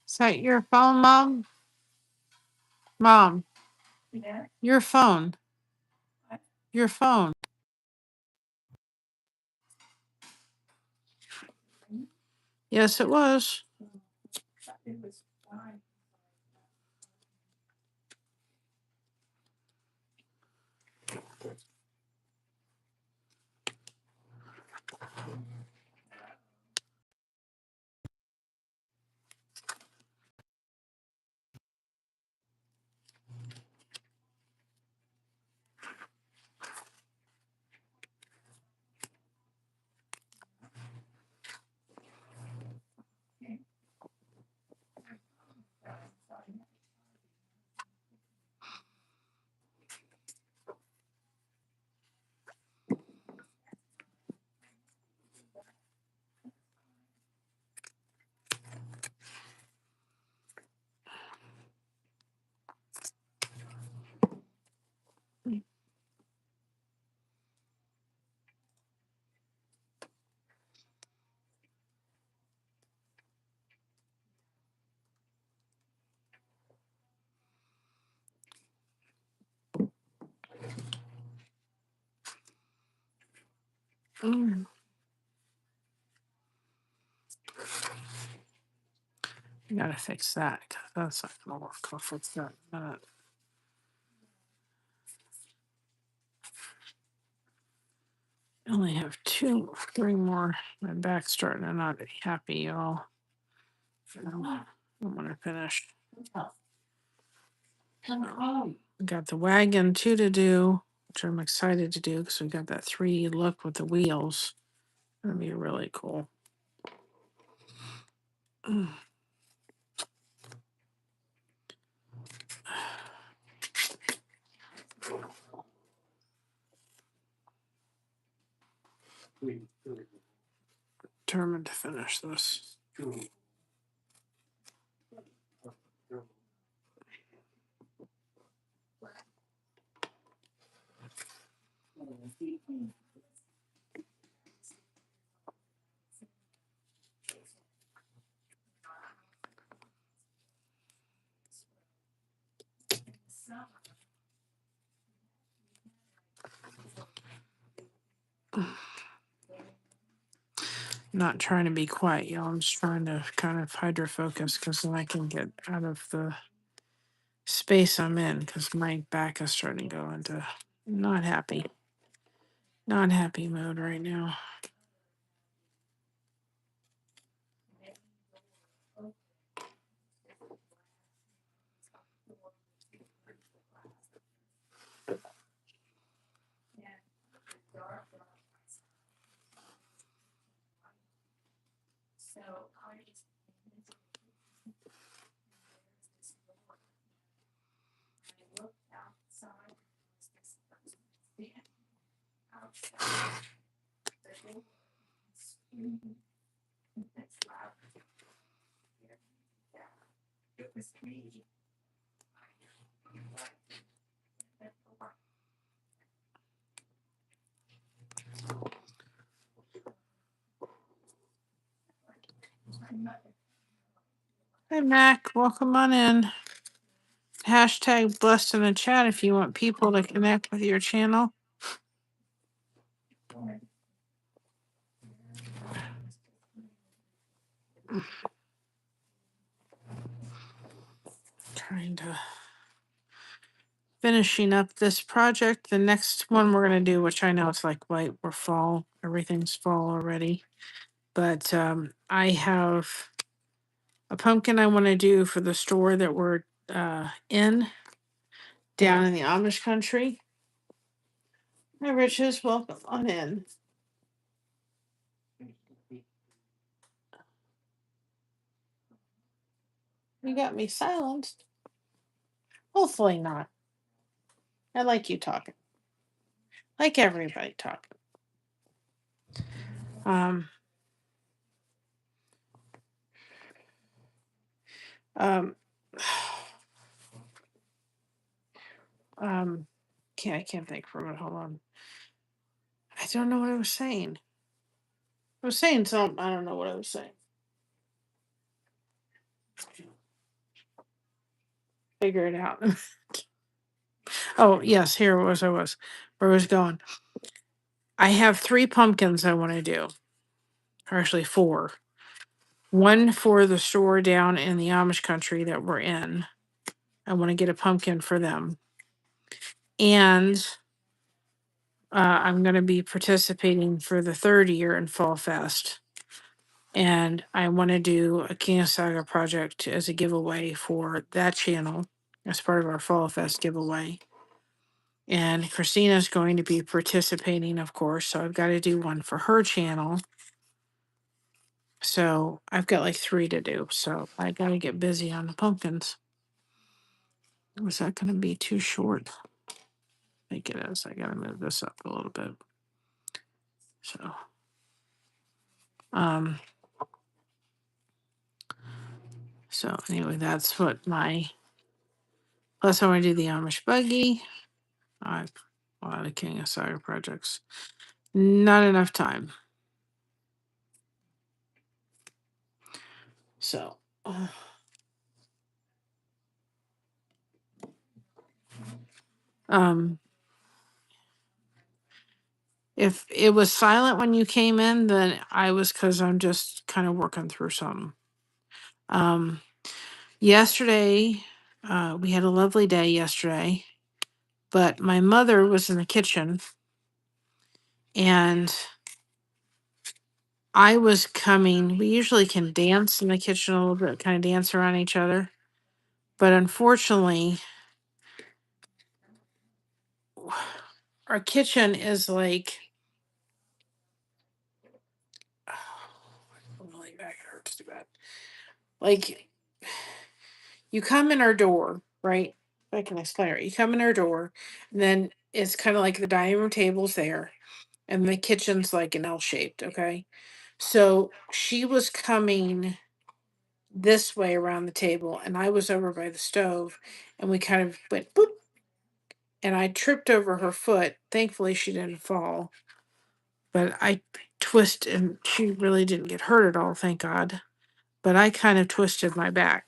Is that your phone, Mom? Mom. Your phone. Your phone. Yes, it was. Mm, I gotta fix that 'cause that's not gonna work. I'll fix that in a minute. I only have three more. My back's starting to not be happy, y'all. I'm gonna finish. Got the wagon two to do, which I'm excited to do because we got that 3D look with the wheels. That'd be really cool. Determined to finish this. Not trying to be quiet, y'all. I'm just trying to kind of hydro focus because then I can get out of the space I'm in because my back is starting to go into not happy, not happy mode right now. Hey, Mac, welcome on in. Hashtag blessed in the chat if you want people to connect with your channel. Trying to finishing up this project. The next one we're gonna do, which I know it's like right we're fall, everything's fall already. But I have a pumpkin I want to do for the store that we're in down in the Amish country. Hi, Riches, welcome on in. You got me silenced. Hopefully not. I like you talking. Like everybody talking. Um, um, I can't think for a minute. Hold on. I don't know what I was saying. I was saying something. I don't know what I was saying. Figure it out. Oh, yes, here was where I was going. I have 3 pumpkins I want to do, or actually 4. One for the store down in the Amish country that we're in. I want to get a pumpkin for them. And I'm going to be participating for the 3rd year in Fall Fest. And I want to do a King of Saga project as a giveaway for that channel as part of our Fall Fest giveaway. And Christina's going to be participating, of course. So I've got to do one for her channel. So I've got like 3 to do. So I got to get busy on the pumpkins. Was that going to be too short? I think it is. I got to move this up a little bit. So, so anyway, that's what my, plus I want to do the Amish buggy. I've a lot of King of Saga projects. Not enough time. So, if it was silent when you came in, then I was, because I'm just kind of working through something. Yesterday, we had a lovely day yesterday, but my mother was in the kitchen and I was coming. We usually can dance in the kitchen a little bit, kind of dance around each other. But unfortunately, our kitchen is like, oh, my back hurts too bad. Like, you come in our door, right? I can explain it. You come in our door, and then it's kind of like the dining room table's there, and the kitchen's like an L shaped, okay? So she was coming this way around the table, and I was over by the stove, and we kind of went boop, and I tripped over her foot. Thankfully, she didn't fall, but I twisted, and she really didn't get hurt at all, thank God. But I kind of twisted my back,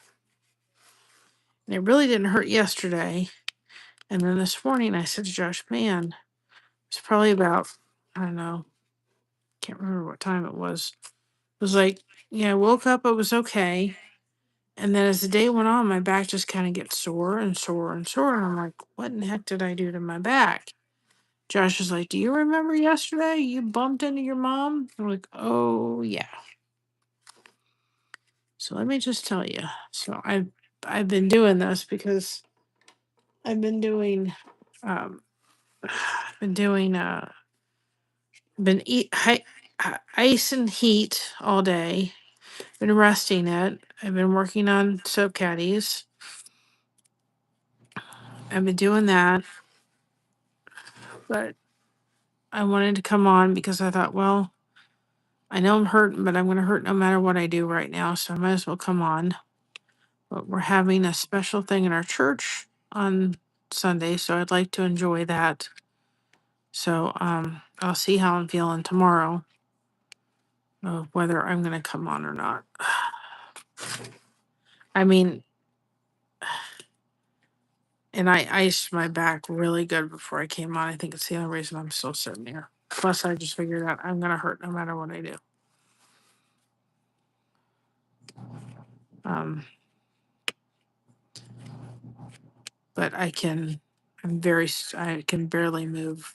and it really didn't hurt yesterday. And then this morning, I said to Josh, "Man, it's probably about, I don't know, can't remember what time it was. It was like, yeah, I woke up, it was okay." And then as the day went on, my back just kind of gets sore and sore and sore. And I'm like, what in the heck did I do to my back? Josh is like, "Do you remember yesterday you bumped into your mom?" I'm like, "Oh, yeah." So let me just tell you. So I've been doing this because I've been doing, I've been doing, been ice and heat all day. Been resting it. I've been working on soap caddies. I've been doing that, but I wanted to come on because I thought, well, I know I'm hurting, but I'm going to hurt no matter what I do right now, so I might as well come on. But we're having a special thing in our church on Sunday, so I'd like to enjoy that. So I'll see how I'm feeling tomorrow, of whether I'm going to come on or not. I mean, and I iced my back really good before I came on. I think it's the only reason I'm still sitting here. Plus, I just figured out I'm going to hurt no matter what I do. But I can barely move.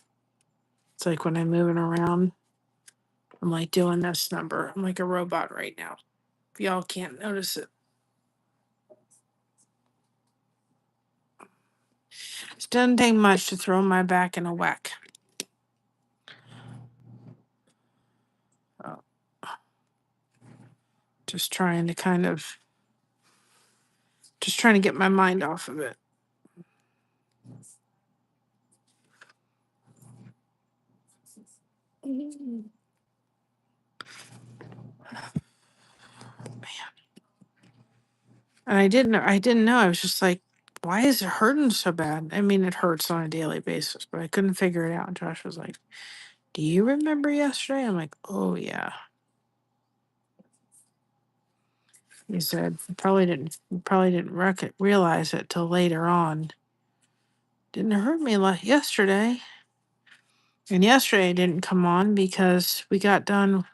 It's like when I'm moving around, I'm like doing this number. I'm like a robot right now. If y'all can't notice it. It doesn't take much to throw my back in a whack. Just trying to get my mind off of it. Man. And I didn't know. I was just like, why is it hurting so bad? I mean, it hurts on a daily basis, but I couldn't figure it out. And Josh was like, "Do you remember yesterday?" I'm like, "Oh yeah." He said, "You probably didn't realize it till later on." didn't hurt me like yesterday. And yesterday I didn't come on because we got done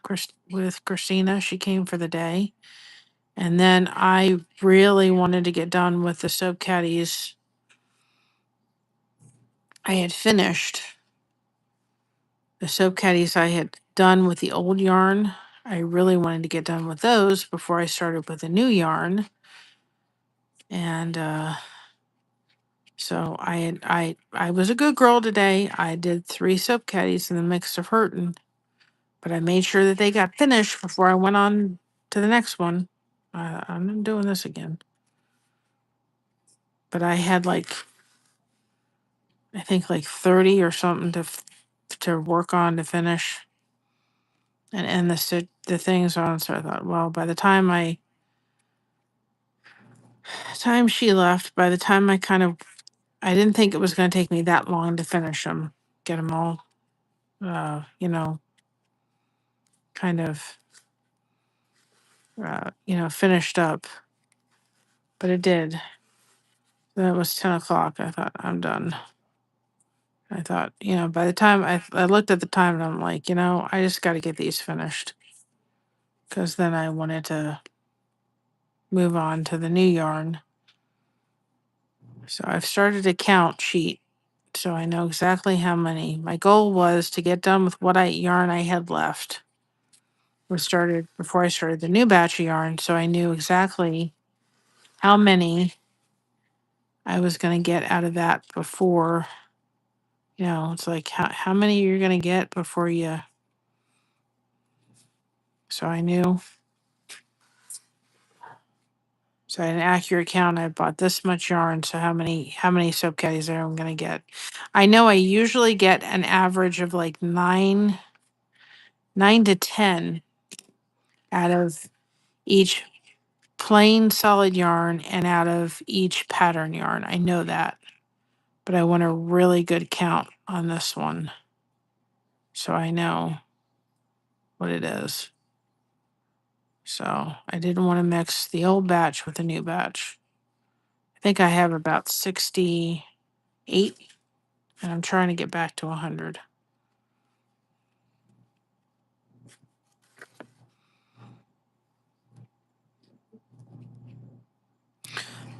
with Christina. She came for the day. And then I really wanted to get done with the soap caddies. I had finished the soap caddies I had done with the old yarn. I really wanted to get done with those before I started with the new yarn. And so I was a good girl today. I did 3 soap caddies in the mix of hurting, but I made sure that they got finished before I went on to the next one. I'm not doing this again. But I had I think 30 or something to work on to finish and the things on. So I thought, well, by the time she left, by the time I didn't think it was going to take me that long to finish them, get them all, kind of, finished up. But it did. Then it was 10 o'clock. I thought, I'm done. I thought, by the time I looked at the time and I'm like, I just got to get these finished. Because then I wanted to move on to the new yarn. So I've started a count sheet. So I know exactly how many. My goal was to get done with what yarn I had left. Before I started the new batch of yarn. So I knew exactly how many I was going to get out of that before. It's like how many you're going to get before you. So I knew. So I had an accurate count. I bought this much yarn. So how many soap caddies am I going to get? I know I usually get an average of 9 to 10 out of each plain solid yarn and out of each pattern yarn. I know that. But I want a really good count on this one. So I know what it is. So I didn't want to mix the old batch with the new batch. I think I have about 68 and I'm trying to get back to 100.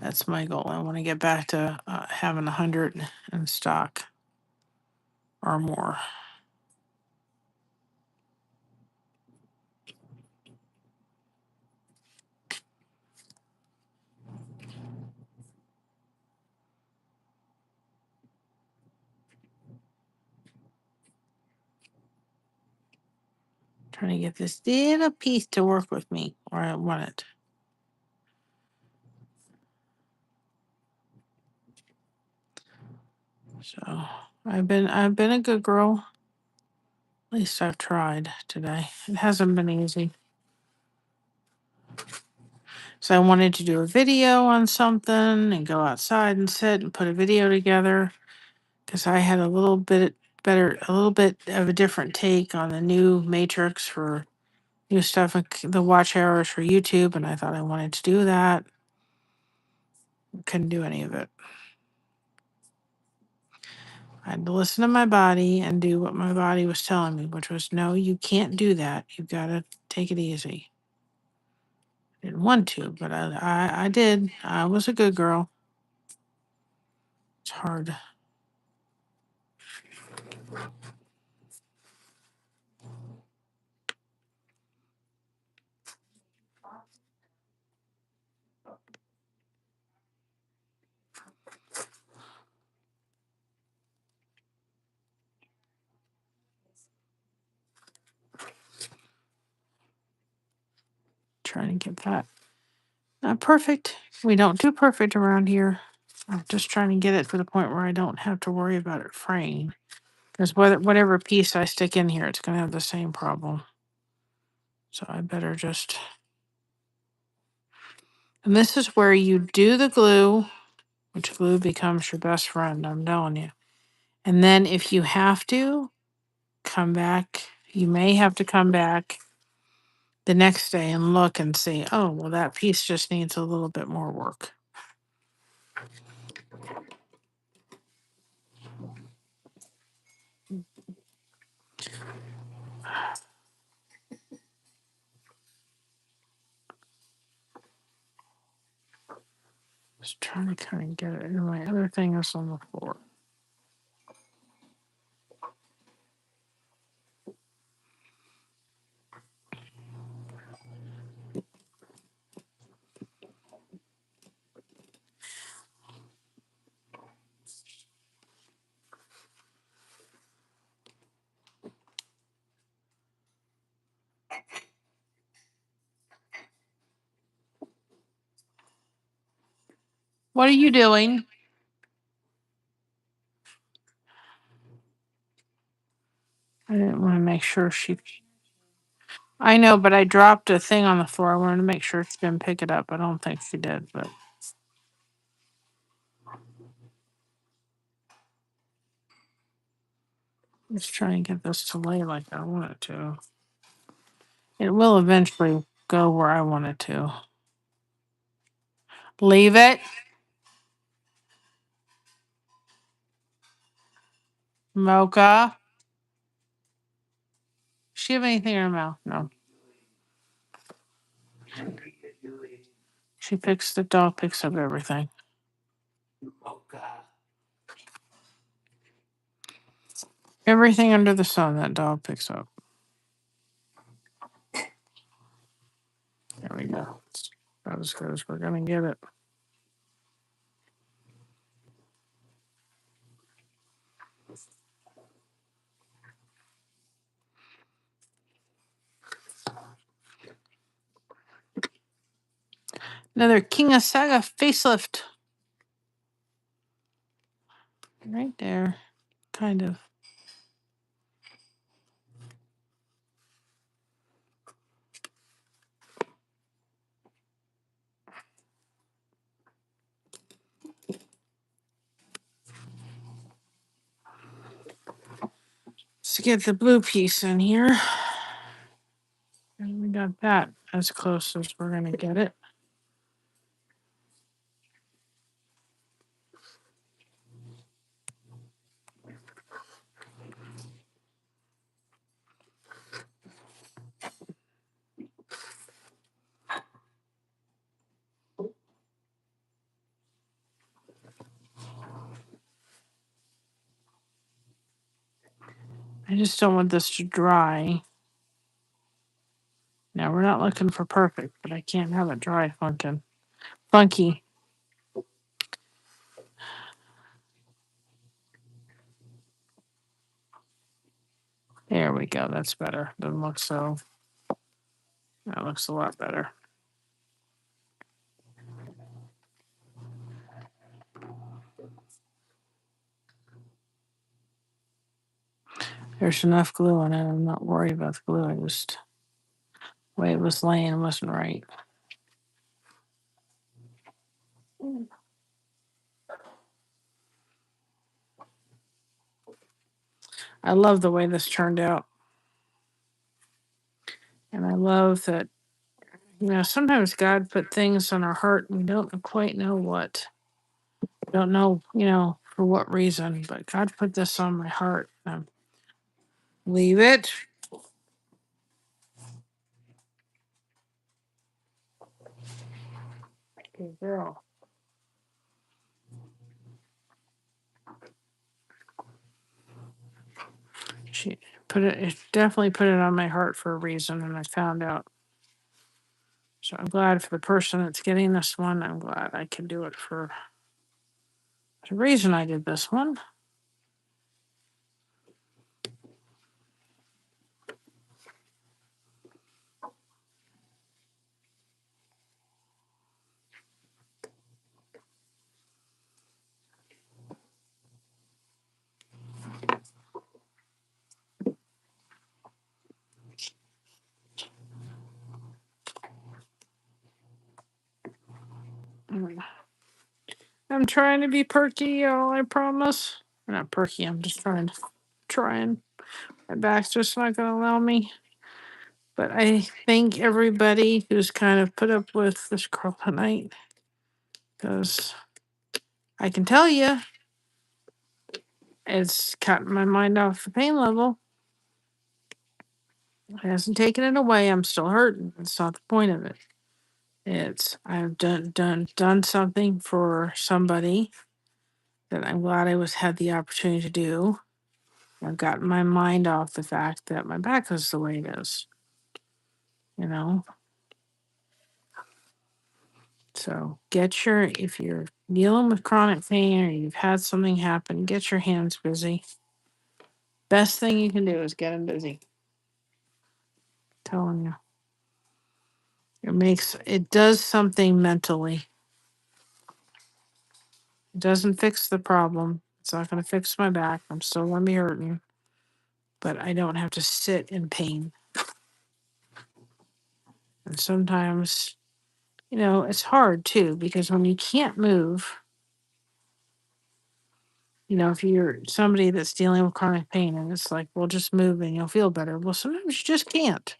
That's my goal. I want to get back to having 100 in stock or more. Trying to get this little piece to work with me where I want it. So I've been a good girl. At least I've tried today. It hasn't been easy. So I wanted to do a video on something and go outside and sit and put a video together because I had a little bit of a different take on the new matrix for new stuff and the watch hours for YouTube. And I thought I wanted to do that. Couldn't do any of it. I had to listen to my body and do what my body was telling me, which was, no, you can't do that. You've got to take it easy. I didn't want to, but I did. I was a good girl. It's hard. Trying to get that. Not perfect. We don't do perfect around here. I'm just trying to get it to the point where I don't have to worry about it fraying. Because whatever piece I stick in here, it's going to have the same problem. So I better just... And this is where you do the glue, which glue becomes your best friend, I'm telling you. And then if you have to, come back. You may have to come back the next day and look and see, oh, well, that piece just needs a little bit more work. Just trying to kind of get it. And my other thing is on the floor. What are you doing? I didn't want to make sure she. I know, but I dropped a thing on the floor. I wanted to make sure she didn't pick it up. I don't think she did, but. Let's try and get this to lay like I want it to. It will eventually go where I want it to. Leave it. Mocha. Does she have anything in her mouth? No. She picks the dog picks up everything. Everything under the sun that dog picks up. There we go. It's about as good as we're gonna get it. Another King of Saga facelift. Right there. Kind of. Let's get the blue piece in here. And we got that as close as we're gonna get it. I just don't want this to dry. Now we're not looking for perfect, but I can't have it dry funky. There we go. That's better. Doesn't look so. That looks a lot better. There's enough glue in it. I'm not worried about the glue. I just the way it was laying wasn't right. I love the way this turned out. And I love that, sometimes God put things on our heart and we don't quite know what. Don't know, for what reason, but God put this on my heart. Leave it. Good girl. She it definitely put it on my heart for a reason, and I found out. So I'm glad for the person that's getting this one. I'm glad I can do it for the reason I did this one. I'm trying to be perky, y'all, I promise. I'm not perky, I'm just trying. My back's just not gonna allow me. But I thank everybody who's kind of put up with this girl tonight. Because I can tell you, it's cutting my mind off the pain level. It hasn't taken it away. I'm still hurting. That's not the point of it. I've done something for somebody that I'm glad had the opportunity to do. I've gotten my mind off the fact that my back is the way it is, you know. So if you're dealing with chronic pain or you've had something happen, get your hands busy. Best thing you can do is get them busy. Telling you. It does something mentally. It doesn't fix the problem. It's not going to fix my back. I'm still going to be hurting, but I don't have to sit in pain. And sometimes, it's hard too, because when you can't move, if you're somebody that's dealing with chronic pain and it's like, well, just move and you'll feel better. Well, sometimes you just can't.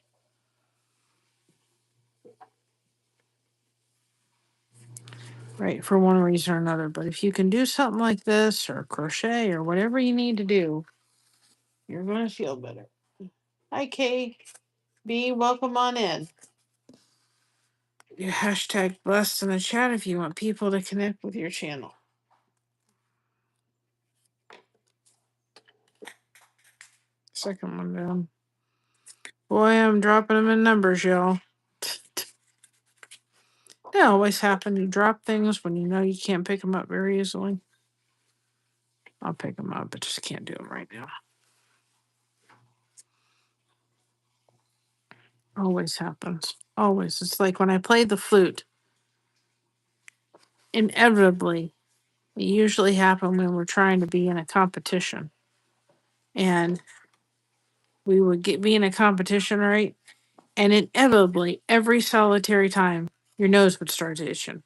Right, for one reason or another. But if you can do something like this or crochet or whatever you need to do, you're going to feel better. Hi, Kay. B, welcome on in. Your hashtag blessed in the chat if you want people to connect with your channel. Second one down. Boy, I'm dropping them in numbers, y'all. They always happen. You drop things when you know you can't pick them up very easily. I'll pick them up, but just can't do them right now. Always happens. Always. It's like when I play the flute. Inevitably, it usually happens when we're trying to be in a competition. And we would be in a competition, right? And inevitably, every solitary time, your nose would start itching.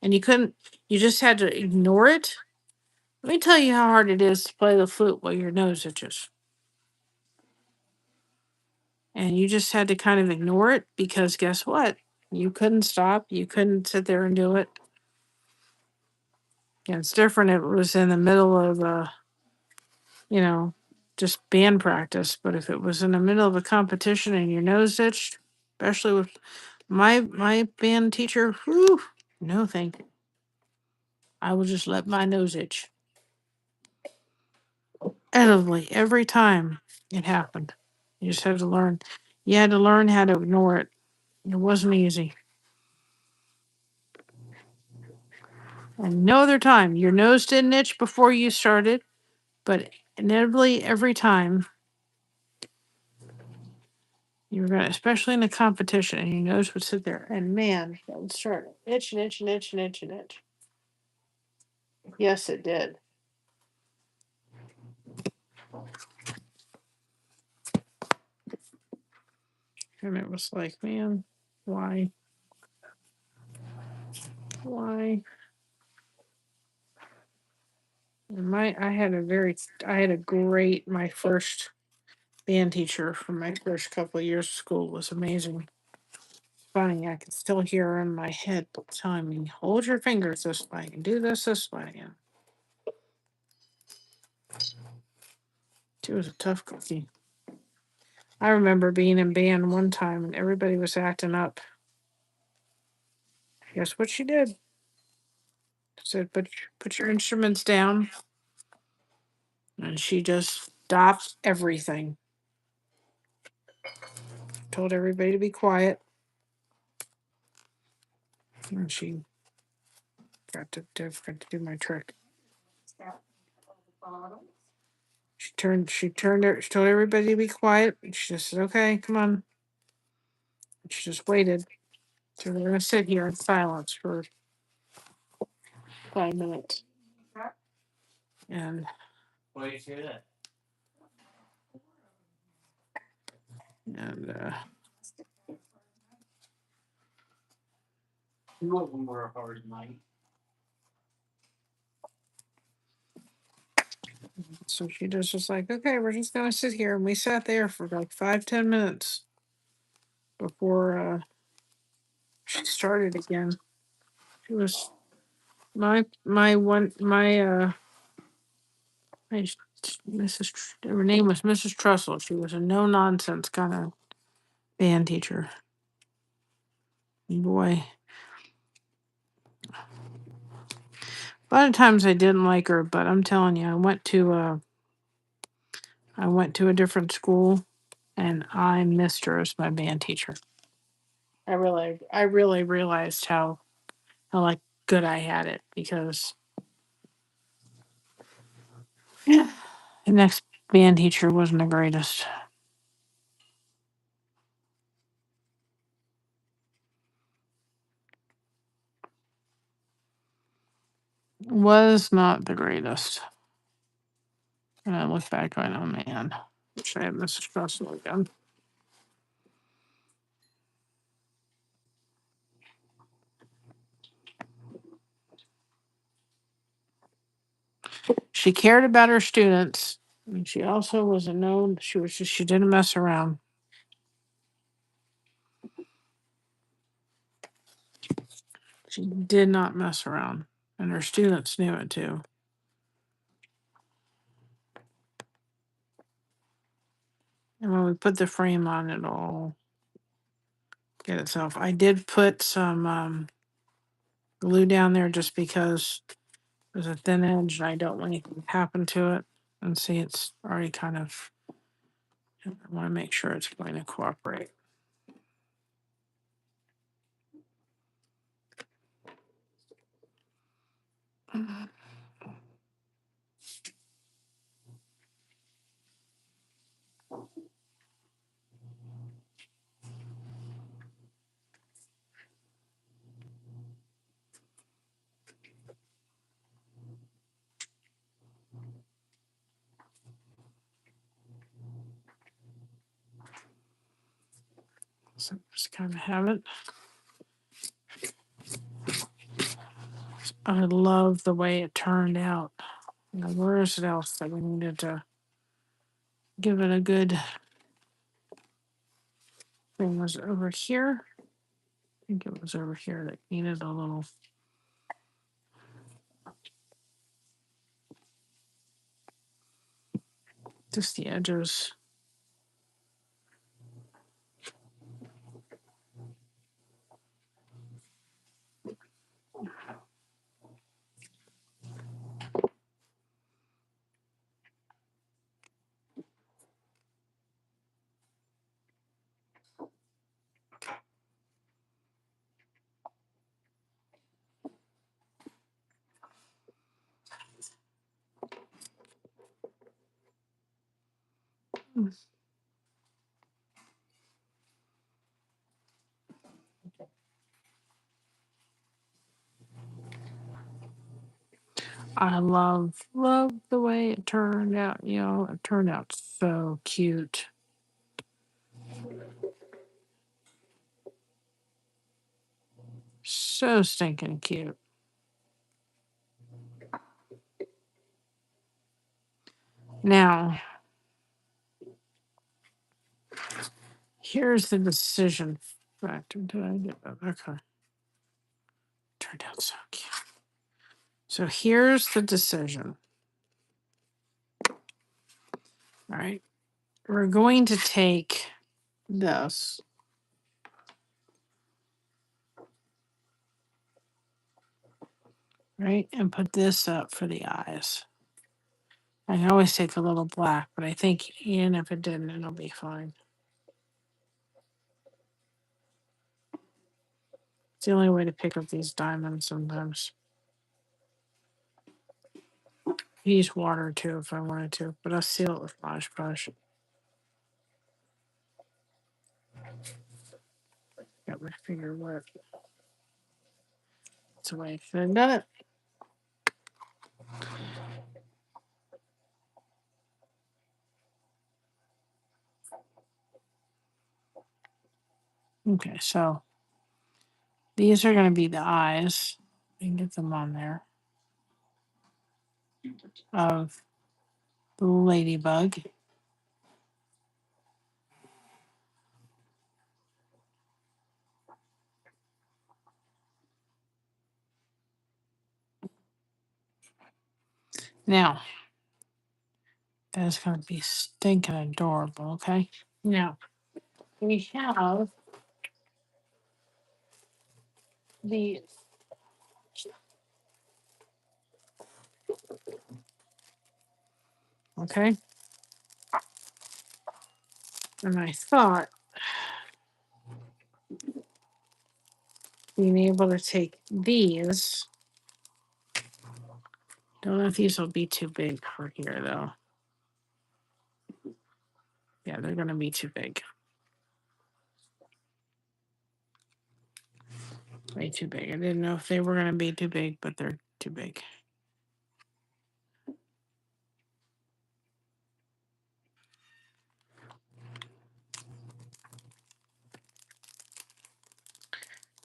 And you just had to ignore it. Let me tell you how hard it is to play the flute while your nose itches. And you just had to kind of ignore it because guess what? You couldn't stop. You couldn't sit there and do it. Yeah, it's different if it was in the middle of just band practice. But if it was in the middle of a competition and your nose itched, especially with my band teacher, whew, no thank you. I will just let my nose itch. Every time it happened. You just had to learn. You had to learn how to ignore it. It wasn't easy. And no other time. Your nose didn't itch before you started, but inevitably every time you were gonna, especially in a competition, and your nose would sit there, and man, that would start itch and itch and itch and itch and itch. Yes, it did. And it was like, man, why? Why? And I had a great, my first band teacher from my first couple of years of school was amazing. Funny, I can still hear her in my head telling me, hold your fingers this way and do this way. And she was a tough cookie. I remember being in band one time and everybody was acting up. Guess what she did? She said, put your instruments down. And she just stopped everything. Told everybody to be quiet. And she got to do my trick. She told everybody to be quiet. And she just said, okay, come on. And she just waited. So we're going to sit here in silence for 5 minutes. And why do you say that? And two of them were a hard night. So she just was like, okay, we're just gonna sit here. And we sat there for like 5-10 minutes before she started again. She was my one my Mrs. Her name was Mrs. Trussell. She was a no nonsense kind of band teacher. Boy, a lot of times I didn't like her, but I'm telling you, I went to a different school, and I missed her as my band teacher. I really realized how like good I had it, because the next band teacher wasn't the greatest. Was not the greatest. And I look back going, oh man, wish I had Mrs. Russell again. She cared about her students, and she also was a known. She didn't mess around. She did not mess around, and her students knew it too. And when we put the frame on, it'll get itself. I did put some glue down there just because there's a thin edge, and I don't want anything to happen to it. And see, it's already kind of. I want to make sure it's going to cooperate. So just kind of have it. I love the way it turned out. Now, where is it else that we needed to give it a good thing? Was it over here? I think it was over here that needed a little. Just the edges. I love the way it turned out. It turned out so cute. So stinking cute. Now, here's the decision factor. Did I get that? Okay. Turned out so cute. So here's the decision. All right. We're going to take this. Right? And put this up for the eyes. I can always take a little black, but I think even if it didn't, it'll be fine. It's the only way to pick up these diamonds sometimes. Use water too if I wanted to, but I'll seal it with Mod Podge. Got my finger wet. That's the way I should have done it. Okay, so these are going to be the eyes. We can get them on there of the ladybug. Now, that is going to be stinking adorable, okay? Now, we have the okay. And I thought being able to take these, don't know if these will be too big for here though. Yeah, they're going to be too big. Way too big. I didn't know if they were going to be too big, but they're too big.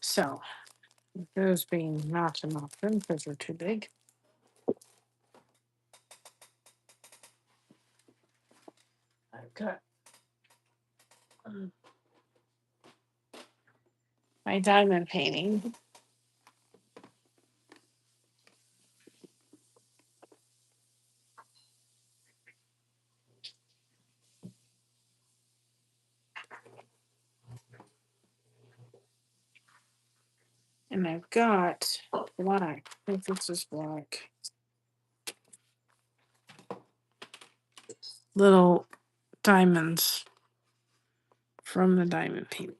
So, those being not an option because they're too big. I've got my diamond painting. And I've got black. I think this is black. Little diamonds from the diamond paint.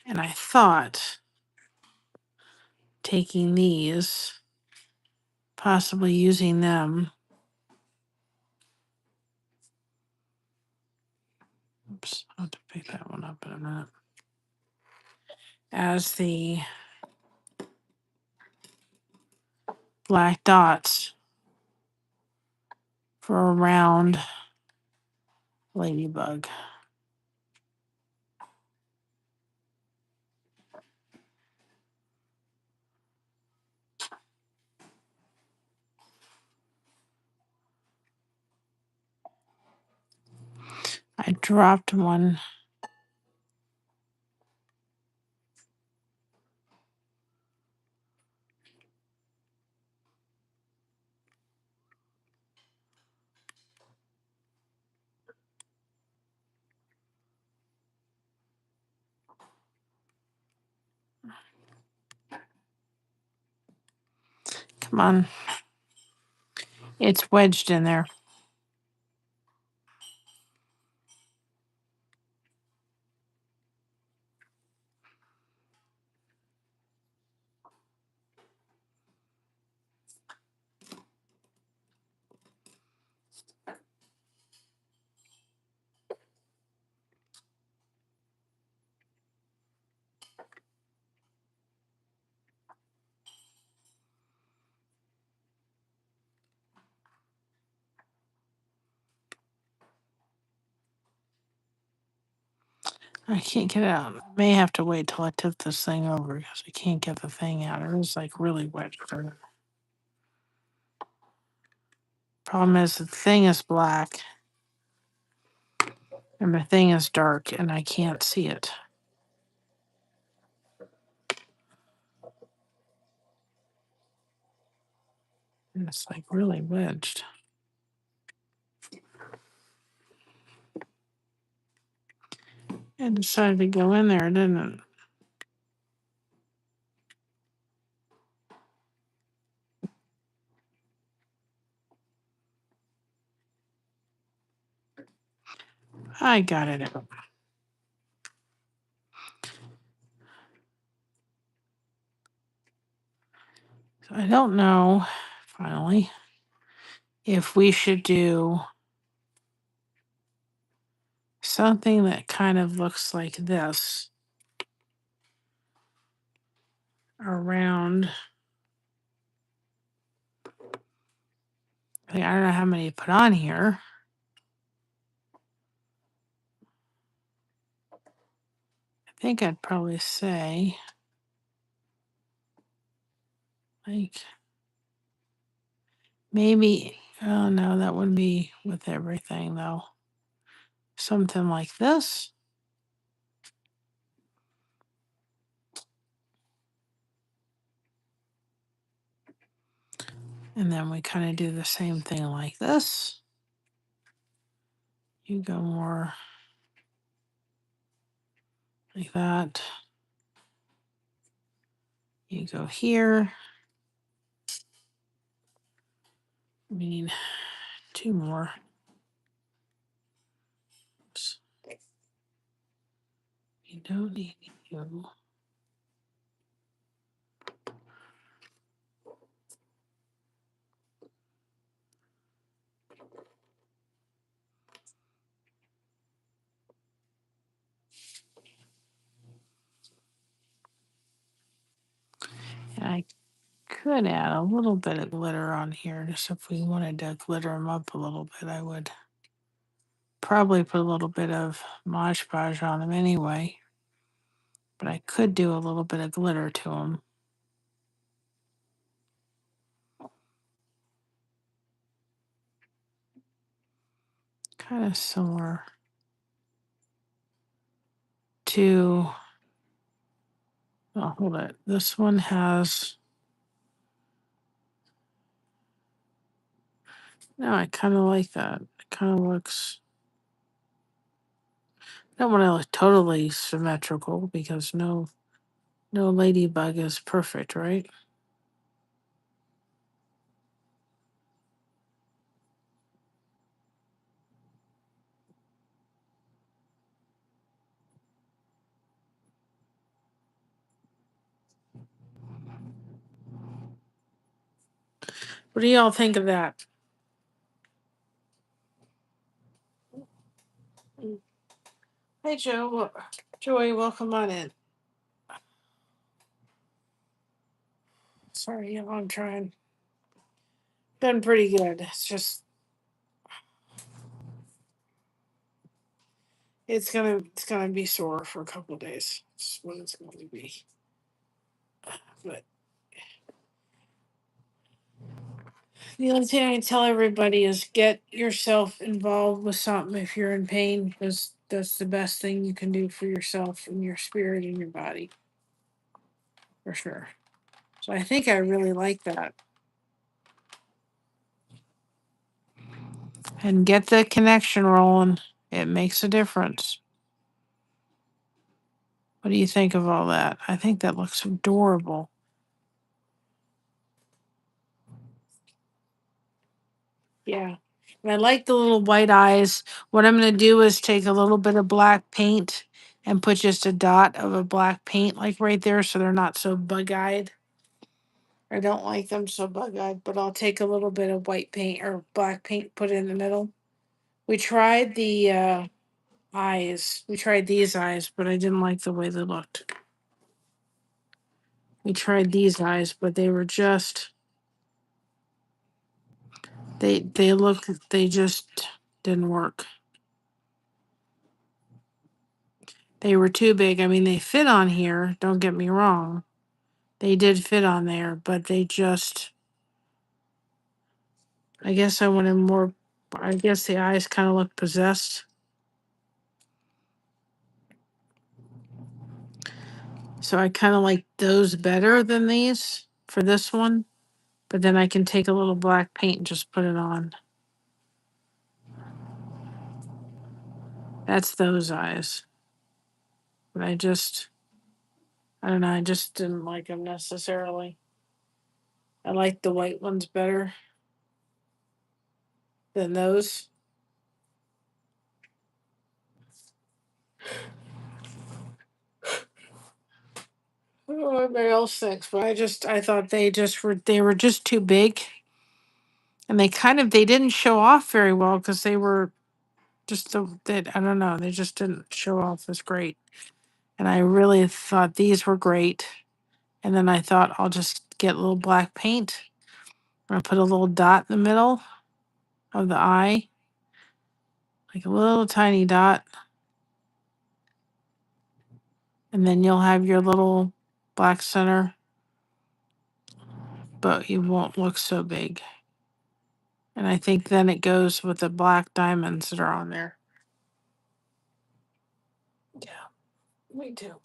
And I thought taking these, possibly using them. Oops, I'll have to pick that one up in a minute. As the black dots for a round ladybug. I dropped one. Come on. It's wedged in there. I can't get it out. I may have to wait till I tip this thing over because I can't get the thing out. It was like really wedged there. Problem is the thing is black and the thing is dark and I can't see it. And it's like really wedged. It decided to go in there, didn't it? I got it out. So I don't know, finally, if we should do something that kind of looks like this around. I don't know how many to put on here. I think I'd probably say like maybe, oh no, that would be with everything though. Something like this. And then we kind of do the same thing like this. You go more like that. You go here. We need 2 more. Oops. We don't need you. And I could add a little bit of glitter on here, just if we wanted to glitter them up a little bit. I would probably put a little bit of Mod Podge on them anyway, but I could do a little bit of glitter to them. Kind of similar to, oh, hold it. This one has, no, I kind of like that. It kind of looks, I don't want to look totally symmetrical because no ladybug is perfect, right? What do y'all think of that? Hey, Joe. Joey, welcome on in. Sorry, I'm trying. Done pretty good. It's just, it's gonna be sore for a couple of days. That's what it's going to be. But the only thing I can tell everybody is get yourself involved with something if you're in pain, because that's the best thing you can do for yourself and your spirit and your body. For sure. So I think I really like that. And get the connection rolling. It makes a difference. What do you think of all that? I think that looks adorable. Yeah. And I like the little white eyes. What I'm going to do is take a little bit of black paint and put just a dot of a black paint like right there so they're not so bug-eyed. I don't like them so bug-eyed, but I'll take a little bit of white paint or black paint, put it in the middle. We tried the eyes. We tried these eyes, but I didn't like the way they looked. We tried these eyes, but they were just they just didn't work. They were too big. I mean, they fit on here, don't get me wrong. They did fit on there, but they just, I guess I wanted more. I guess the eyes kind of look possessed. So I kind of like those better than these for this one. But then I can take a little black paint and just put it on. That's those eyes. But I don't know, I just didn't like them necessarily. I like the white ones better than those. I don't know what everybody else thinks, but I thought they were just too big. And they didn't show off very well because they were just I don't know, they just didn't show off as great. And I really thought these were great. And then I thought I'll just get a little black paint. I'm gonna put a little dot in the middle of the eye, like a little tiny dot. And then you'll have your little black center, but you won't look so big. And I think then it goes with the black diamonds that are on there. Yeah, me too.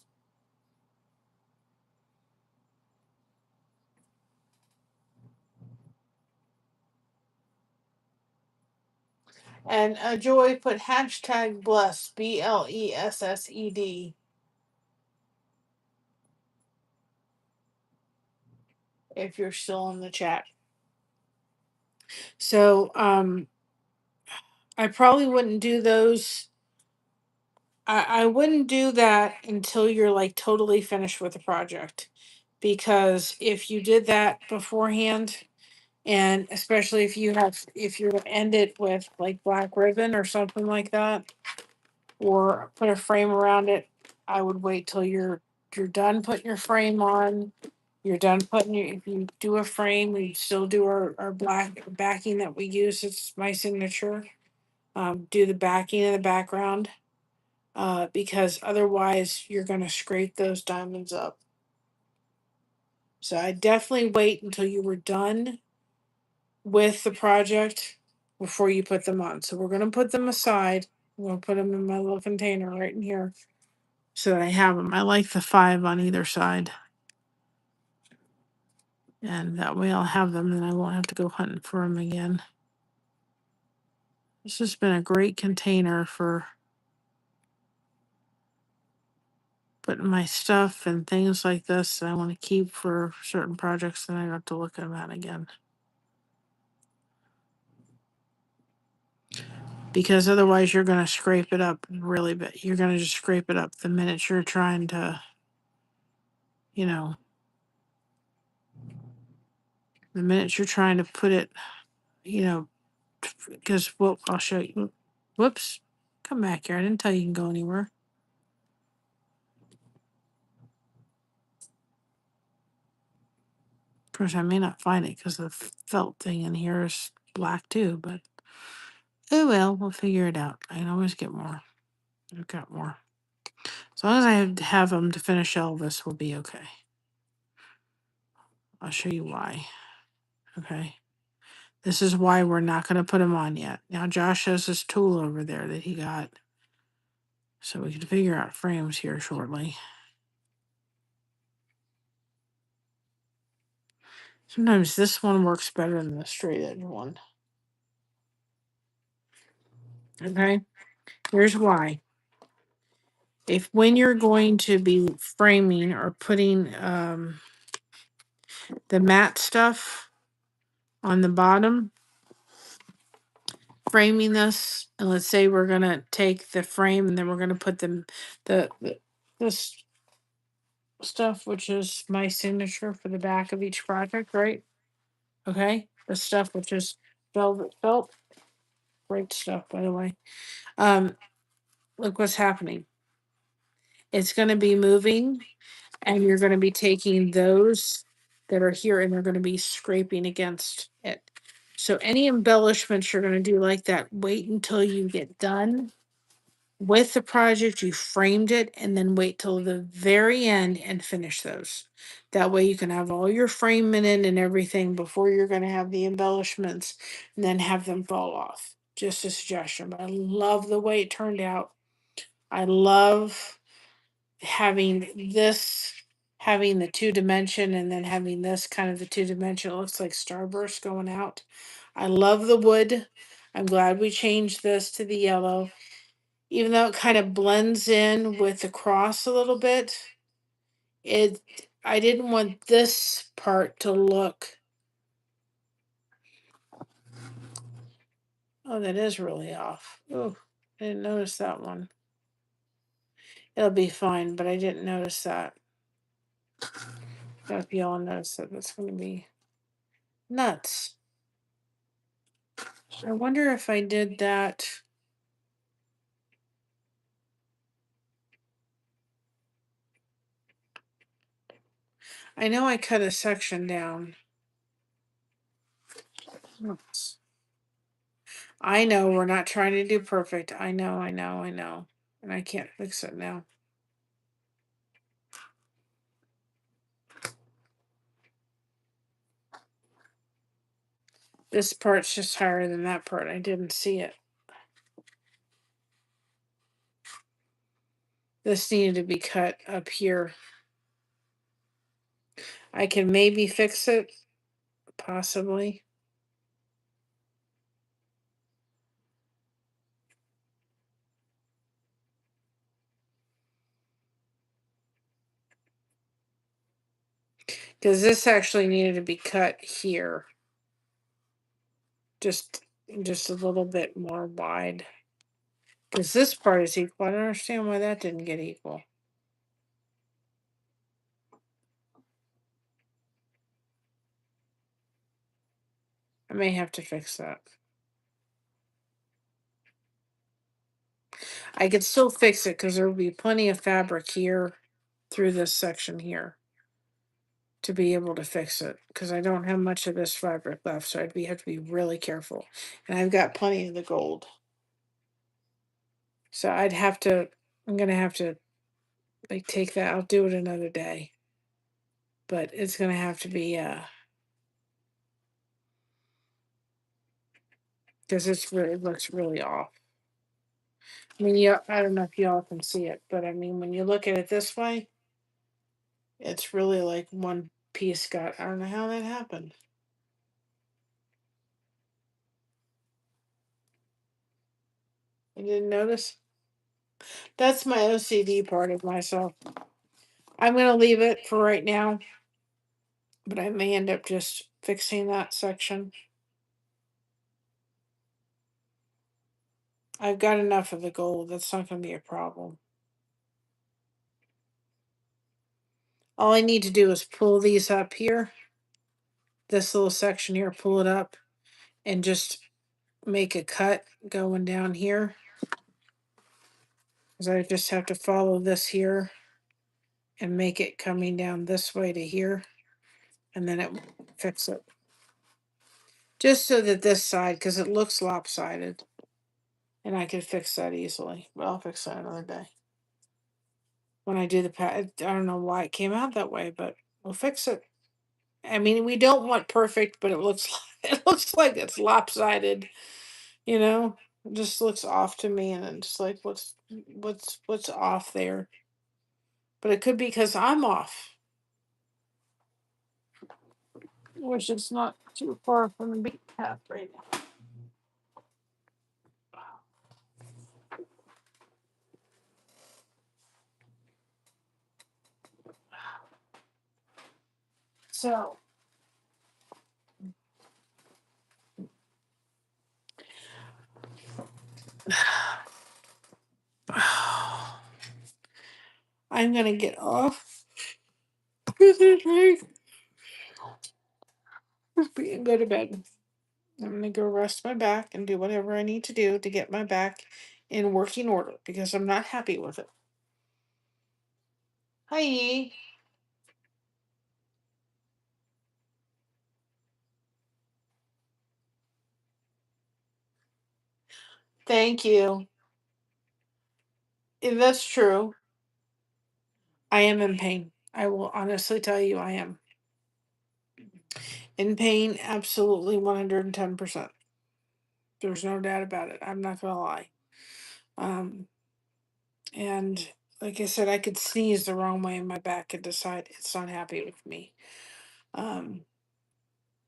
And Joy put hashtag blessed, BLESSED. if you're still in the chat. So I probably wouldn't do those. I wouldn't do that until you're like totally finished with the project. Because if you did that beforehand, and especially if you're gonna end it with like black ribbon or something like that, or put a frame around it, I would wait till you're done putting your frame on. You're done putting your, if you do a frame, we still do our black backing that we use. It's my signature. Do the backing in the background, because otherwise you're gonna scrape those diamonds up. So I definitely wait until you were done with the project before you put them on. So we're gonna put them aside. I'm gonna put them in my little container right in here so that I have them. I like the 5 on either side. And that way I'll have them and I won't have to go hunting for them again. This has been a great container for putting my stuff and things like this that I want to keep for certain projects, and I got to look at them at again. Because otherwise you're going to scrape it up really bad. You're going to just scrape it up the minute you're trying to, you know, the minute you're trying to put it, you know, because, well, I'll show you. Whoops. Come back here. I didn't tell you you can go anywhere. Of course, I may not find it because the felt thing in here is black too, but oh well, we'll figure it out. I can always get more. I've got more. As long as I have them to finish Elvis, we'll be okay. I'll show you why. Okay. This is why we're not going to put him on yet. Now, Josh has this tool over there that he got. So we can figure out frames here shortly. Sometimes this one works better than the straight edge one. Okay. Here's why. If when you're going to be framing or putting the matte stuff on the bottom, framing this, and let's say we're gonna take the frame and then we're gonna put the this stuff, which is my signature for the back of each project, right? Okay, the stuff which is velvet felt, great stuff, by the way. Look what's happening. It's gonna be moving, and you're gonna be taking those that are here, and they're gonna be scraping against it. So any embellishments you're gonna do like that, wait until you get done with the project, you framed it, and then wait till the very end and finish those. That way you can have all your framing in and everything before you're going to have the embellishments and then have them fall off. Just a suggestion, but I love the way it turned out. I love having this, having the 2-dimension, and then having this kind of the 2-dimension. It looks like starburst going out. I love the wood. I'm glad we changed this to the yellow, even though it kind of blends in with the cross a little bit. It I didn't want this part to look, oh, that is really off. Oh, I didn't notice that one. It'll be fine, but I didn't notice that. If y'all notice that, that's going to be nuts. I wonder if I did that. I know I cut a section down. Oops. I know we're not trying to do perfect. I know. And I can't fix it now. This part's just higher than that part. I didn't see it. This needed to be cut up here. I can maybe fix it, possibly. Because this actually needed to be cut here. Just a little bit more wide. Because this part is equal. I don't understand why that didn't get equal. I may have to fix that. I could still fix it because there will be plenty of fabric here through this section here to be able to fix it. Because I don't have much of this fabric left, so I'd have to be really careful. And I've got plenty of the gold. So I'm gonna have to like take that. I'll do it another day. But it's gonna have to be because it looks really off. I mean, yeah, I don't know if y'all can see it, but I mean, when you look at it this way, it's really like one piece got. I don't know how that happened. You didn't notice? That's my OCD part of myself. I'm gonna leave it for right now, but I may end up just fixing that section. I've got enough of the gold. That's not gonna be a problem. All I need to do is pull these up here, this little section here, pull it up, and just make a cut going down here. Because I just have to follow this here and make it coming down this way to here, and then it fix it. Just so that this side, because it looks lopsided, and I can fix that easily. But I'll fix that another day. When I do the I don't know why it came out that way, but we'll fix it. I mean, we don't want perfect, but it looks it looks like it's lopsided. You know, it just looks off to me, and I'm just like, what's off there? But it could be because I'm off, which is not too far from the beat path right now. So I'm gonna get off and go to bed. I'm gonna go rest my back and do whatever I need to do to get my back in working order because I'm not happy with it. Hi. Thank you. If that's true, I am in pain. I will honestly tell you I am. In pain, absolutely 110%. There's no doubt about it. I'm not gonna lie. Um, and like I said, I could sneeze the wrong way in my back and decide it's not happy with me. Um,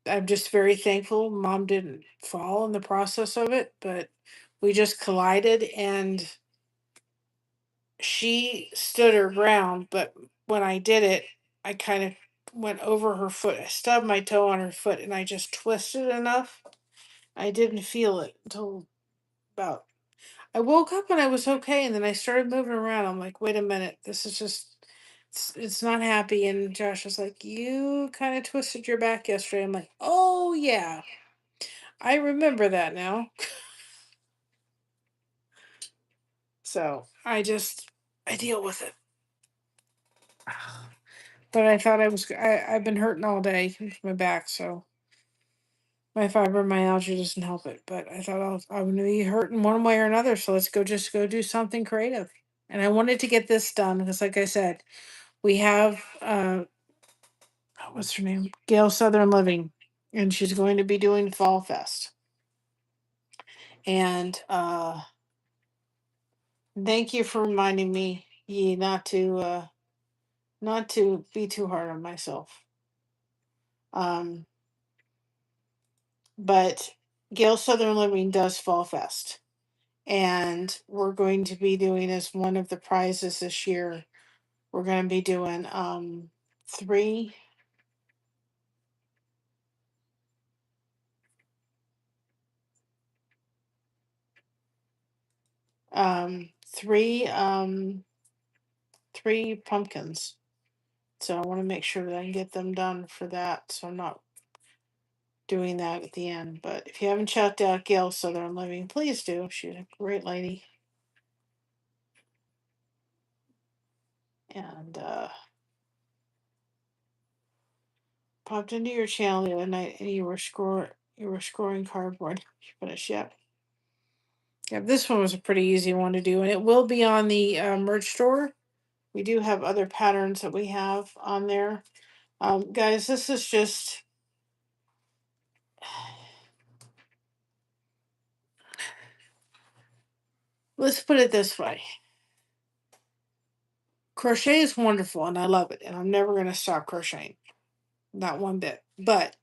I'm just very thankful mom didn't fall in the process of it, but we just collided and she stood her ground. But when I did it, I kind of went over her foot. I stubbed my toe on her foot and I just twisted enough. I didn't feel it until about I woke up and I was okay, and then I started moving around. I'm like, wait a minute, this is just it's not happy. And Josh was like, you kind of twisted your back yesterday. I'm like, oh yeah, I remember that now. So I deal with it. But I thought I've been hurting all day with my back, so my fibromyalgia doesn't help it. But I thought I'm gonna be hurting one way or another, so let's go do something creative. And I wanted to get this done because, like I said, we have what's her name? Gail Southern Living, and she's going to be doing Fall Fest. And thank you for reminding me, not to be too hard on myself. Um, but Gail Southern Living does Fall Fest, and we're going to be doing as one of the prizes this year. We're going to be doing three. three three pumpkins. So I want to make sure that I can get them done for that. So I'm not doing that at the end. But if you haven't checked out Gail Southern Living, please do. She's a great lady. And popped into your channel the other night and you were scoring cardboard. You finished yet? Yeah, this one was a pretty easy one to do, and it will be on the merch store. We do have other patterns that we have on there. Guys, this is just, let's put it this way. Crochet is wonderful and I love it, and I'm never going to stop crocheting. Not one bit. But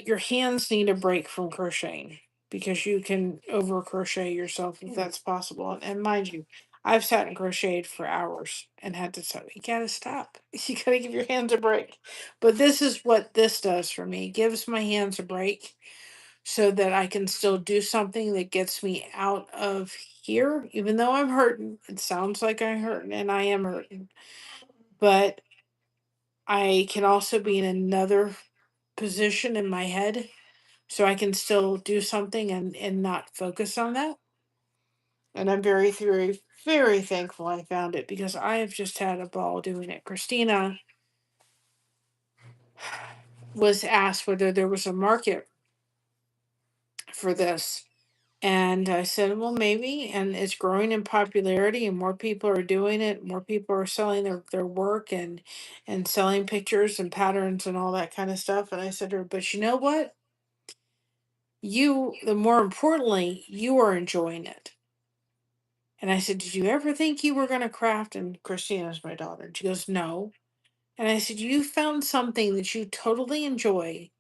your hands need a break from crocheting because you can over crochet yourself if that's possible. And mind you, I've sat and crocheted for hours and had to stop. You gotta stop. You gotta give your hands a break. But this is what this does for me. It gives my hands a break so that I can still do something that gets me out of here, even though I'm hurting. It sounds like I'm hurting, and I am hurting. But I can also be in another position in my head so I can still do something and not focus on that. And I'm very, very, very thankful I found it because I have just had a ball doing it. Christina was asked whether there was a market for this. And I said, well, maybe. And it's growing in popularity and more people are doing it. More people are selling their work and selling pictures and patterns and all that kind of stuff. And I said to her, but you know what? The more importantly, you are enjoying it. And I said, did you ever think you were going to craft? And Christina's my daughter. And she goes, no. And I said, you found something that you totally enjoy.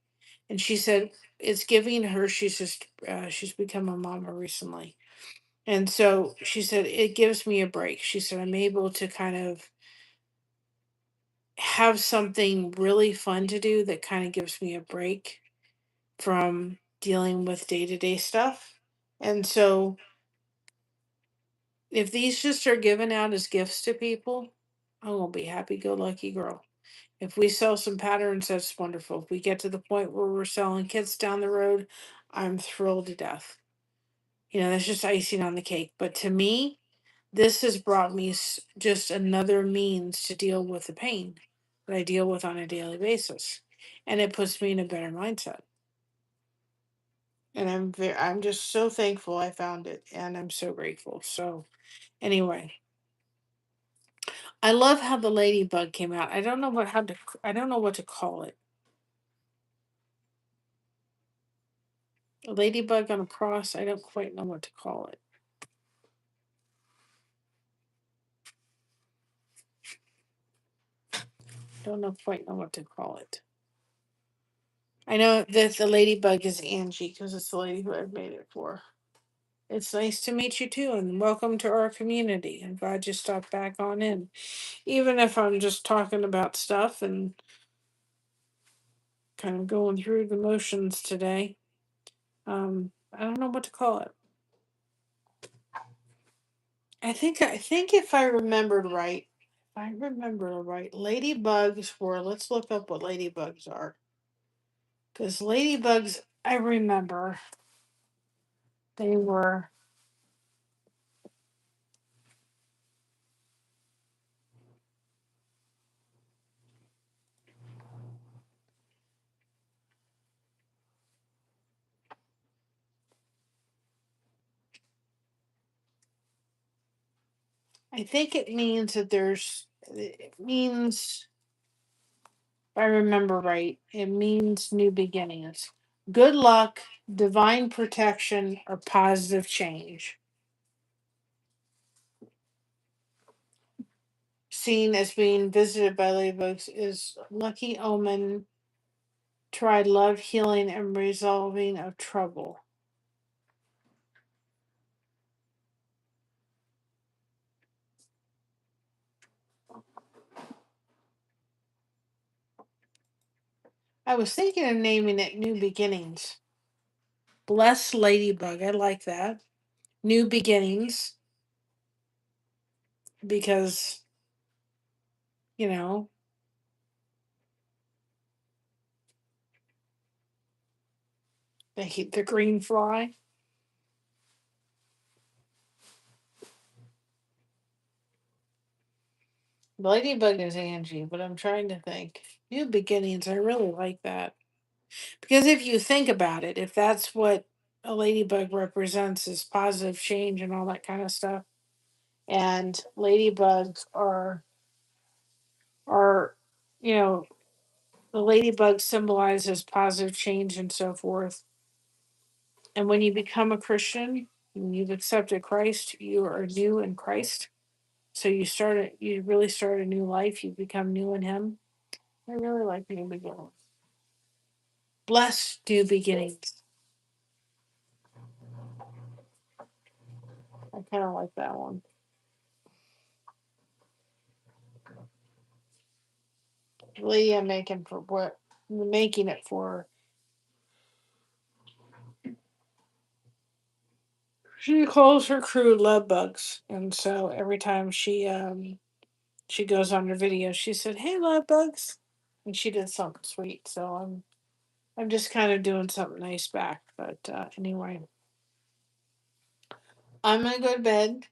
And she said, it's giving her, she's become a mama recently. And so she said, it gives me a break. She said, I'm able to kind of have something really fun to do that kind of gives me a break from dealing with day to day stuff. And so if these just are given out as gifts to people, I'm going to be happy go lucky girl. If we sell some patterns, that's wonderful. If we get to the point where we're selling kits down the road, I'm thrilled to death. That's just icing on the cake. But to me, this has brought me just another means to deal with the pain that I deal with on a daily basis. And it puts me in a better mindset. And I'm just so thankful I found it, and I'm so grateful. So anyway, I love how the ladybug came out. I don't know I don't know what to call it. A ladybug on a cross. I don't quite know what to call it. Don't know quite know what to call it. I know that the ladybug is Angie because it's the lady who I've made it for. It's nice to meet you too, and welcome to our community. I'm glad you stopped back on in. Even if I'm just talking about stuff and kind of going through the motions today. I don't know what to call it. I think if I remembered right, ladybugs were, let's look up what ladybugs are. Because ladybugs, I remember they were, I think it means that it means, if I remember right, it means new beginnings, good luck, divine protection, or positive change. Seen as being visited by ladybugs is lucky omen, try love, healing, and resolving of trouble. I was thinking of naming it New Beginnings. Blessed Ladybug. I like that. new beginnings because, you know, they hate the green fly. Ladybug is Angie, but I'm trying to think. New beginnings, I really like that. Because if you think about it, if that's what a ladybug represents is positive change and all that kind of stuff, and ladybugs are you know, the ladybug symbolizes positive change and so forth. And when you become a Christian, when you've accepted Christ, you are new in Christ. So you really start a new life. You become new in Him. I really like new beginnings. Blessed new beginnings. I kind of like that one. Lady I'm making for what I'm making it for. She calls her crew love bugs, and so every time she goes on her video, she said, "Hey, love bugs," and she did something sweet. So I'm just kind of doing something nice back. But anyway, I'm gonna go to bed.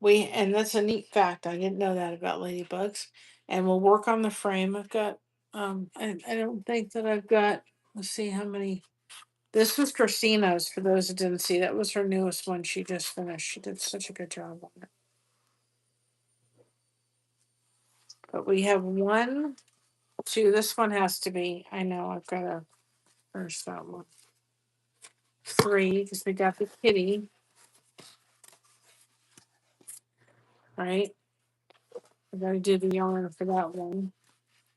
And that's a neat fact. I didn't know that about ladybugs. And we'll work on the frame. I've got I don't think that I've got, let's see how many. This was Christina's for those that didn't see. That was her newest one. She just finished. She did such a good job on it. But we have one, two. This one has to be, I know I've got to finish that one. Three, because we got the kitty, right? I gotta do the yarn for that one.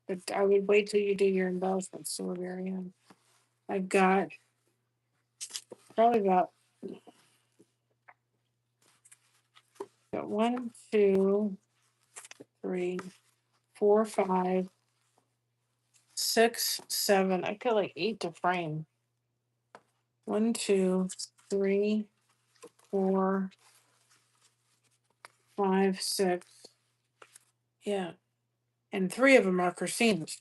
But I would wait till you do your embellishments to the very end. I've got probably got one, two, three, four, five, six, seven. I got like 8 to frame. One, two, three, four, five, six. Yeah. And 3 of them are Christina's.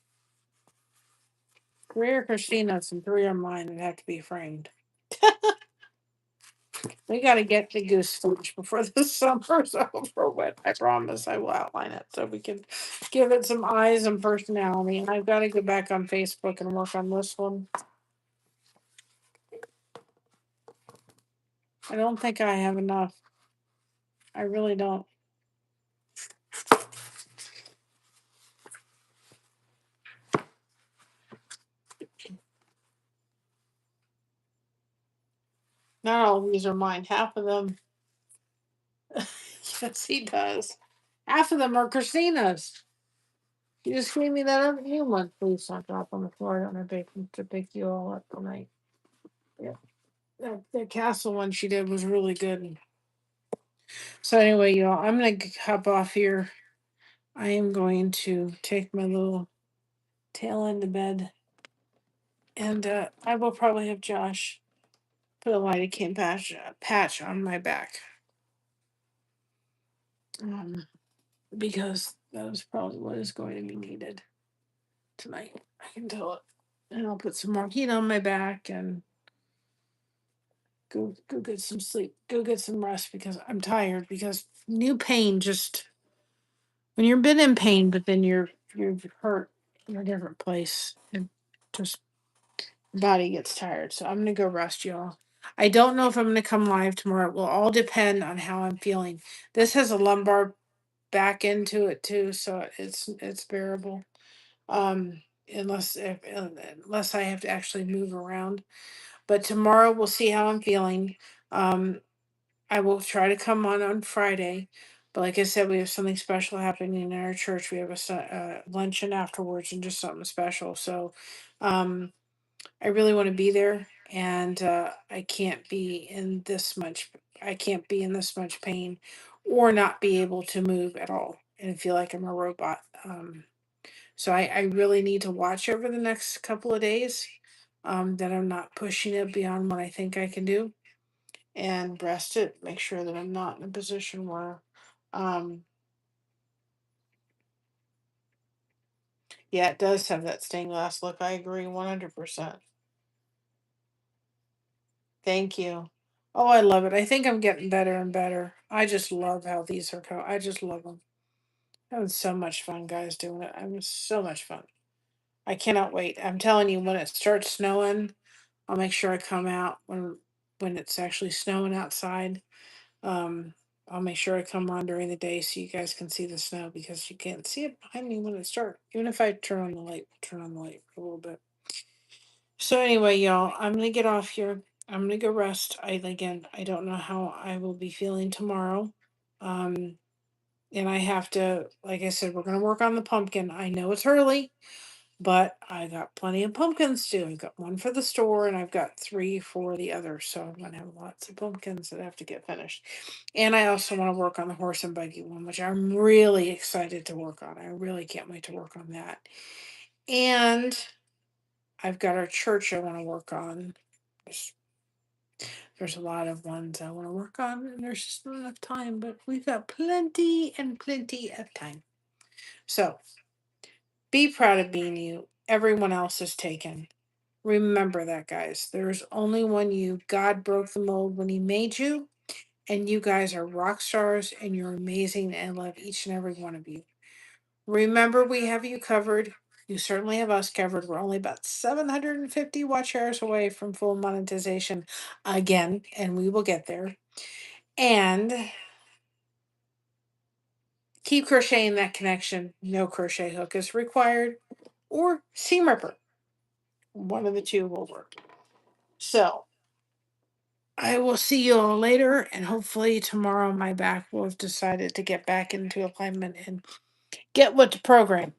3 are Christina's and 3 are mine that have to be framed. We got to get the goose footage before the summer's over with. I promise I will outline it so we can give it some eyes and personality. And I've got to go back on Facebook and work on this one. I don't think I have enough. I really don't. Not all of these are mine. Half of them, yes, he does. Half of them are Christina's. You just gave me that other new one. Please don't drop on the floor. I don't have bacon to pick you all up tonight. Yeah. The castle one she did was really good. So anyway, y'all, I'm gonna hop off here. I am going to take my little tail into bed, and I will probably have Josh put a lidocaine patch on my back, because that is probably what is going to be needed tonight. I can tell it, and I'll put some more heat on my back and go get some sleep, go get some rest because I'm tired. Because new pain just when you've been in pain, but then you're hurt in a different place, and just body gets tired. So I'm gonna go rest, y'all. I don't know if I'm gonna come live tomorrow. It will all depend on how I'm feeling. This has a lumbar back into it too, so it's bearable. Um, unless I have to actually move around. But tomorrow we'll see how I'm feeling. Um, I will try to come on Friday. But like I said, we have something special happening in our church. We have a luncheon afterwards and just something special. So um, I really want to be there, and I can't be in this much. I can't be in this much pain, or not be able to move at all and feel like I'm a robot. So I really need to watch over the next couple of days, that I'm not pushing it beyond what I think I can do. and breast it. Make sure that I'm not in a position where, um, yeah, it does have that stained glass look. I agree 100%. Thank you. Oh, I love it. I think I'm getting better and better. I just love how these are I just love them. That was so much fun, guys, doing it. It was so much fun. I cannot wait. I'm telling you, when it starts snowing, I'll make sure I come out when it's actually snowing outside. Um, I'll make sure I come on during the day so you guys can see the snow because you can't see it behind me when it starts. Even if I turn on the light for a little bit. So anyway, y'all, I'm gonna get off here. I'm gonna go rest. I don't know how I will be feeling tomorrow. Um, and I have to, like I said, we're gonna work on the pumpkin. I know it's early, but I got plenty of pumpkins too. I've got one for the store and I've got three for the other. So I'm gonna have lots of pumpkins that have to get finished. And I also want to work on the horse and buggy one, which I'm really excited to work on. I really can't wait to work on that. And I've got our church I want to work on. There's, there's a lot of ones I want to work on, and there's just not enough time, but we've got plenty and plenty of time. So be proud of being you. Everyone else is taken. Remember that, guys. There's only one you. God broke the mold when He made you, and you guys are rock stars, and you're amazing, and love each and every one of you. Remember, we have you covered. You certainly have us covered. We're only about 750 watch hours away from full monetization again, and we will get there. And keep crocheting that connection. No crochet hook is required, or seam ripper. One of the two will work. So I will see you all later, and hopefully tomorrow my back will have decided to get back into alignment and get with the program.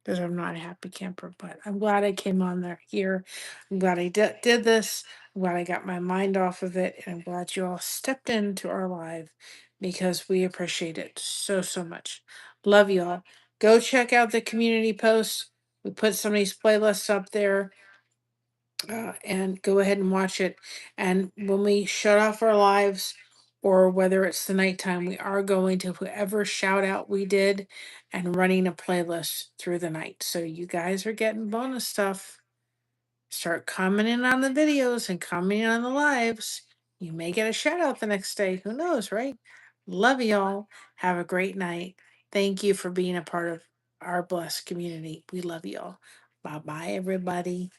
Because I'm not a happy camper, but I'm glad I came on there here. I'm glad I did this. I'm glad I got my mind off of it, and I'm glad you all stepped into our live because we appreciate it so so much. Love you all. Go check out the community posts. We put some of these playlists up there, and go ahead and watch it. And when we shut off our lives, or whether it's the nighttime, we are going to whoever shout out we did and running a playlist through the night. So you guys are getting bonus stuff. Start commenting on the videos and commenting on the lives. You may get a shout out the next day. Who knows, right? Love y'all. Have a great night. Thank you for being a part of our blessed community. We love y'all. Bye bye, everybody.